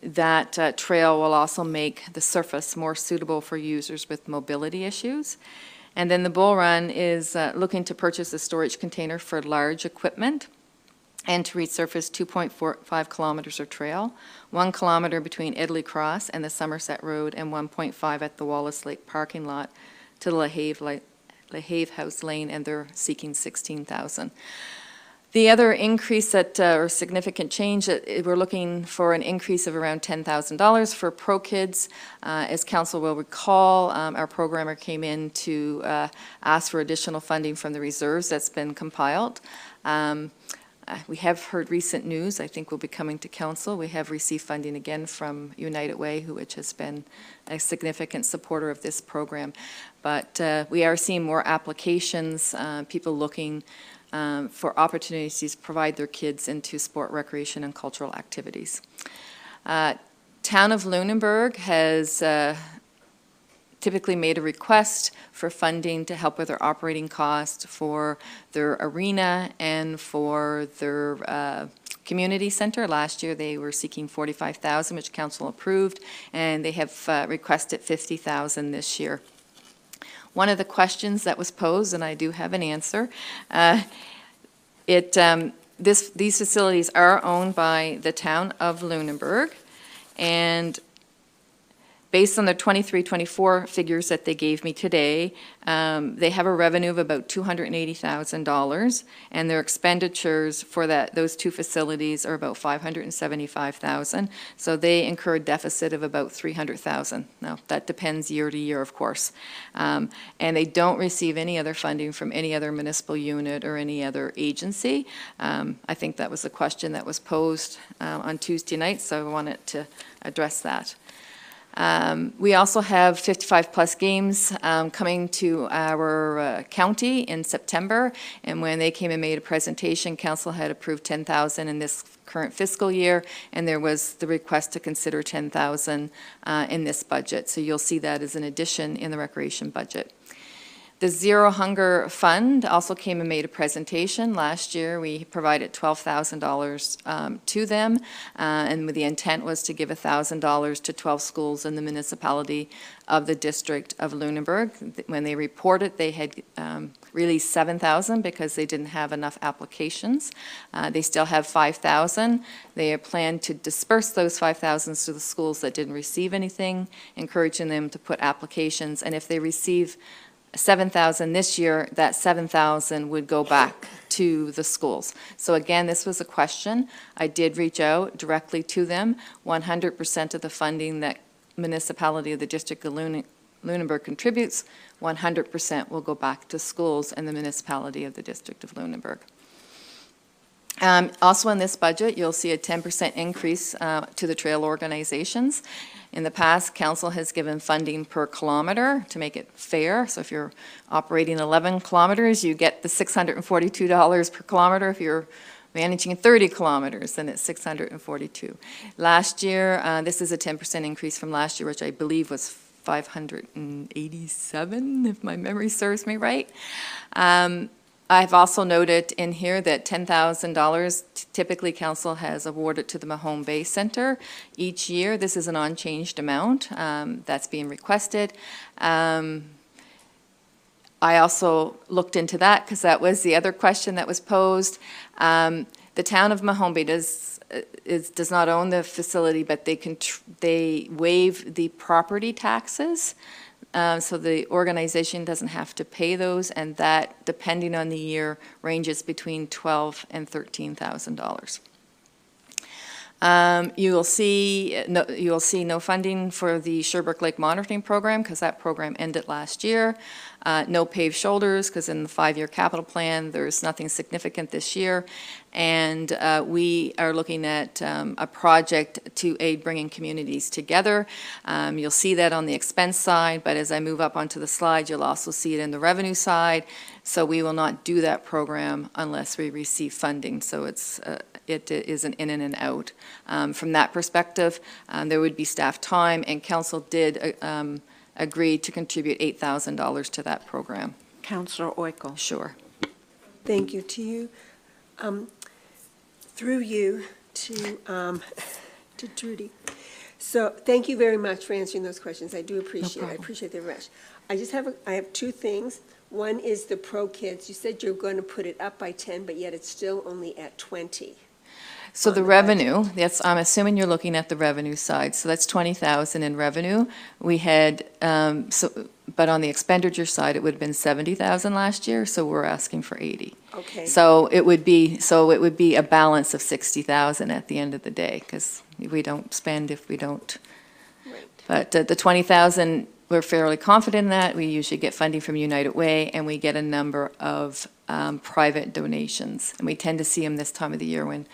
that trail will also make the surface more suitable for users with mobility issues. And then the Bull Run is looking to purchase a storage container for large equipment and to resurface 2.45 kilometers of trail, 1 kilometer between Italy Cross and the Somerset Road, and 1.5 at the Wallace Lake parking lot to the LaHave House Lane, and they're seeking $16,000. The other increase or significant change, we're looking for an increase of around $10,000 for Pro Kids. As council will recall, our programmer came in to ask for additional funding from the reserves that's been compiled. We have heard recent news, I think will be coming to council. We have received funding again from United Way, which has been a significant supporter of this program. But we are seeing more applications, people looking for opportunities to provide their kids into sport, recreation, and cultural activities. Town of Lunenburg has typically made a request for funding to help with their operating costs for their arena and for their community center. Last year they were seeking $45,000, which council approved, and they have requested $50,000 this year. One of the questions that was posed, and I do have an answer, these facilities are owned by the town of Lunenburg, and based on the 23-24 figures that they gave me today, they have a revenue of about $280,000, and their expenditures for those two facilities are about $575,000. So they incur a deficit of about $300,000. Now, that depends year to year, of course. And they don't receive any other funding from any other municipal unit or any other agency. I think that was a question that was posed on Tuesday night, so I wanted to address that. We also have 55-plus games coming to our county in September, and when they came and made a presentation, council had approved $10,000 in this current fiscal year, and there was the request to consider $10,000 in this budget. So you'll see that as an addition in the recreation budget. The Zero Hunger Fund also came and made a presentation. Last year, we provided $12,000 to them, and the intent was to give $1,000 to 12 schools in the municipality of the district of Lunenburg. When they reported, they had released $7,000 because they didn't have enough applications. They still have $5,000. They plan to disperse those $5,000 to the schools that didn't receive anything, encouraging them to put applications, and if they receive $7,000 this year, that $7,000 would go back to the schools. So again, this was a question. I did reach out directly to them. 100% of the funding that municipality of the District of Lunenburg contributes, 100% will go back to schools and the municipality of the District of Lunenburg. Also in this budget, you'll see a 10% increase to the trail organizations. In the past, council has given funding per kilometer to make it fair. So if you're operating 11 kilometers, you get the $642 per kilometer. If you're managing 30 kilometers, then it's $642. Last year, this is a 10% increase from last year, which I believe was $587, if my memory serves me right. I've also noted in here that $10,000 typically council has awarded to the Mahone Bay Center each year. This is an unchanged amount that's being requested. I also looked into that because that was the other question that was posed. The town of Mahone Bay does not own the facility, but they waive the property taxes. So the organization doesn't have to pay those, and that, depending on the year, ranges between $12,000 and $13,000. You will see no funding for the Sherbrooke Lake Monitoring Program because that program ended last year. No paved shoulders because in the 5-year capital plan there's nothing significant this year, and we are looking at a project to aid bringing communities together. You'll see that on the expense side, but as I move up onto the slide, you'll also see it in the revenue side. So we will not do that program unless we receive funding. So it is an in and an out. From that perspective, there would be staff time, and council did agree to contribute $8,000 to that program. Councillor Oiko. Sure. Thank you to you. Through you to Trudy. So thank you very much for answering those questions. I do appreciate it. I appreciate the rush. I have two things. One is the Pro Kids. You said you're going to put it up by 10, but yet it's still only at 20. So the revenue, I'm assuming you're looking at the revenue side. So that's $20,000 in revenue. We had, but on the expenditure side, it would have been $70,000 last year. So we're asking for 80. Okay. So it would be a balance of 60,000 at the end of the day because we don't spend if we don't. Right. But the 20,000 we're fairly confident in that. We usually get funding from United Way, and we get a number of private donations. And we tend to see them this time of the year when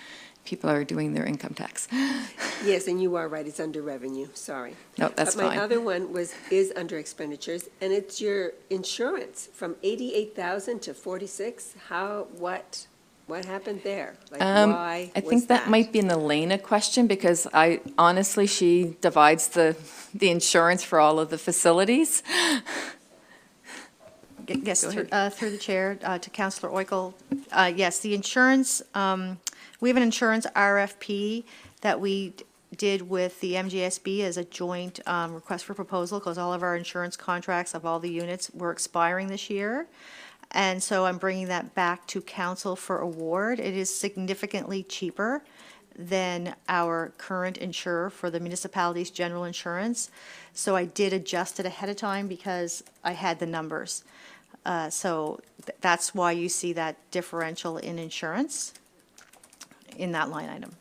people are doing their income tax. Yes, and you are right, it's under revenue, sorry. No, that's But my fine. other one is under expenditures, and it's your insurance, from 88,000 to 46. What happened there? Like, why I was think that might be an Elena question, because honestly, she divides the insurance for all of the facilities. Yes, Go through the chair, to Councillor Oikel. Yes, the insurance, we have an insurance RFP that we did with the MGSB as a joint request for proposal, because all of our insurance contracts of all the units were expiring this year. And so I'm bringing that back to council for award. It is significantly cheaper than our current insurer for the municipality's general insurance. So I did adjust it ahead of time because I had the numbers. So that's why you see that differential in insurance in that line item.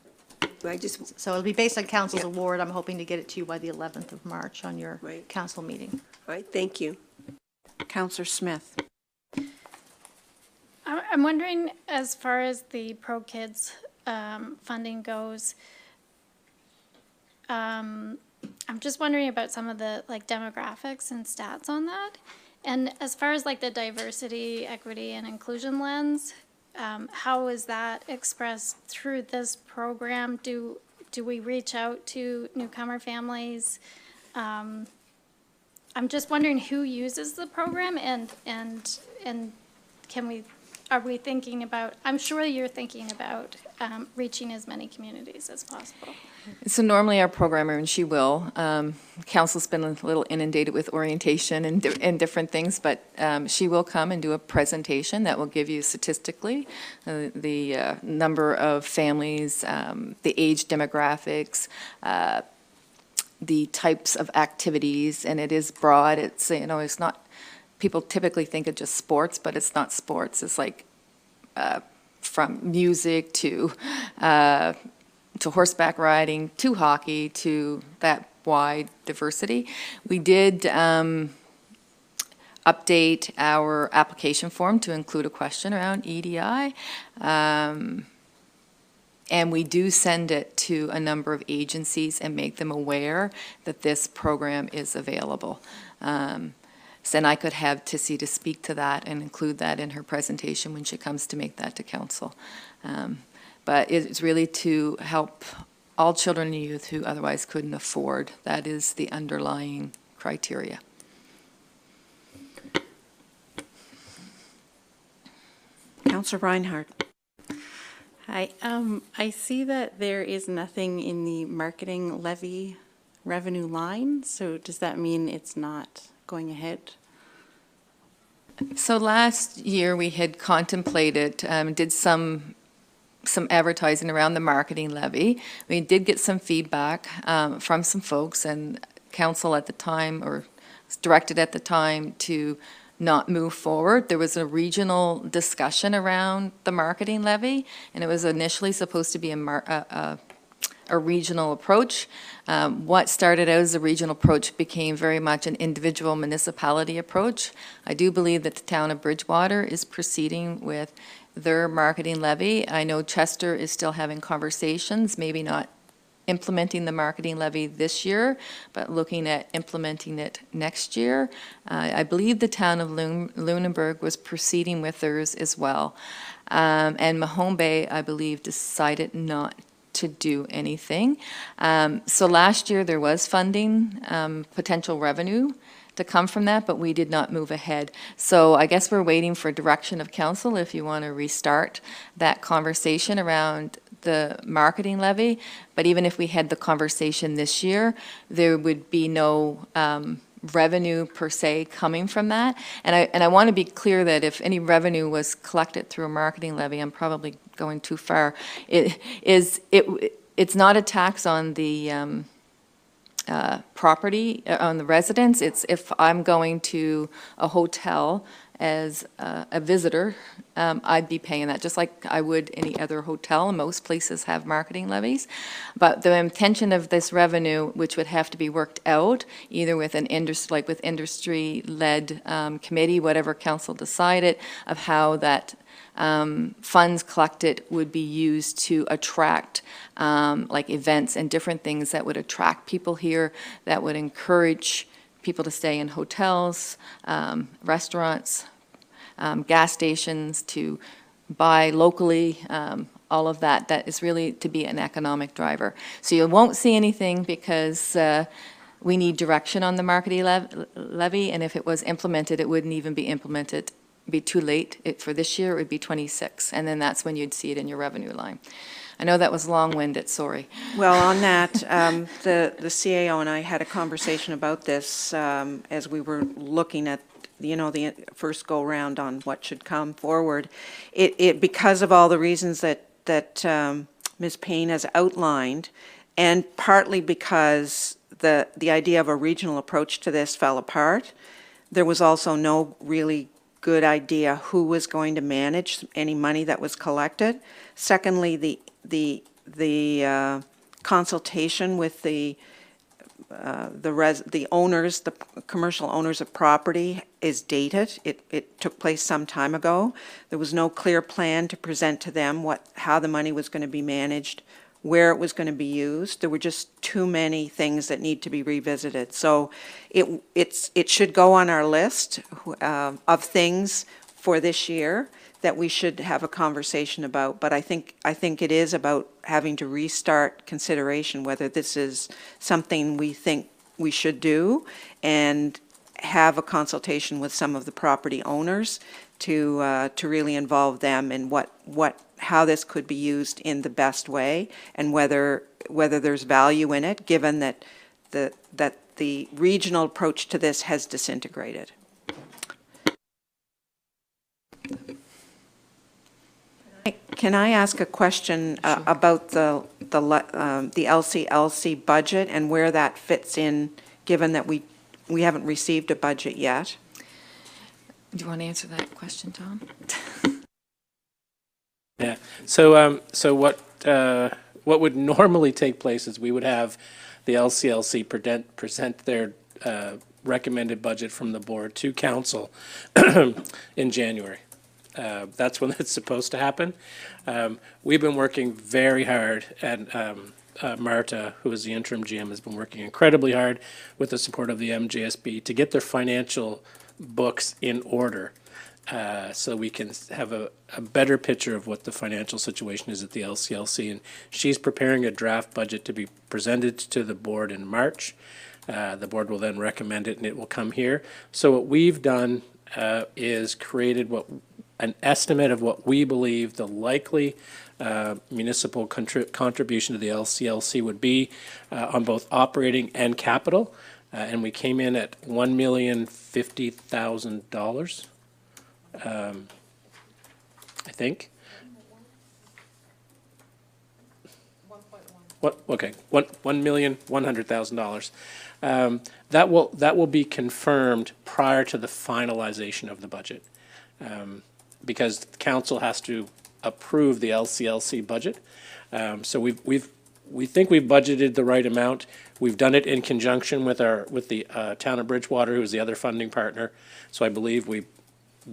So it'll be based on council's award. I'm hoping to get it to you by the 11th of March on your council meeting. All right, thank you. Councillor Smith. I'm wondering, as far as the Pro Kids funding goes, I'm just wondering about some of the demographics and stats on that. And as far as the diversity, equity, and inclusion lens, how is that expressed through this program? Do we reach out to newcomer families? I'm just wondering who uses the program, and are we thinking about, I'm sure you're thinking about reaching as many communities as possible. So normally our programmer, and she will, council's been a little inundated with orientation and different things, but she will come and do a presentation that will give you statistically the number of families, the age demographics, the types of activities, and it is broad. It's, it's not, people typically think of just sports, but it's not sports. It's from music to horseback riding, to hockey, to that wide diversity. We did update our application form to include a question around EDI. And we do send it to a number of agencies and make them aware that this program is available. So I could have Tissy to speak to that and include that in her presentation when she comes to make that to council. But it's really to help all children and youth who otherwise couldn't afford. That is the underlying criteria. Councillor Reinhardt. Hi, I see that there is nothing in the marketing levy revenue line, so does that mean it's not going ahead? So last year we had contemplated, did some advertising around the marketing levy. We did get some feedback from some folks, and council at the time, or directed at the time, to not move forward. There was a regional discussion around the marketing levy, and it was initially supposed to be a regional approach. What started out as a regional approach became very much an individual municipality approach. I do believe that the town of Bridgewater is proceeding with their marketing levy. I know Chester is still having conversations, maybe not implementing the marketing levy this year, but looking at implementing it next year. I believe the town of Lunenburg was proceeding with theirs as well. And Mahone Bay, I believe, decided not to do anything. So last year there was funding, potential revenue to come from that, but we did not move ahead. So I guess we're waiting for direction of council if you want to restart that conversation around the marketing levy. But even if we had the conversation this year, there would be no revenue per se coming from that. And I want to be clear that if any revenue was collected through a marketing levy, I'm probably going too far. It's not a tax on the property, on the residence. It's if I'm going to a hotel as a visitor, I'd be paying that, just like I would any other hotel. Most places have marketing levies. But the intention of this revenue, which would have to be worked out, either with an industry, like with industry-led committee, whatever council decided, of how that funds collected would be used to attract like events and different things that would attract people here, that would encourage people to stay in hotels, restaurants, gas stations, to buy locally, all of that. That is really to be an economic driver. So you won't see anything because we need direction on the marketing levy, and if it was implemented, it wouldn't even be implemented. Be too late. For this year, it would be 26, and then that's when you'd see it in your revenue line. I know that was long-winded, sorry. Well, on that, the CAO and I had a conversation about this as we were looking at, the first go-round on what should come forward. It because of all the reasons that Ms. Payne has outlined, and partly because the idea of a regional approach to this fell apart, there was also no really good idea who was going to manage any money that was collected. Secondly, the consultation with the owners, the commercial owners of property is dated. It took place some time ago. There was no clear plan to present to them how the money was going to be managed, where it was going to be used. There were just too many things that need to be revisited. So it should go on our list of things for this year that we should have a conversation about. But I think it is about having to restart consideration whether this is something we think we should do, and have a consultation with some of the property owners to really involve them in how this could be used in the best way, and whether there's value in it, given that the regional approach to this has disintegrated. Can I ask a question about the LCLC budget and where that fits in, given that we haven't received a budget yet? Do you want to answer that question, Tom? Yeah. So what would normally take place is we would have the LCLC present their recommended budget from the board to council in January. That's when it's supposed to happen. We've been working very hard, and Marta, who is the interim GM, has been working incredibly hard with the support of the MJSB to get their financial books in order, so we can have a better picture of what the financial situation is at the LCLC. And she's preparing a draft budget to be presented to the board in March. The board will then recommend it, and it will come here. So what we've done is created an estimate of what we believe the likely municipal contribution to the LCLC would be on both operating and capital. And we came in at $1,050,000, I think. Okay, $1,100,000. That will be confirmed prior to the finalization of the budget, because the council has to approve the LCLC budget. So we think we've budgeted the right amount. We've done it in conjunction with the town of Bridgewater, who is the other funding partner. So I believe we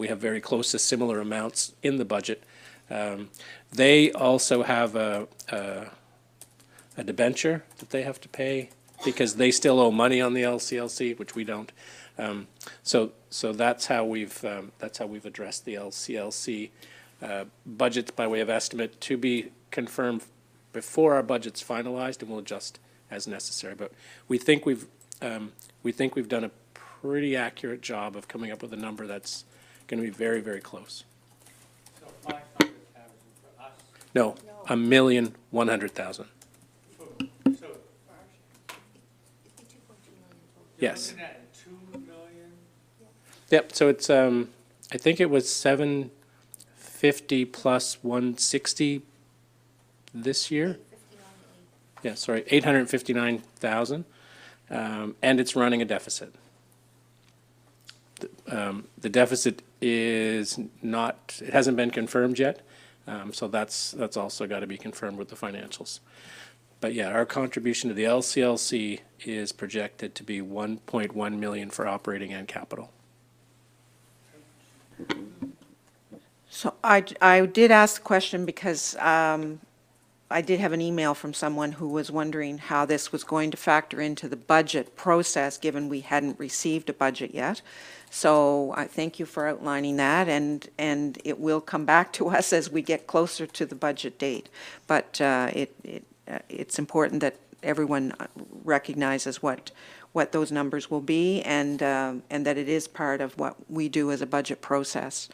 have very close to similar amounts in the budget. They also have a debenture that they have to pay because they still owe money on the LCLC, which we don't. So that's how we've addressed the LCLC budgets by way of estimate, to be confirmed before our budget's finalized, and we'll adjust as necessary. But we think we've done a pretty accurate job of coming up with a number that's going to be very, very close. So 500,000 for us? No, $1,100,000. So Yes. looking at $2 million? Yep. So it's I think it was 750 plus 160 this year. Yeah, sorry, 859,000, and it's running a deficit. The deficit is not, it hasn't been confirmed yet, so that's also got to be confirmed with the financials. But yeah, our contribution to the LCLC is projected to be 1.1 million for operating and capital. So I did ask the question because I did have an email from someone who was wondering how this was going to factor into the budget process, given we hadn't received a budget yet. So I thank you for outlining that, and it will come back to us as we get closer to the budget date. But it's important that everyone recognizes what those numbers will be, and that it is part of what we do as a budget process.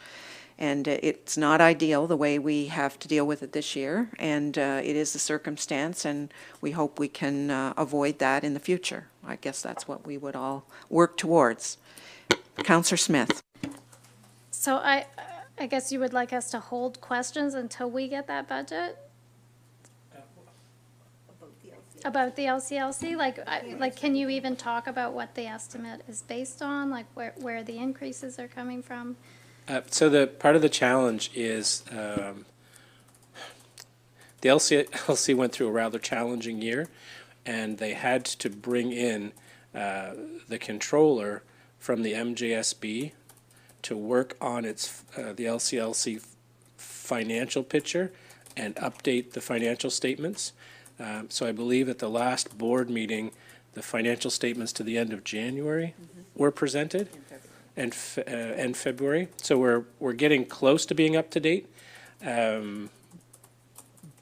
And it's not ideal the way we have to deal with it this year, and it is the circumstance, and we hope we can avoid that in the future. I guess that's what we would all work towards. Councillor Smith. So I guess you would like us to hold questions until we get that budget? About the LCLC? Like, can you even talk about what the estimate is based on? Like, where the increases are coming from? So the part of the challenge is the LCLC went through a rather challenging year, and they had to bring in the controller from the MJSB to work on its the LCLC financial picture and update the financial statements. So I believe at the last board meeting, the financial statements to the end of January were presented. And February. So we're getting close to being up to date,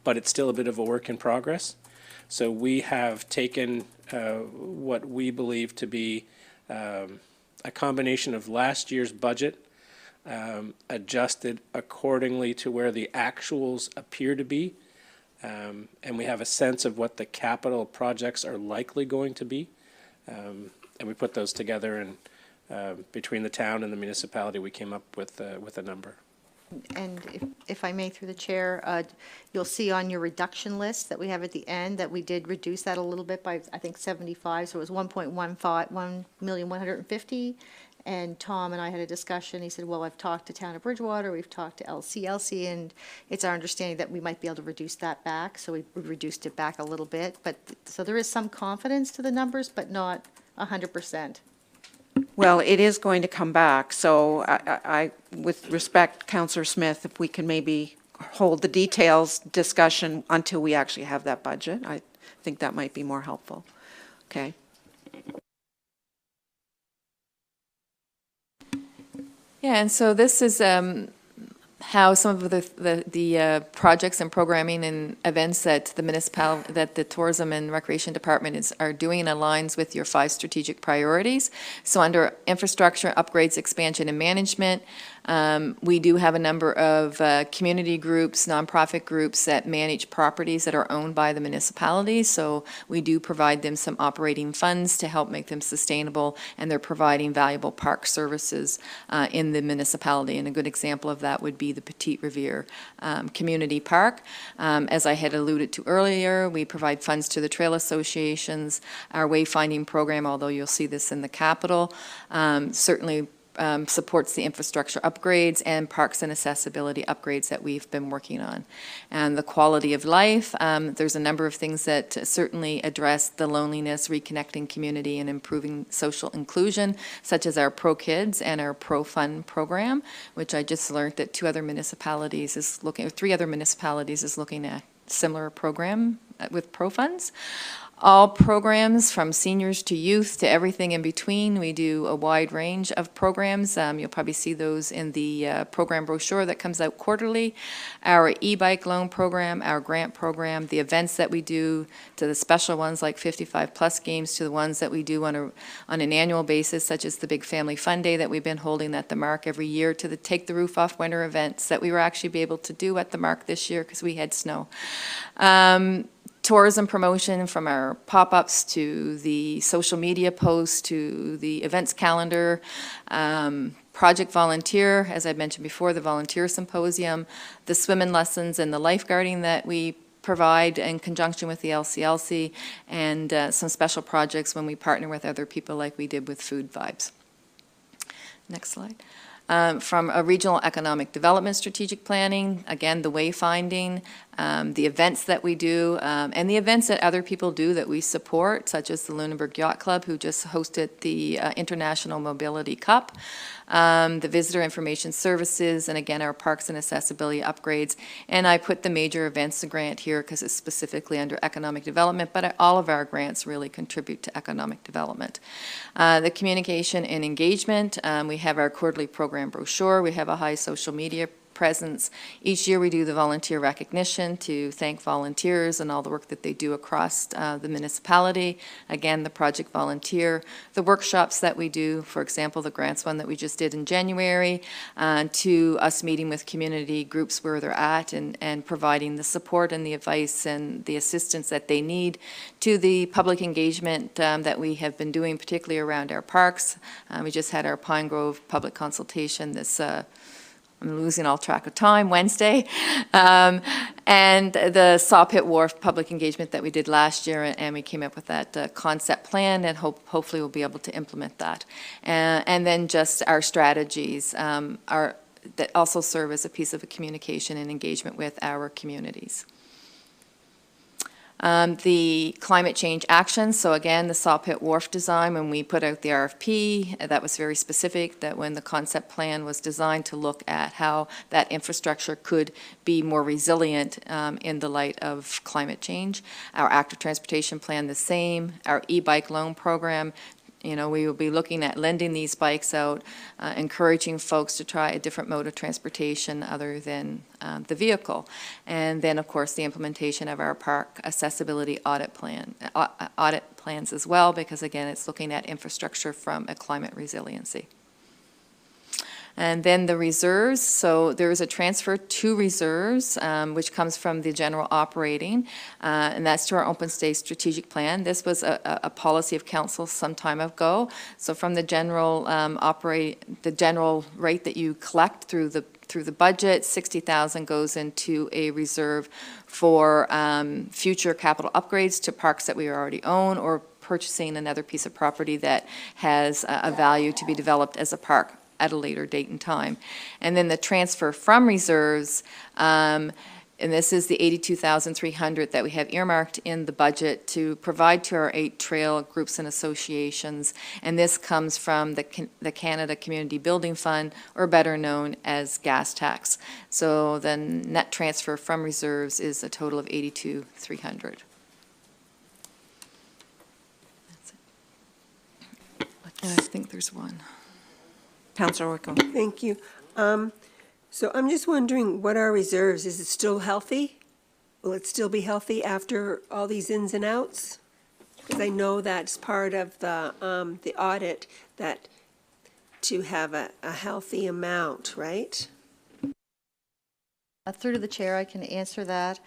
but it's still a bit of a work in progress. So we have taken what we believe to be a combination of last year's budget, adjusted accordingly to where the actuals appear to be, and we have a sense of what the capital projects are likely going to be, and we put those together, and between the town and the municipality, we came up with a number. And if I may, through the chair, you'll see on your reduction list that we have at the end that we did reduce that a little bit by, I think, 75, so it was 1,150,000. And Tom and I had a discussion. He said, well, I've talked to Town of Bridgewater, we've talked to LCLC, and it's our understanding that we might be able to reduce that back. So we reduced it back a little bit. But so there is some confidence to the numbers, but not 100%. Well, it is going to come back, so I with respect, Councillor Smith, if we can maybe hold the details discussion until we actually have that budget, I think that might be more helpful. Okay. Yeah, and so this is how some of the projects and programming and events that the Tourism and Recreation Department are doing aligns with your 5 strategic priorities. So under infrastructure, upgrades, expansion, and management, we do have a number of community groups, nonprofit groups that manage properties that are owned by the municipalities. So we do provide them some operating funds to help make them sustainable, and they're providing valuable park services in the municipality. And a good example of that would be the Petite Riviere Community Park. As I had alluded to earlier, we provide funds to the trail associations. Our wayfinding program, although you'll see this in the capital, certainly supports the infrastructure upgrades and parks and accessibility upgrades that we've been working on. And the quality of life, there's a number of things that certainly address the loneliness, reconnecting community, and improving social inclusion, such as our Pro Kids and our Pro Fun program, which I just learned that 3 other municipalities is looking at similar program with Pro Funds. All programs, from seniors to youth to everything in between. We do a wide range of programs. You'll probably see those in the program brochure that comes out quarterly. Our e-bike loan program, our grant program, the events that we do, to the special ones like 55 plus games, to the ones that we do on an annual basis, such as the Big Family Fun Day that we've been holding at the Mark every year, to the Take the Roof Off winter events that we were actually be able to do at the Mark this year because we had snow. Tourism promotion, from our pop-ups to the social media posts to the events calendar, Project Volunteer, as I mentioned before, the volunteer symposium, the swimming lessons and the lifeguarding that we provide in conjunction with the LCLC, and some special projects when we partner with other people like we did with Food Vibes. Next slide. From a regional economic development strategic planning, again, the wayfinding, the events that we do, and the events that other people do that we support, such as the Lunenburg Yacht Club, who just hosted the International Mobility Cup, the visitor information services, and again, our parks and accessibility upgrades. And I put the major events grant here because it's specifically under economic development, but all of our grants really contribute to economic development. The communication and engagement, we have our quarterly program brochure, we have a high social media presence. Each year we do the volunteer recognition to thank volunteers and all the work that they do across the municipality. Again, the project volunteer. The workshops that we do, for example, the grants one that we just did in January, to us meeting with community groups where they're at and providing the support and the advice and the assistance that they need, to the public engagement that we have been doing, particularly around our parks. We just had our Pine Grove public consultation this I'm losing all track of time, Wednesday, and the Saw Pit Wharf public engagement that we did last year, and we came up with that concept plan, and hopefully we'll be able to implement that. And then just our strategies that also serve as a piece of communication and engagement with our communities. The climate change action, so again, the Saw Pit Wharf design, when we put out the RFP, that was very specific, that when the concept plan was designed to look at how that infrastructure could be more resilient in the light of climate change. Our active transportation plan, the same. Our e-bike loan program, you know, we will be looking at lending these bikes out, encouraging folks to try a different mode of transportation other than the vehicle. And then, of course, the implementation of our park accessibility audit plans as well, because again, it's looking at infrastructure from a climate resiliency. And then the reserves, so there is a transfer to reserves, which comes from the general operating, and that's to our open space strategic plan. This was a policy of council some time ago. So from the general the general rate that you collect through the budget, 60,000 goes into a reserve for future capital upgrades to parks that we already own, or purchasing another piece of property that has a value to be developed as a park at a later date and time. And then the transfer from reserves, and this is the 82,300 that we have earmarked in the budget to provide to our 8 trail groups and associations. And this comes from the Canada Community Building Fund, or better known as gas tax. So the net transfer from reserves is a total of 82,300. That's it. And I think there's one. Councillor Orko. Thank you. So I'm just wondering, what are reserves? Is it still healthy? Will it still be healthy after all these ins and outs? Because I know that's part of the audit, that to have a healthy amount, right? Through to the chair, I can answer that,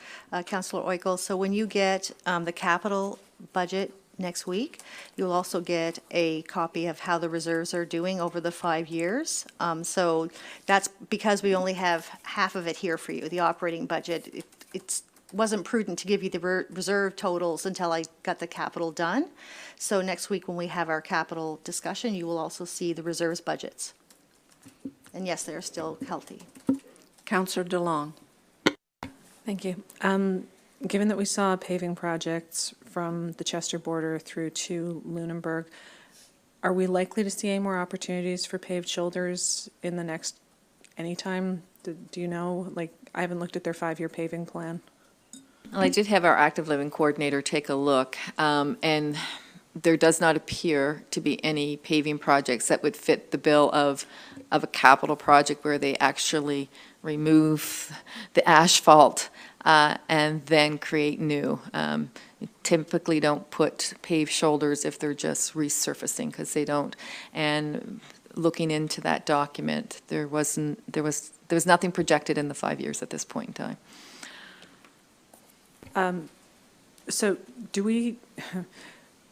Councillor Oikel. So when you get the capital budget next week, you'll also get a copy of how the reserves are doing over the 5 years. So that's because we only have half of it here for you, the operating budget. It wasn't prudent to give you the reserve totals until I got the capital done. So next week when we have our capital discussion, you will also see the reserves budgets. And yes, they're still healthy. Councillor DeLong. Thank you. Given that we saw paving projects from the Chester border through to Lunenburg, are we likely to see any more opportunities for paved shoulders in the next, anytime? Do you know? Like, I haven't looked at their 5-year paving plan. Well, I did have our active living coordinator take a look, and there does not appear to be any paving projects that would fit the bill of a capital project where they actually remove the asphalt and then create new. You typically don't put paved shoulders if they're just resurfacing, because they don't. And looking into that document, there was nothing projected in the 5 years at this point in time. So do we,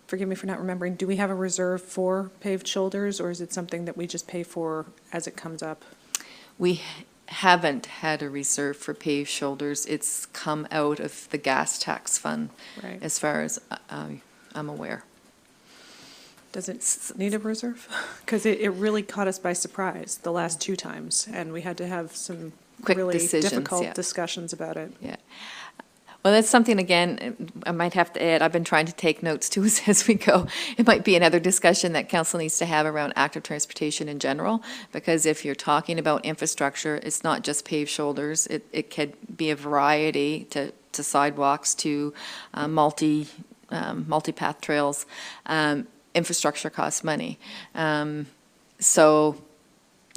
forgive me for not remembering, do we have a reserve for paved shoulders, or is it something that we just pay for as it comes up? We haven't had a reserve for paved shoulders. It's come out of the gas tax fund, Right. as far as I'm aware. Does it need a reserve? Because it really caught us by surprise the last 2 times, and we had to have some Quick really decisions, difficult yeah. discussions about it. Yeah. Well, that's something, again, I might have to add, I've been trying to take notes too as we go. It might be another discussion that council needs to have around active transportation in general, because if you're talking about infrastructure, it's not just paved shoulders. It could be a variety to sidewalks, to multi-path trails. Infrastructure costs money. So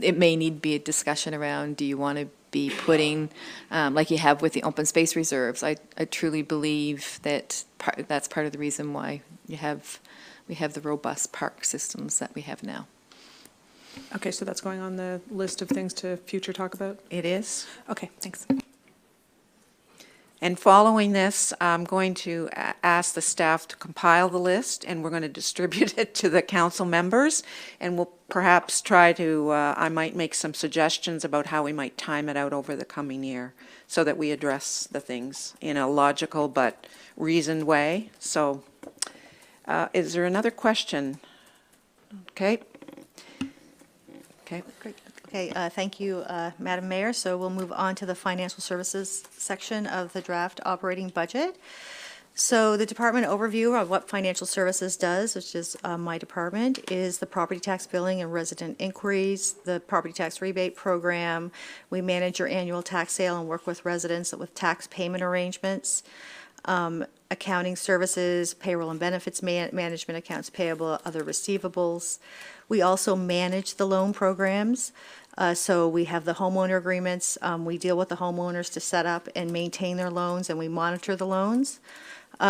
it may need to be a discussion around, do you want to be putting, like you have with the open space reserves? I truly believe that that's part of the reason why we have the robust park systems that we have now. Okay, so that's going on the list of things to future talk about? It is. Okay, thanks. And following this, I'm going to ask the staff to compile the list, and we're going to distribute it to the council members, and we'll perhaps try to, I might make some suggestions about how we might time it out over the coming year so that we address the things in a logical but reasoned way. So is there another question? Okay. Okay. Great. Okay, thank you, Madam Mayor. So we'll move on to the financial services section of the draft operating budget. So the department overview of what financial services does, which is my department, is the property tax billing and resident inquiries, the property tax rebate program. We manage your annual tax sale and work with residents with tax payment arrangements, accounting services, payroll and benefits management, accounts payable, other receivables. We also manage the loan programs. So we have the homeowner agreements. We deal with the homeowners to set up and maintain their loans, and we monitor the loans.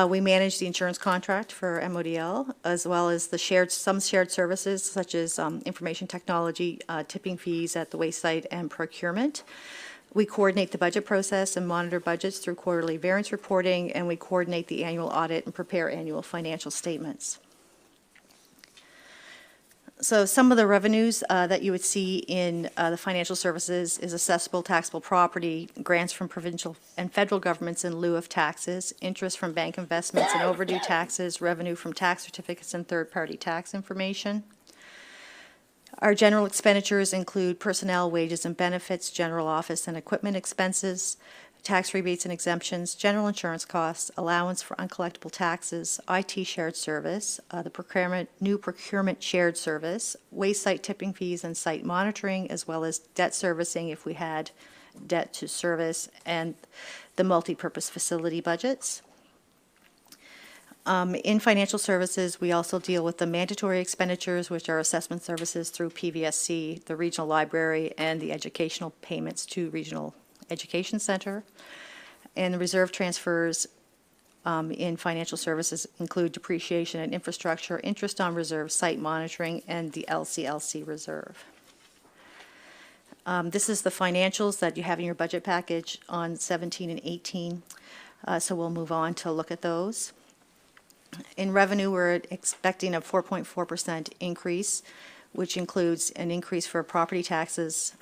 We manage the insurance contract for MODL, as well as some shared services such as information technology, tipping fees at the waste site, and procurement. We coordinate the budget process and monitor budgets through quarterly variance reporting, and we coordinate the annual audit and prepare annual financial statements. So some of the revenues that you would see in the financial services is assessable taxable property, grants from provincial and federal governments in lieu of taxes, interest from bank investments and overdue taxes, revenue from tax certificates and third-party tax information. Our general expenditures include personnel, wages and benefits, general office and equipment expenses, tax rebates and exemptions, general insurance costs, allowance for uncollectible taxes, IT shared service, the new procurement shared service, waste site tipping fees and site monitoring, as well as debt servicing if we had debt to service, and the multi-purpose facility budgets. In financial services, we also deal with the mandatory expenditures, which are assessment services through PVSC, the regional library, and the educational payments to regional education center. And the reserve transfers in financial services include depreciation and infrastructure, interest on reserve, site monitoring, and the LCLC reserve. This is the financials that you have in your budget package on 17 and 18. So we'll move on to look at those. In revenue, we're expecting a 4.4% increase, which includes an increase for property taxes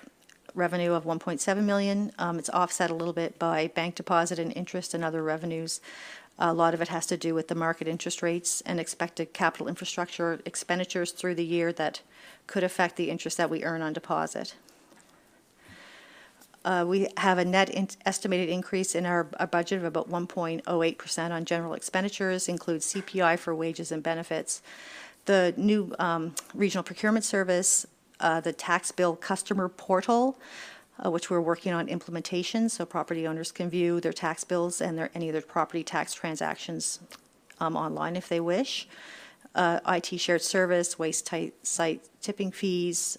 revenue of 1.7 million. It's offset a little bit by bank deposit and interest and other revenues. A lot of it has to do with the market interest rates and expected capital infrastructure expenditures through the year that could affect the interest that we earn on deposit. We have a net estimated increase in our budget of about 1.08% on general expenditures, includes CPI for wages and benefits. The new regional procurement service, the tax bill customer portal, which we're working on implementation, so property owners can view their tax bills and any of their property tax transactions online if they wish. IT shared service, waste site tipping fees.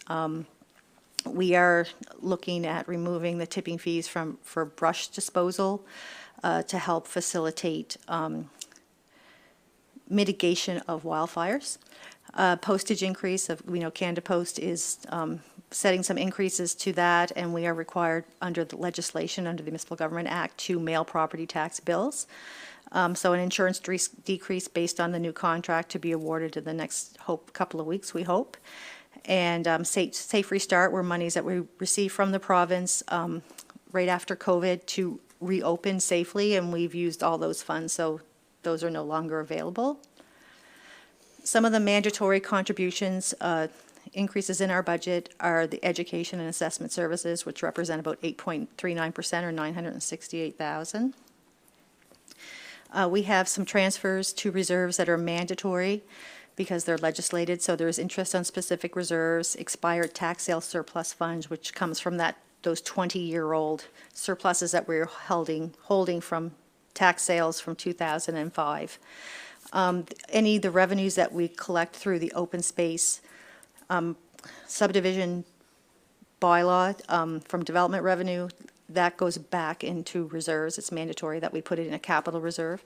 We are looking at removing the tipping fees for brush disposal to help facilitate mitigation of wildfires. Postage increase of, we know Canada Post is setting some increases to that, and we are required under the legislation, under the Municipal Government Act, to mail property tax bills. So an insurance decrease based on the new contract to be awarded in the next couple of weeks, we hope. And Safe Restart were monies that we received from the province right after COVID to reopen safely, and we've used all those funds, so those are no longer available. Some of the mandatory contributions, increases in our budget are the education and assessment services, which represent about 8.39% or $968,000. We have some transfers to reserves that are mandatory because they're legislated, so there's interest on specific reserves, expired tax sale surplus funds, which comes from those 20-year-old surpluses that we're holding from tax sales from 2005. Any of the revenues that we collect through the open space subdivision bylaw from development revenue, that goes back into reserves. It's mandatory that we put it in a capital reserve.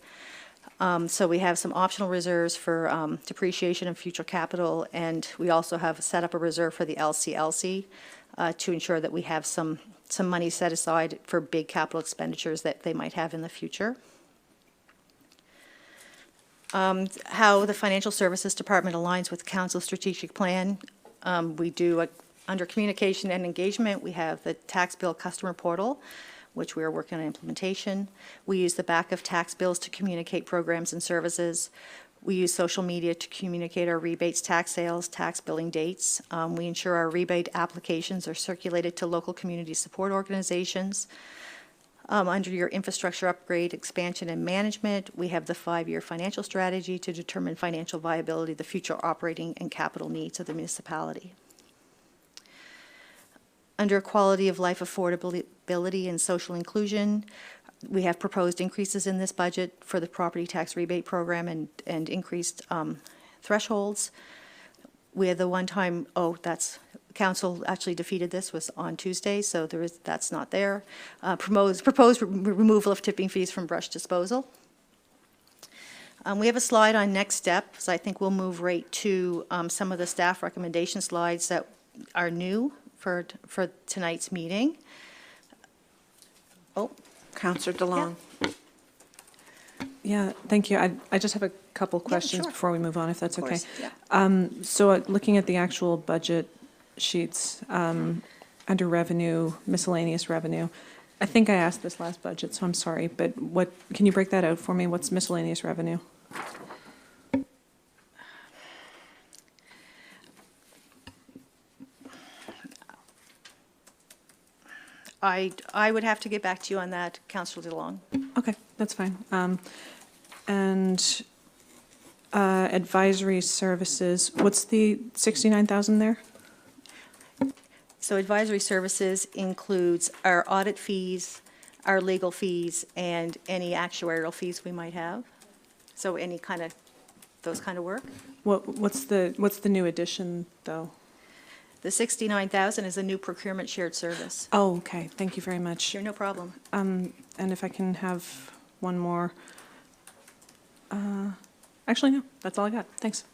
So we have some optional reserves for depreciation and future capital, and we also have set up a reserve for the LCLC to ensure that we have some money set aside for big capital expenditures that they might have in the future. How the Financial Services Department aligns with Council's strategic plan. We do, under communication and engagement, we have the tax bill customer portal, which we are working on implementation. We use the back of tax bills to communicate programs and services. We use social media to communicate our rebates, tax sales, tax billing dates. We ensure our rebate applications are circulated to local community support organizations. Under your infrastructure upgrade, expansion, and management, we have the 5-year financial strategy to determine financial viability, the future operating and capital needs of the municipality. Under quality of life, affordability, and social inclusion, we have proposed increases in this budget for the property tax rebate program and increased thresholds. We had the one-time, council actually defeated this, was on Tuesday, so that's not there. Proposed removal of tipping fees from brush disposal. We have a slide on next steps. I think we'll move right to some of the staff recommendation slides that are new for tonight's meeting. Councillor DeLong. Yeah, thank you. I just have a couple questions sure. before we move on, if that's okay. course, yeah. So looking at the actual budget sheets, under revenue, miscellaneous revenue, I think I asked this last budget, so I'm sorry, but can you break that out for me? What's miscellaneous revenue? I would have to get back to you on that, Councillor DeLong. Okay, that's fine. And advisory services, what's the 69,000 there? So advisory services includes our audit fees, our legal fees, and any actuarial fees we might have. So any kind of, those kind of work. What's the new addition, though? The 69,000 is a new procurement shared service. Oh, okay, thank you very much. Sure, no problem. And if I can have one more. Actually, no, that's all I got. Thanks.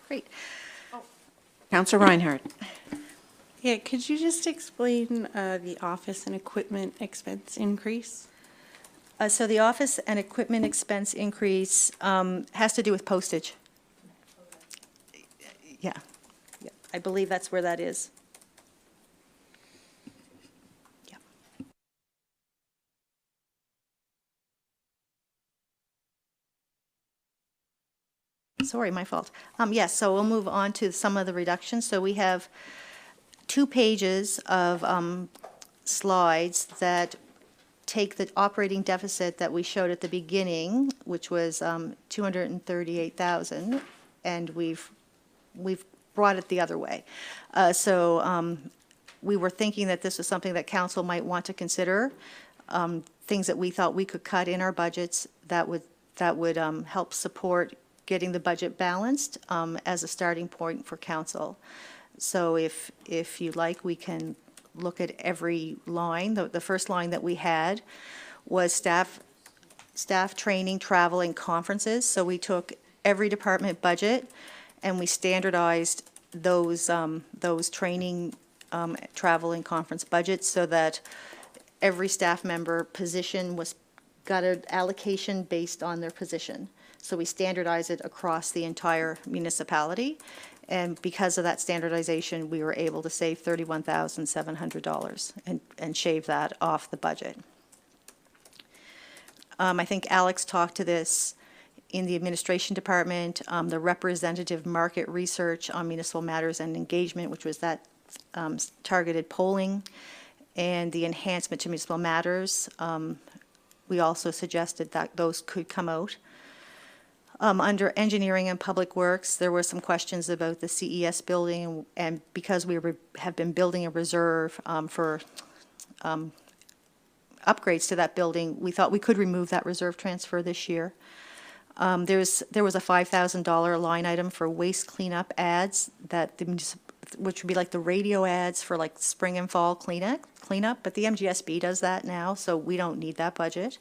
Great. Councillor Reinhardt. Yeah, could you just explain the office and equipment expense increase? So the office and equipment expense increase has to do with postage. Yeah, I believe that's where that is. Yeah. Sorry, my fault. Yes, so we'll move on to some of the reductions. So we have 2 pages of slides that take the operating deficit that we showed at the beginning, which was 238,000, and we've brought it the other way. We were thinking that this was something that council might want to consider, things that we thought we could cut in our budgets that would help support getting the budget balanced as a starting point for council. So if you'd like, we can look at every line. The first line that we had was staff training, travel, and conferences. So we took every department budget and we standardized those training, travel, and conference budgets so that every staff member position got an allocation based on their position. So we standardize it across the entire municipality. And because of that standardization, we were able to save $31,700 and shave that off the budget. I think Alex talked to this In the administration department, the representative market research on municipal matters and engagement, which was that targeted polling, and the enhancement to municipal matters. We also suggested that those could come out. Under engineering and public works, there were some questions about the CES building, and because we have been building a reserve for upgrades to that building, we thought we could remove that reserve transfer this year. There was a $5,000 line item for waste cleanup ads which would be like the radio ads for like spring and fall cleanup, but the MGSB does that now, so we don't need that budget.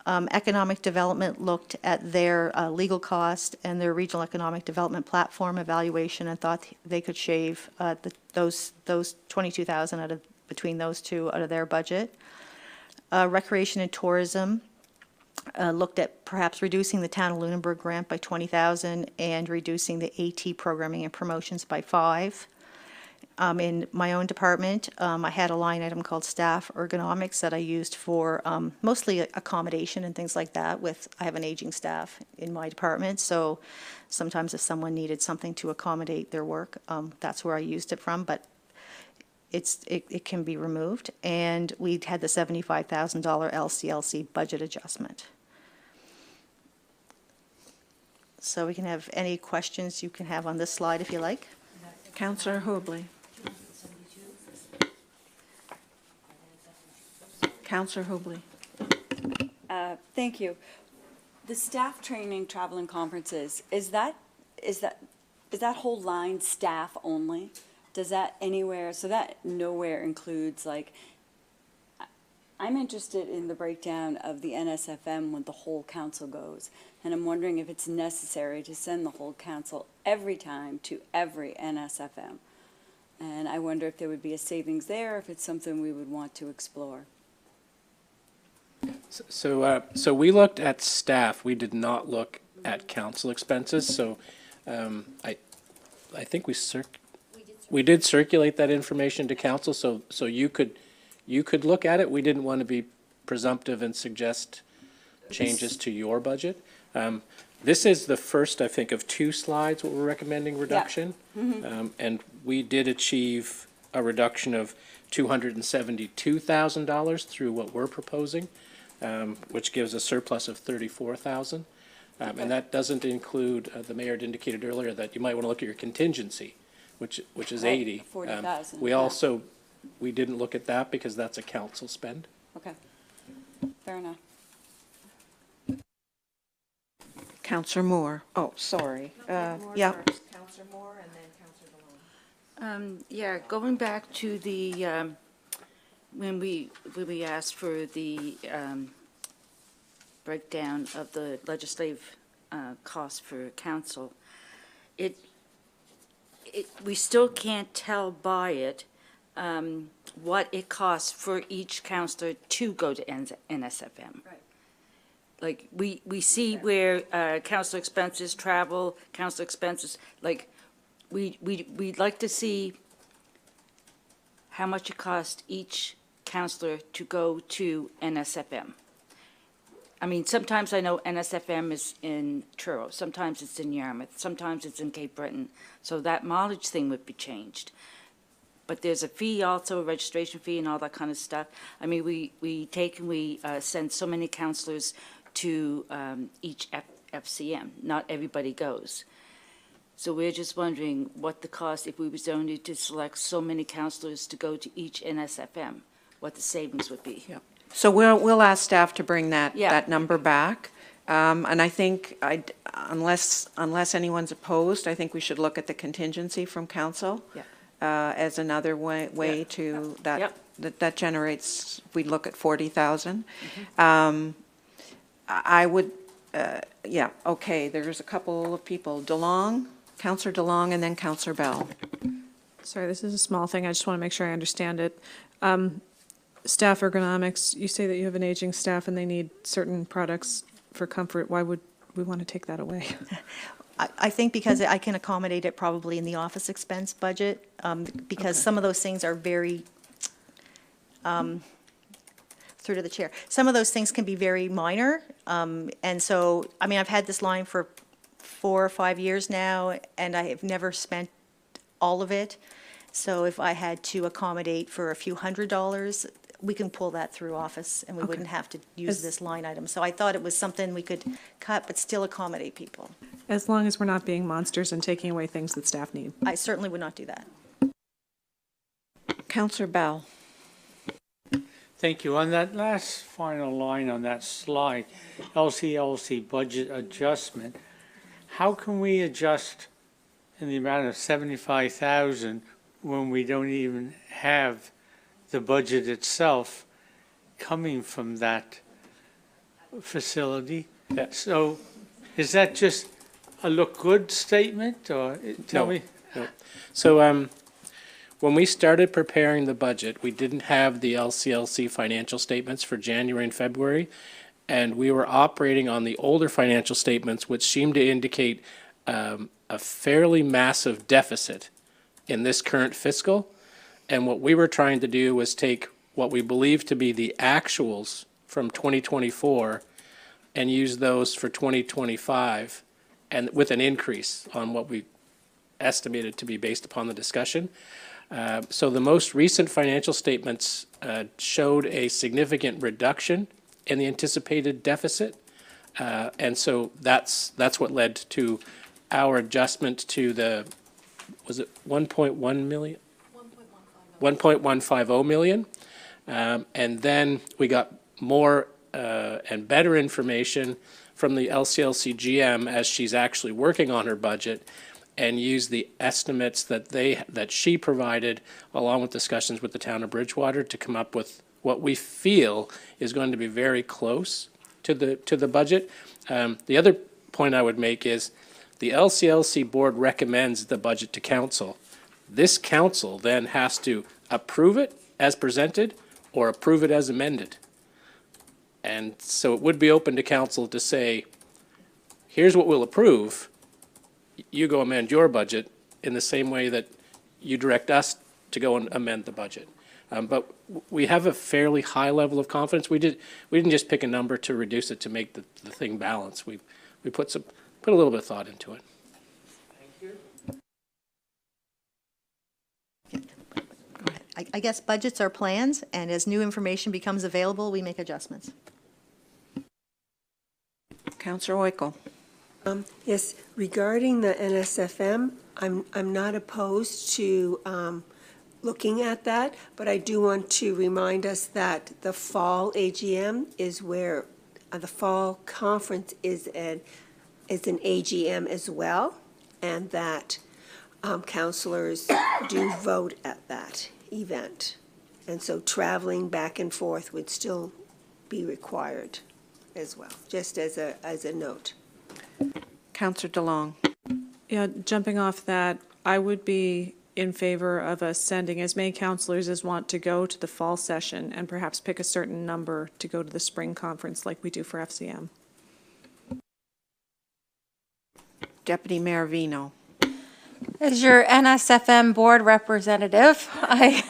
Economic Development looked at their legal cost and their regional economic development platform evaluation and thought they could shave those $22,000 between those two out of their budget. Recreation and Tourism looked at perhaps reducing the Town of Lunenburg grant by $20,000 and reducing the AT programming and promotions by $5,000. In my own department, I had a line item called staff ergonomics that I used for mostly accommodation and things like that. I have an aging staff in my department, so sometimes if someone needed something to accommodate their work, that's where I used it from. But it can be removed, and we had the $75,000 LCLC budget adjustment. So we can have any questions you can have on this slide if you like. Councillor Hobley. Councillor Hobley. Thank you. The staff training, travel and conferences, is that whole line staff only? Does that anywhere, so that nowhere includes, like, I'm interested in the breakdown of the NSFM when the whole council goes, and I'm wondering if it's necessary to send the whole council every time to every NSFM. And I wonder if there would be a savings there, if it's something we would want to explore. So we looked at staff. We did not look at council expenses. So I think we did circulate that information to council. So you could look at it. We didn't want to be presumptive and suggest changes to your budget. This is the first, I think, of two slides where we're recommending reduction. Yeah. Mm-hmm. And we did achieve a reduction of $272,000 through what we're proposing, which gives a surplus of $34,000. And that doesn't include, the mayor had indicated earlier that you might want to look at your contingency, which is Right, 80. $40,000. We didn't look at that because that's a council spend. Okay, fair enough. Councillor Moore. Oh, sorry. Yeah. Councillor Moore and then Councillor Malone. Yeah, going back to the, when we asked for the breakdown of the legislative costs for council, we still can't tell by it what it costs for each councillor to go to NSFM. Right. Like, we see where council expenses, travel, council expenses, like, we'd like to see how much it costs each councillor to go to NSFM. I mean, sometimes I know NSFM is in Truro, sometimes it's in Yarmouth, sometimes it's in Cape Breton, so that mileage thing would be changed. But there's a fee also, a registration fee and all that kind of stuff. I mean, we send so many councillors to each FCM. Not everybody goes. So we're just wondering what the cost, if we was only to select so many councillors to go to each NSFM, what the savings would be. Yeah. So we'll ask staff to bring that Yeah. that number back. And I think unless anyone's opposed, I think we should look at the contingency from council. Yeah. As another way to that generates. We look at 40,000. I would, okay, there's a couple of people. DeLong, Councillor DeLong, and then Councillor Bell. Sorry, this is a small thing. I just want to make sure I understand it. Staff ergonomics, you say that you have an aging staff and they need certain products for comfort. Why would we want to take that away? I think because I can accommodate it probably in the office expense budget, because some of those things are very, through through to the chair. Some of those things can be very minor. And so, I mean, I've had this line for 4 or 5 years now, and I have never spent all of it. So if I had to accommodate for a few $100s, we can pull that through office, and we wouldn't have to use this line item. So I thought it was something we could cut, but still accommodate people. As long as we're not being monsters and taking away things that staff need. I certainly would not do that. Councillor Bell. Thank you. On that last final line on that slide, LCLC budget adjustment, how can we adjust in the amount of 75,000 when we don't even have the budget itself coming from that facility? So is that just a look good statement, or tell me? No. So when we started preparing the budget, we didn't have the LCLC financial statements for January and February, and we were operating on the older financial statements, which seemed to indicate a fairly massive deficit in this current fiscal. And what we were trying to do was take what we believe to be the actuals from 2024 and use those for 2025, and with an increase on what we estimated to be based upon the discussion. So the most recent financial statements showed a significant reduction in the anticipated deficit. And so that's what led to our adjustment to the, was it 1.1 million? 1.150 million. And then we got more and better information from the LCLC GM as she's actually working on her budget, and use the estimates that she provided, along with discussions with the town of Bridgewater, to come up with what we feel is going to be very close to the budget. The other point I would make is the LCLC board recommends the budget to council. This council then has to approve it as presented or approve it as amended. And so it would be open to council to say, here's what we'll approve. You go amend your budget in the same way that you direct us to go and amend the budget. But we have a fairly high level of confidence. We didn't just pick a number to reduce it to make the thing balance. We put a little bit of thought into it. I guess budgets are plans, and as new information becomes available, we make adjustments. Councillor Oikel. Yes, regarding the NSFM, I'm not opposed to looking at that, but I do want to remind us that the fall AGM is where the fall conference is an AGM as well, and that councillors do vote at that event. And so traveling back and forth would still be required as well, just as a note. Councillor DeLong. Yeah, jumping off that, I would be in favor of us sending as many councillors as want to go to the fall session and perhaps pick a certain number to go to the spring conference like we do for FCM. Deputy Mayor Vino. As your NSFM board representative, I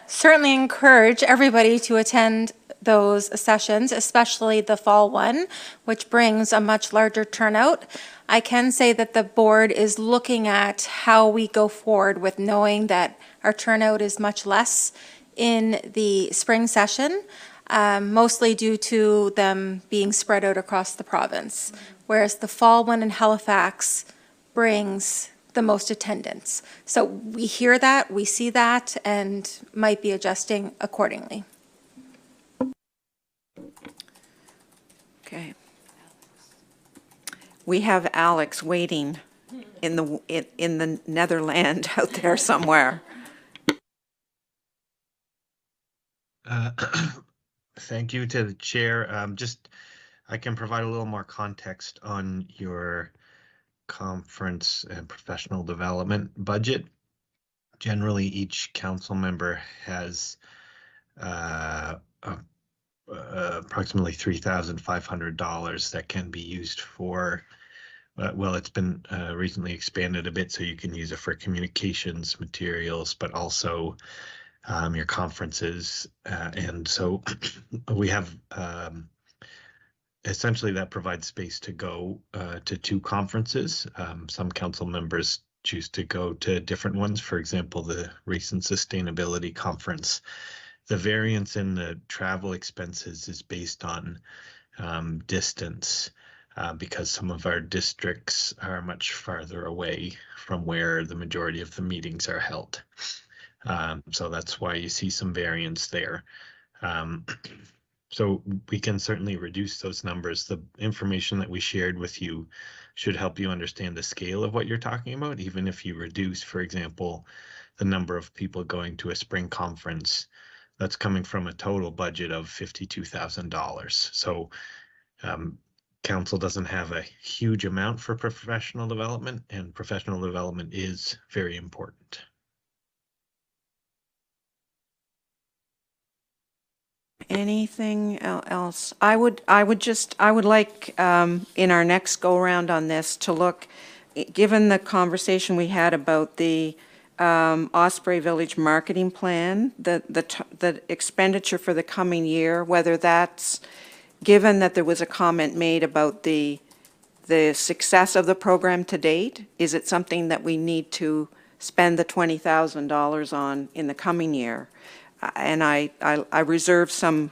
certainly encourage everybody to attend those sessions, especially the fall one, which brings a much larger turnout. I can say that the board is looking at how we go forward with knowing that our turnout is much less in the spring session, mostly due to them being spread out across the province, whereas the fall one in Halifax brings the most attendance. So we hear that, we see that, and might be adjusting accordingly. Okay. We have Alex waiting in the Netherlands out there somewhere. Thank you to the chair. I can provide a little more context on your conference and professional development budget. Generally, each council member has approximately $3,500 that can be used for, well, it's been recently expanded a bit, so you can use it for communications materials, but also your conferences. And so we have essentially that provides space to go to 2 conferences. Some council members choose to go to different ones. For example, the recent sustainability conference. The variance in the travel expenses is based on distance because some of our districts are much farther away from where the majority of the meetings are held. So that's why you see some variance there. So we can certainly reduce those numbers. The information that we shared with you should help you understand the scale of what you're talking about. Even if you reduce, for example, the number of people going to a spring conference, that's coming from a total budget of $52,000. So council doesn't have a huge amount for professional development, and professional development is very important. Anything else? I would like in our next go around on this to look, given the conversation we had about the Osprey Village marketing plan, the expenditure for the coming year, whether that's, given that there was a comment made about the success of the program to date, is it something that we need to spend the $20,000 on in the coming year? And I reserve some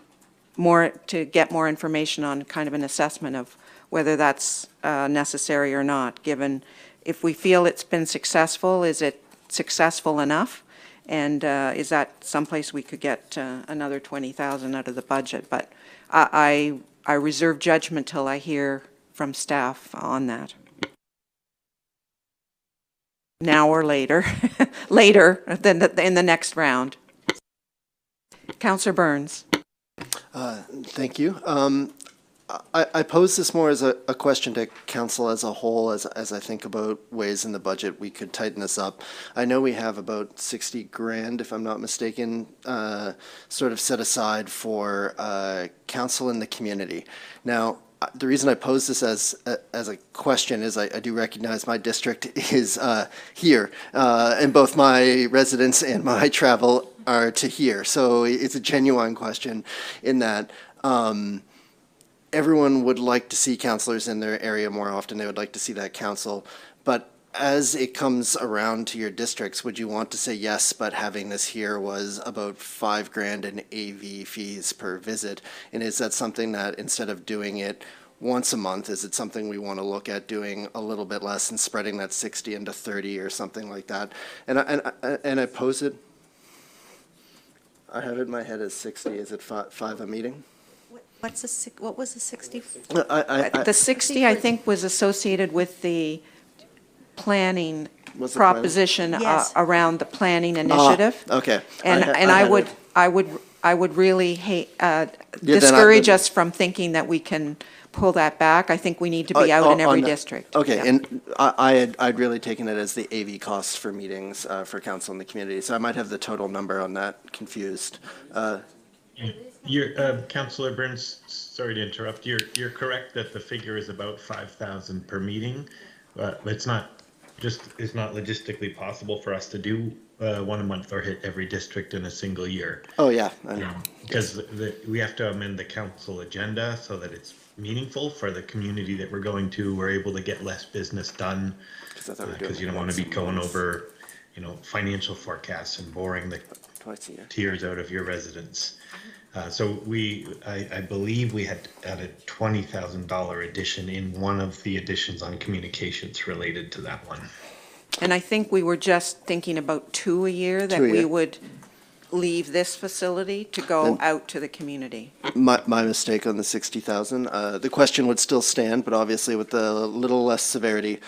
more to get more information on kind of an assessment of whether that's necessary or not, given if we feel it's been successful, is it successful enough? And is that someplace we could get another $20,000 out of the budget? But I reserve judgment till I hear from staff on that. Now or later, later than in the next round. Councillor Burns. Thank you. I pose this more as a question to council as a whole, as I think about ways in the budget we could tighten this up. I know we have about 60 grand, if I'm not mistaken, sort of set aside for council in the community. Now, the reason I pose this as a question is I do recognize my district is here, and both my residents and my travel are to here. So it's a genuine question in that everyone would like to see councillors in their area more often. They would like to see that council. But as it comes around to your districts, would you want to say yes, but having this here was about $5 grand in AV fees per visit? And is that something that instead of doing it once a month, is it something we want to look at doing a little bit less and spreading that 60 into 30 or something like that? And I pose it, I have it in my head as 60. Is it five a meeting? What was the 60? The 60, I think, was associated with the planning Was the proposition Yes. around the planning initiative. Okay. And I would really discourage us from thinking that we can pull that back. I think we need to be out in every district. Okay, Yeah. and I'd really taken it as the AV costs for meetings for council in the community, so I might have the total number on that confused. Councillor Burns, sorry to interrupt. You're correct that the figure is about 5,000 per meeting. It's not logistically possible for us to do one a month or hit every district in a single year. Oh, yeah. Because we have to amend the council agenda so that it's meaningful for the community that we're going to. We're able to get less business done because you don't want to be going over, financial forecasts and boring the tears out of your residents. So I believe we had a $20,000 addition in one of the additions on communications related to that one. And I think we were just thinking about 2 a year, that we would leave this facility to go out to the community. My mistake on the 60,000. The question would still stand, but obviously with a little less severity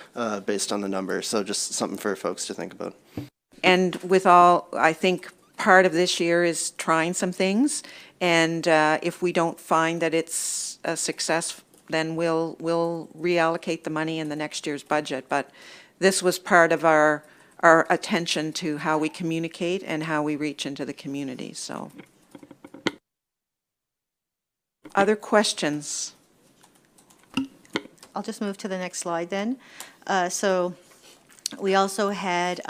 based on the number. So just something for folks to think about. And I think part of this year is trying some things. And if we don't find that it's a success, then we'll reallocate the money in the next year's budget. But this was part of our attention to how we communicate and how we reach into the community. So, other questions? I'll just move to the next slide then. So we also had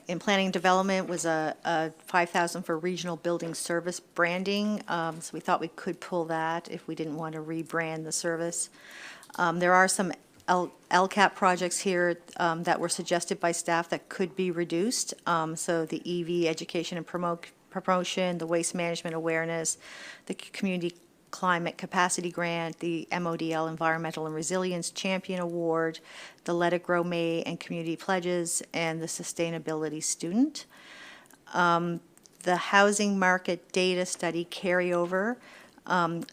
in planning and development was a $5,000 for regional building service branding. So we thought we could pull that if we didn't want to rebrand the service. There are some LCAP projects here that were suggested by staff that could be reduced. So the EV education and promotion, the waste management awareness, the community climate capacity grant, the MODL Environmental and Resilience Champion Award, the Let It Grow May and community pledges, and the sustainability student. The housing market data study carryover.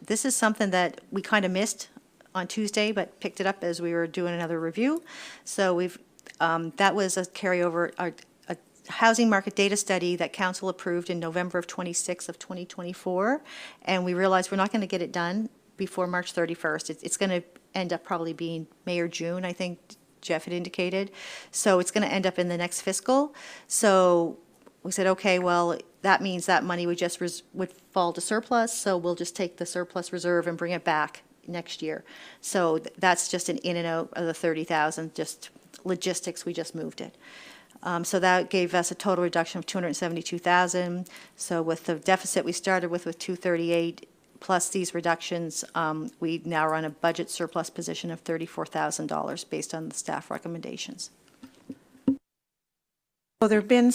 This is something that we kind of missed on Tuesday, but picked it up as we were doing another review. So that was a carryover, a housing market data study that council approved in November of 2024. And we realized we're not going to get it done before March 31st. It's going to end up probably being May or June, I think Jeff had indicated. So it's going to end up in the next fiscal. So we said, okay, well, that means that money would fall to surplus. So we'll just take the surplus reserve and bring it back next year. So that's just an in and out of the 30,000, just logistics, we just moved it. So that gave us a total reduction of 272,000. So with the deficit we started with 238, plus these reductions, we now are on a budget surplus position of $34,000 based on the staff recommendations. Well, there have been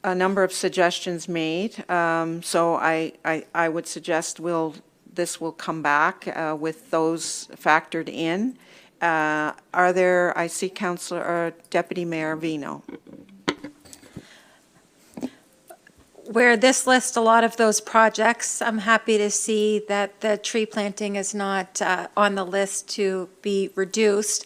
a number of suggestions made. So I would suggest this will come back with those factored in. Are there, I see Councillor or Deputy Mayor Vino. Where this lists a lot of those projects, I'm happy to see that the tree planting is not on the list to be reduced.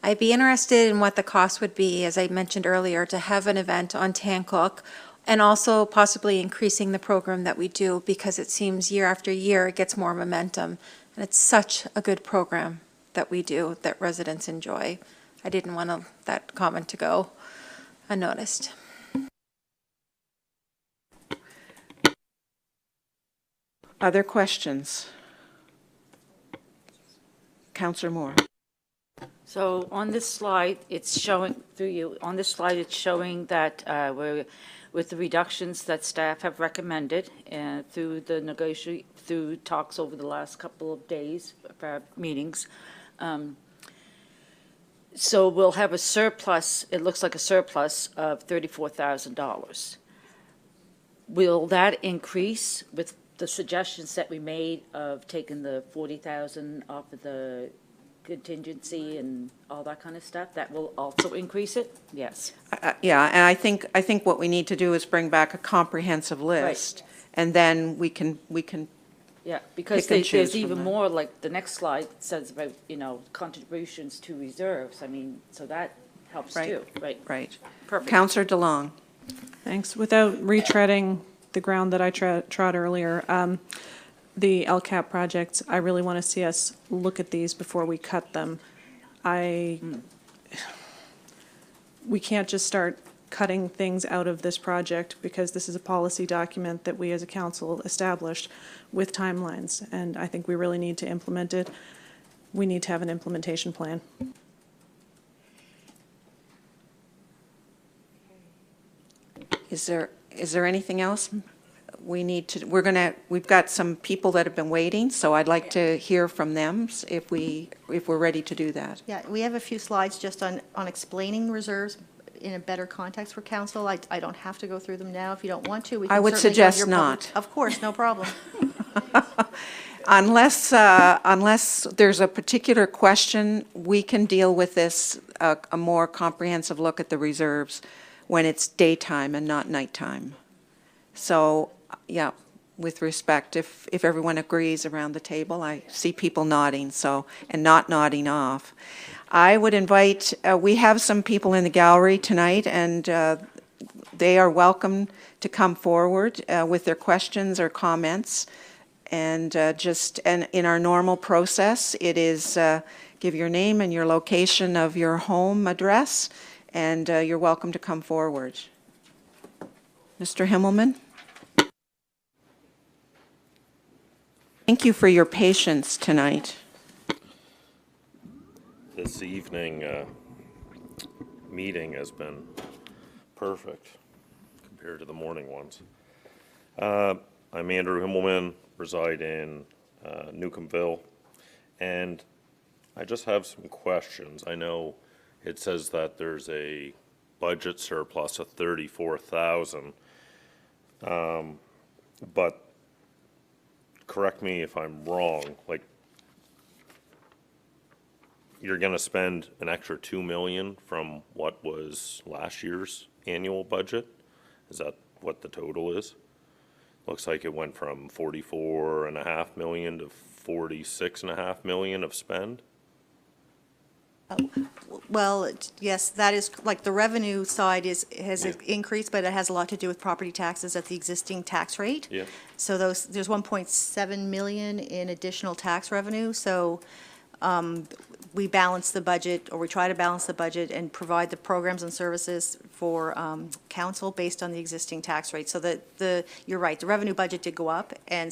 I'd be interested in what the cost would be, as I mentioned earlier, to have an event on Tancook, and also possibly increasing the program that we do, because it seems year after year it gets more momentum. And it's such a good program that we do, that residents enjoy. I didn't want that comment to go unnoticed. Other questions? Councillor Moore. So on this slide, it's showing, that we're, with the reductions that staff have recommended through talks over the last couple of days of our meetings. So we'll have a surplus, it looks like a surplus of $34,000. Will that increase with the suggestions that we made of taking the 40,000 off of the contingency and all that kind of stuff? That will also increase it? Yes. Yeah, and I think what we need to do is bring back a comprehensive list, and then we can yeah, because there's even more, like the next slide says about, contributions to reserves. I mean, so that helps too, right? Right. Perfect. Councillor DeLong. Thanks. Without retreading the ground that I trod earlier, the LCAP projects, I really want to see us look at these before we cut them. We can't just start cutting things out of this project, because this is a policy document that we as a council established with timelines, and I think we really need to implement it. We need to have an implementation plan. Is there anything else? We've got some people that have been waiting, so I'd like to hear from them if we're ready to do that. Yeah, we have a few slides just on explaining reserves in a better context for council. I don't have to go through them now if you don't want to. We can I would certainly go to suggest your not. Of course, no problem. Unless there's a particular question, we can deal with this, a more comprehensive look at the reserves when it's daytime and not nighttime. So, yeah, with respect, if everyone agrees around the table, I see people nodding, and not nodding off. I would invite, we have some people in the gallery tonight, and they are welcome to come forward with their questions or comments. And and in our normal process, it is give your name and your location of your home address, and you're welcome to come forward. Mr. Himmelman? Thank you for your patience tonight. This evening meeting has been perfect compared to the morning ones. I'm Andrew Himmelman, reside in Newcombville, and I just have some questions. I know it says that there's a budget surplus of 34,000, but correct me if I'm wrong, like, you're gonna spend an extra 2 million from what was last year's annual budget? Is that what the total is? Looks like it went from 44.5 million to 46.5 million of spend. Well, yes, that is, like, the revenue side has Yeah. increased, but it has a lot to do with property taxes at the existing tax rate. Yeah. So there's 1.7 million in additional tax revenue, so we balance the budget, or we try to balance the budget and provide the programs and services for council based on the existing tax rate. So you're right, the revenue budget did go up, and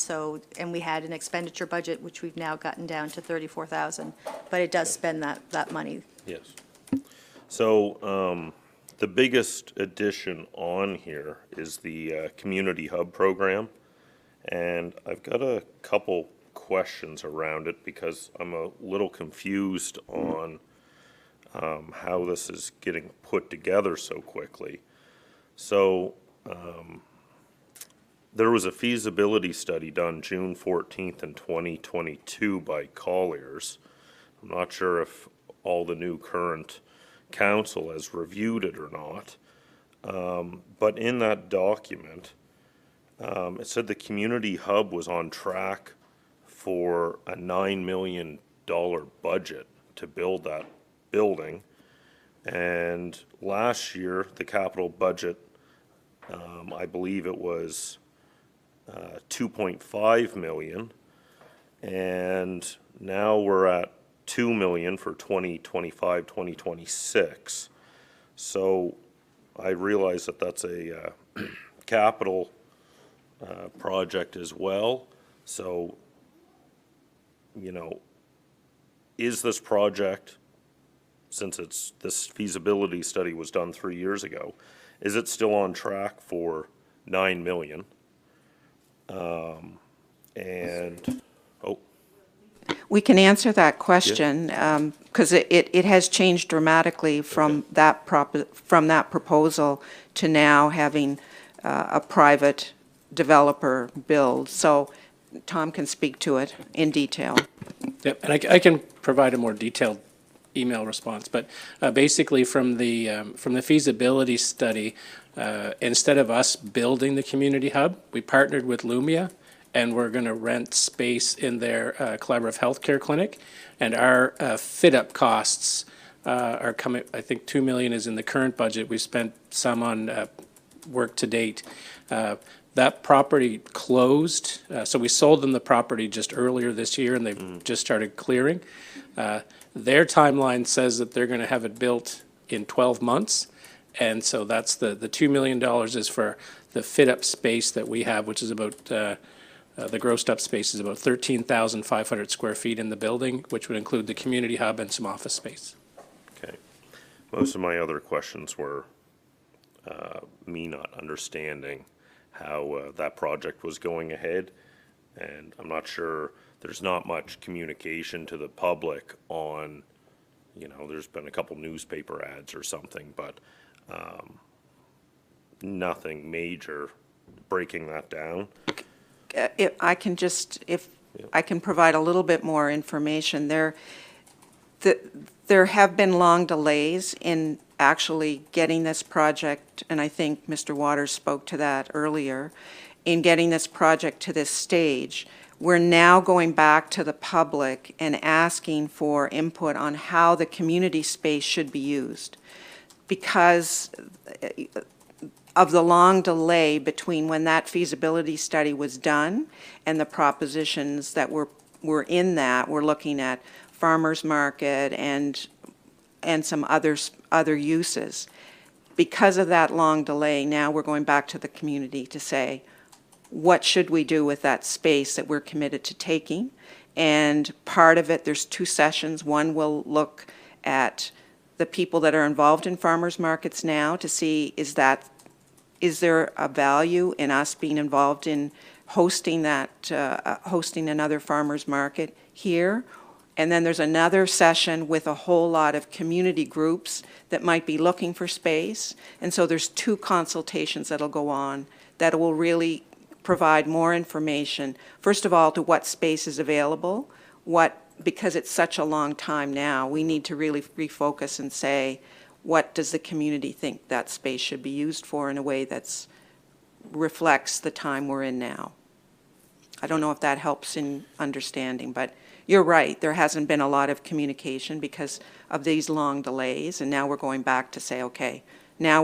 we had an expenditure budget, which we've now gotten down to 34,000, but it does spend that money. Yes. So, the biggest addition on here is the Community Hub program, and I've got a couple questions around it because I'm a little confused on how this is getting put together so quickly. So, there was a feasibility study done June 14th in 2022 by Colliers. I'm not sure if all the new current council has reviewed it or not. But in that document, it said the community hub was on track for a $9 million budget to build that building. And last year, the capital budget, I believe it was 2.5 million. And now we're at 2 million for 2025, 2026. So I realize that that's a capital project as well. So, you know, is this project, since this feasibility study was done 3 years ago, is it still on track for 9 million? We can answer that question, because it has changed dramatically from that proposal to now having a private developer build. So Tom can speak to it in detail. Yep, and I can provide a more detailed email response, but basically from the feasibility study, instead of us building the community hub, we partnered with Lumia, and we're going to rent space in their collaborative healthcare clinic, and our fit-up costs are coming. I think 2 million is in the current budget. We've spent some on work to date. That property closed, so we sold them the property just earlier this year, and they've just started clearing. Their timeline says that they're going to have it built in 12 months, and so that's the $2 million is for the fit-up space that we have, which is about, the grossed-up space is about 13,500 square feet in the building, which would include the community hub and some office space. Okay. Most of my other questions were me not understanding how that project was going ahead, and I'm not sure, there's not much communication to the public on, you know, there's been a couple newspaper ads or something, but nothing major breaking that down. If I can just, if I can provide a little bit more information, there have been long delays in actually getting this project, and I think Mr. Waters spoke to that earlier, in getting this project to this stage. We're now going back to the public and asking for input on how the community space should be used, because of the long delay between when that feasibility study was done and the propositions that were in that. We're looking at farmers market and some other uses. Because of that long delay, now we're going back to the community to say, what should we do with that space that we're committed to taking? And part of it, there's 2 sessions. One will look at the people that are involved in farmers markets now to see, is there a value in us being involved in hosting another farmers market here? And then there's another session with a whole lot of community groups that might be looking for space. And so there's 2 consultations that'll go on that will really provide more information, first of all, to what space is available, because it's such a long time now, we need to really refocus and say, what does the community think that space should be used for in a way that reflects the time we're in now? I don't know if that helps in understanding, but you're right, there hasn't been a lot of communication because of these long delays, and now we're going back to say, okay, now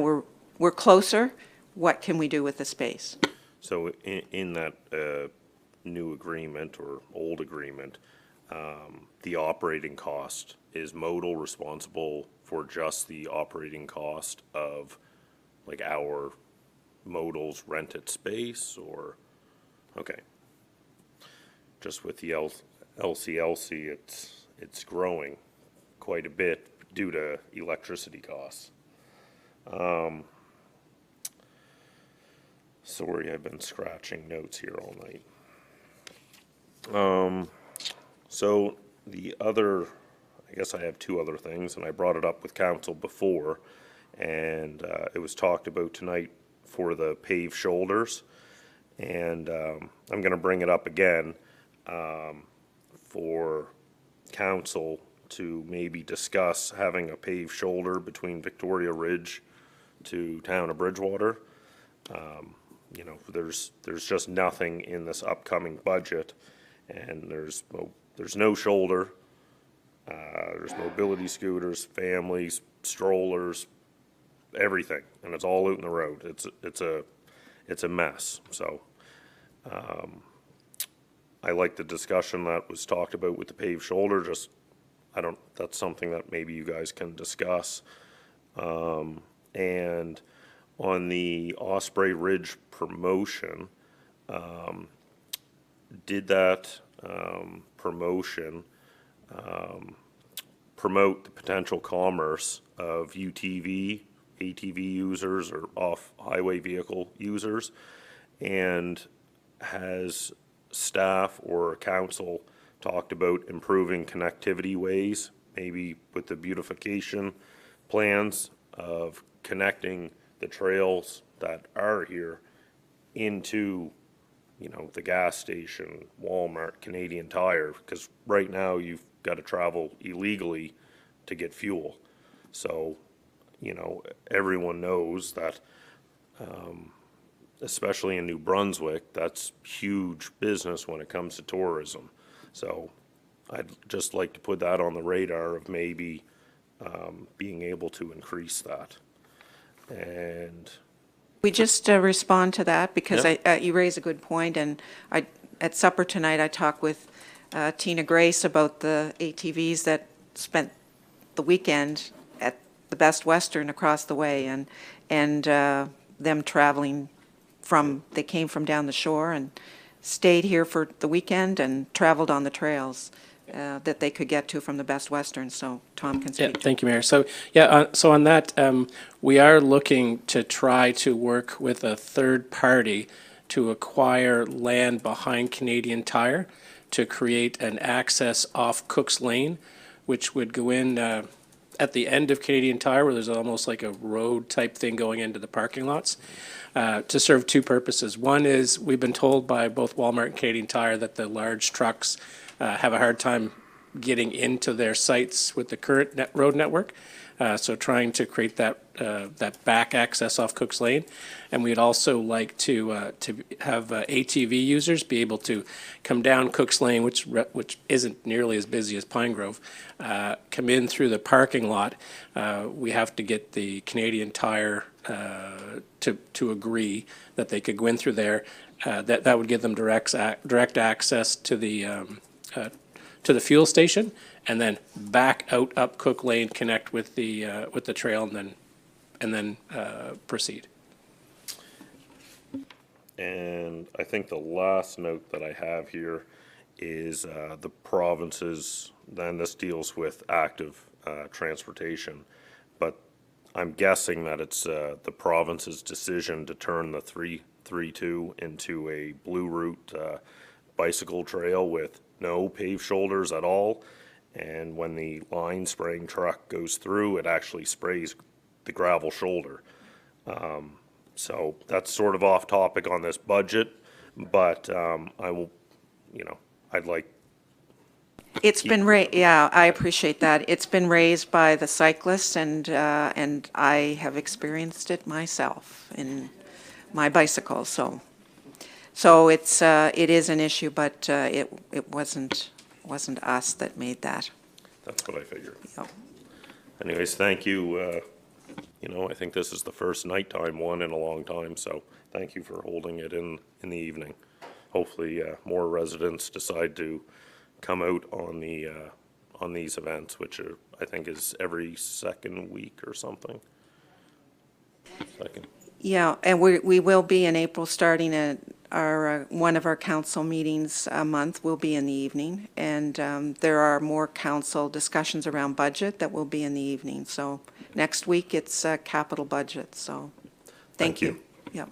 we're closer, what can we do with the space? So in that new agreement or old agreement, the operating cost, is Modal responsible for just the operating cost of like our Modal's rented space, or, okay. Just with the LCLC, it's growing quite a bit due to electricity costs. Sorry, I've been scratching notes here all night. So the other, I guess I have 2 other things, and I brought it up with council before, and it was talked about tonight for the paved shoulders, and I'm going to bring it up again for council to maybe discuss having a paved shoulder between Victoria Ridge to town of Bridgewater. You know, there's just nothing in this upcoming budget, and there's no shoulder. There's mobility scooters, families, strollers, everything, and it's all out in the road. It's a mess. So I like the discussion that was talked about with the paved shoulder. That's something that maybe you guys can discuss. And on the Osprey Ridge promotion, did that promotion promote the potential commerce of UTV, ATV users, or off-highway vehicle users? And has staff or council talked about improving connectivity ways, maybe with the beautification plans of connecting the trails that are here into, you know, the gas station, Walmart, Canadian Tire, because right now you've got to travel illegally to get fuel. So, you know, everyone knows that, especially in New Brunswick, that's huge business when it comes to tourism. So I'd just like to put that on the radar of maybe being able to increase that. And We just respond to that because you raise a good point, and at supper tonight I talked with Tina Grace about the ATVs that spent the weekend at the Best Western across the way, and them traveling they came from down the shore and stayed here for the weekend and traveled on the trails that they could get to from the Best Western. So Tom can speak. Yeah, thank you, Mayor. So, so on that, we are looking to try to work with a third party to acquire land behind Canadian Tire to create an access off Cook's Lane, which would go in at the end of Canadian Tire, where there's almost like a road type thing going into the parking lots, to serve 2 purposes. One is we've been told by both Walmart and Canadian Tire that the large trucks have a hard time getting into their sites with the current road network. So trying to create that back access off Cook's Lane. And we'd also like to have ATV users be able to come down Cook's Lane, which isn't nearly as busy as Pine Grove, come in through the parking lot. We have to get the Canadian Tire to agree that they could go in through there. That would give them direct access to the fuel station, and then back out up Cook Lane, connect with the trail, and then proceed. And I think the last note that I have here is the provinces, then this deals with active transportation. But I'm guessing that it's the province's decision to turn the 332 into a Blue Route bicycle trail with no paved shoulders at all. And when the line spraying truck goes through, it actually sprays the gravel shoulder. So that's sort of off topic on this budget, but I will, I'd like. It's been yeah, I appreciate that. It's been raised by the cyclists, and I have experienced it myself in my bicycle. So it is an issue, but it wasn't us that made that. That's what I figured. Yep. Anyways, thank you. I think this is the first nighttime one in a long time, so thank you for holding it in the evening. Hopefully, more residents decide to come out on these events, which I think is every second week or something. Yeah, and we will be in April, starting at our one of our council meetings a month will be in the evening, and there are more council discussions around budget that will be in the evening. So next week it's capital budget. So thank you. Yep.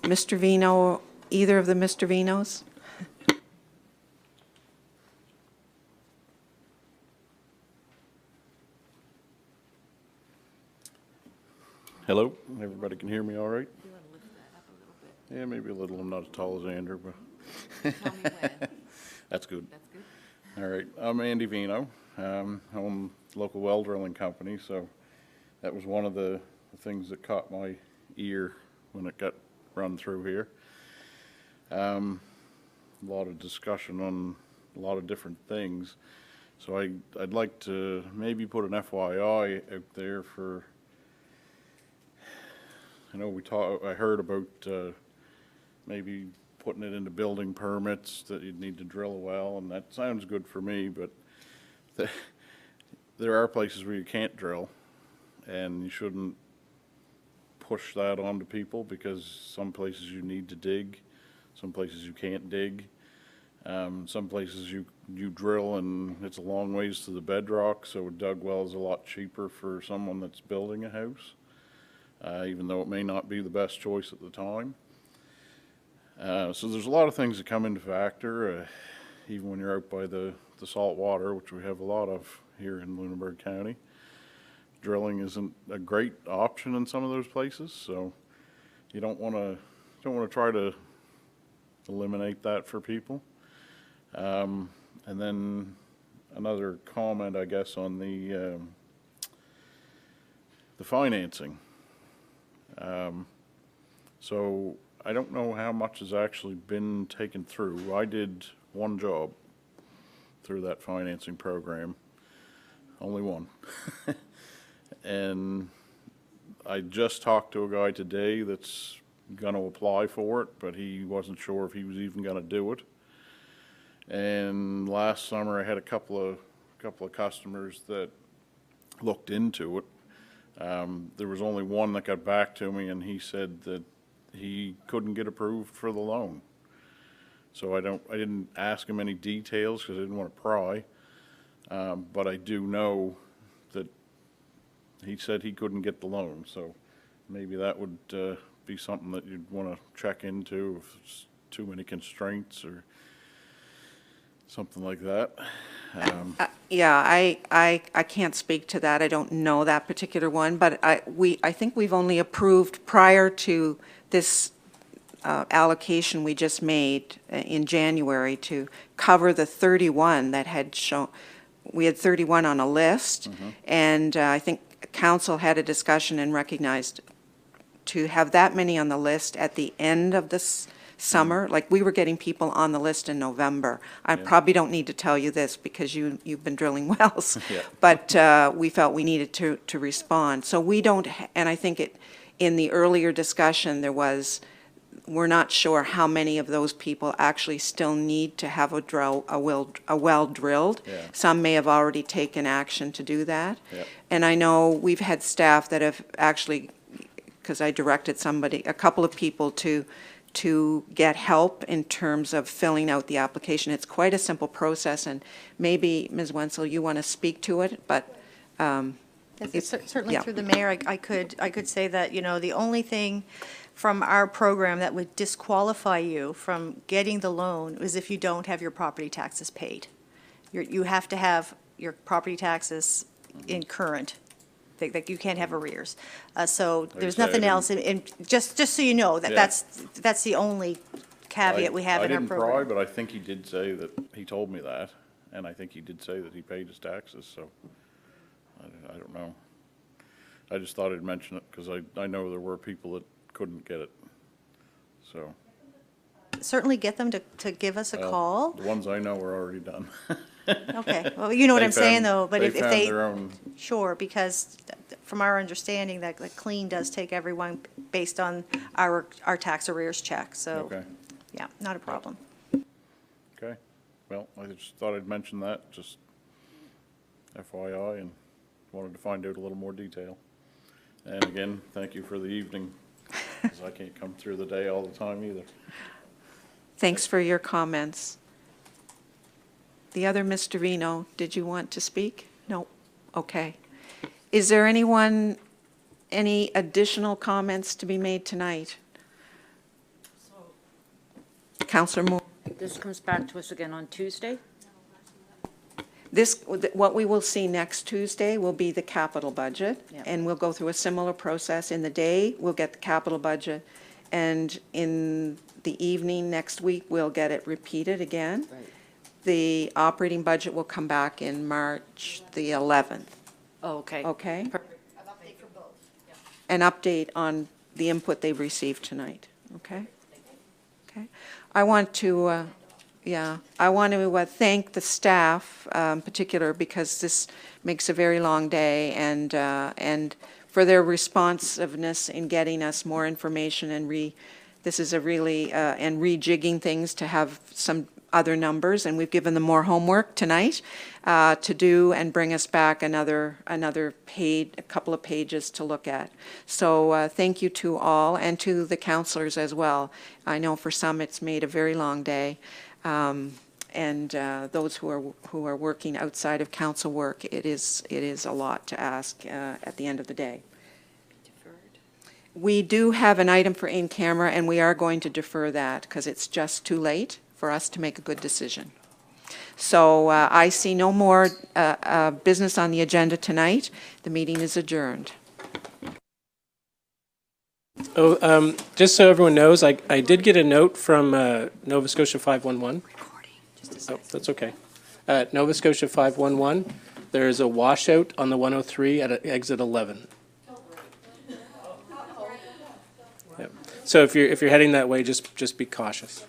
Mr. Vino, either of the Mr. Vinos? Hello, everybody can hear me all right? Yeah, maybe a little. I'm not as tall as Andrew, but that's good. All right, I'm Andy Vino. I own local well drilling company, so that was one of the things that caught my ear when it got run through here. A lot of discussion on a lot of different things, so I'd like to maybe put an FYI out there for. I heard about maybe putting it into building permits that you'd need to drill a well, and that sounds good for me, but there are places where you can't drill, and you shouldn't push that onto people, because some places you need to dig, some places you can't dig. Some places you drill and it's a long ways to the bedrock, so a dug well is a lot cheaper for someone that's building a house. Even though it may not be the best choice at the time. So there's a lot of things that come into factor, even when you're out by the salt water, which we have a lot of here in Lunenburg County. Drilling isn't a great option in some of those places, so you don't want to try to eliminate that for people. And then another comment, I guess, on the financing. So I don't know how much has actually been taken through. I did one job through that financing program, only one. And I just talked to a guy today that's going to apply for it, but he wasn't sure if he was even going to do it. And last summer I had a couple of customers that looked into it. There was only one that got back to me, and he said that he couldn't get approved for the loan. So I didn't ask him any details because I didn't want to pry. But I do know that he said he couldn't get the loan. So maybe that would be something that you'd want to check into if it's too many constraints or something like that. Yeah, I can't speak to that. I don't know that particular one, but I think we've only approved prior to this allocation we just made in January to cover the 31 that had shown. We had 31 on a list, and I think council had a discussion and recognized to have that many on the list at the end of this summer, like we were getting people on the list in November. I probably don't need to tell you this because you've been drilling wells, but we felt we needed to respond. So we don't, and I think in the earlier discussion there was, we're not sure how many of those people actually still need to have a well drilled. Some may have already taken action to do that. And I know we've had staff that have actually, because I directed a couple of people to to get help in terms of filling out the application. It's quite a simple process, and maybe, Ms. Wenzel, you want to speak to it, but Yes, certainly yeah. through the mayor, I could say that, the only thing from our program that would disqualify you from getting the loan is if you don't have your property taxes paid. You have to have your property taxes in current, that you can't have arrears. So there's say, I nothing else, and just so you know, Yeah. that's the only caveat we have in our I program. didn't pry, but I think he did say that, he told me that, and I think he did say that he paid his taxes, so I don't know. I just thought I'd mention it because I know there were people that couldn't get it, so. Certainly get them to give us a Well, call. The ones I know are already done. Okay, well, you know what They I'm saying, found- though, but they if found they. their own- Sure, because from our understanding, that CLEAN does take everyone based on our tax arrears check, so. Okay. Yeah, not a problem. Okay, well, I just thought I'd mention that, just FYI, and wanted to find out a little more detail. And again, thank you for the evening, because I can't come through the day all the time either. Thanks for your comments. The other Mr. Reno, did you want to speak? No? Okay. Is there anyone, any additional comments to be made tonight? Councillor Moore? This comes back to us again on Tuesday? What we will see next Tuesday will be the capital budget, Yeah. and we'll go through a similar process. In the day, we'll get the capital budget, and in the evening next week, we'll get it repeated again. Right. The operating budget will come back in March the 11th, Oh, okay. okay? Perfect. An update on the input they've received tonight, okay? Okay. I want to, thank the staff, in particular, because this makes a very long day, and for their responsiveness in getting us more information and this is a really, and rejigging things to have some other numbers, and we've given them more homework tonight to do and bring us back another page, a couple of pages to look at. So thank you to all, and to the counselors as well. I know for some it's made a very long day, and those who are working outside of council work, it is a lot to ask at the end of the day. We do have an item for in-camera, and we are going to defer that because it's just too late for us to make a good decision. So I see no more business on the agenda tonight. The meeting is adjourned. Oh, just so everyone knows, I did get a note from Nova Scotia 511. Oh, that's okay. Nova Scotia 511, there is a washout on the 103 at exit 11. Yep. So if you're heading that way, just be cautious.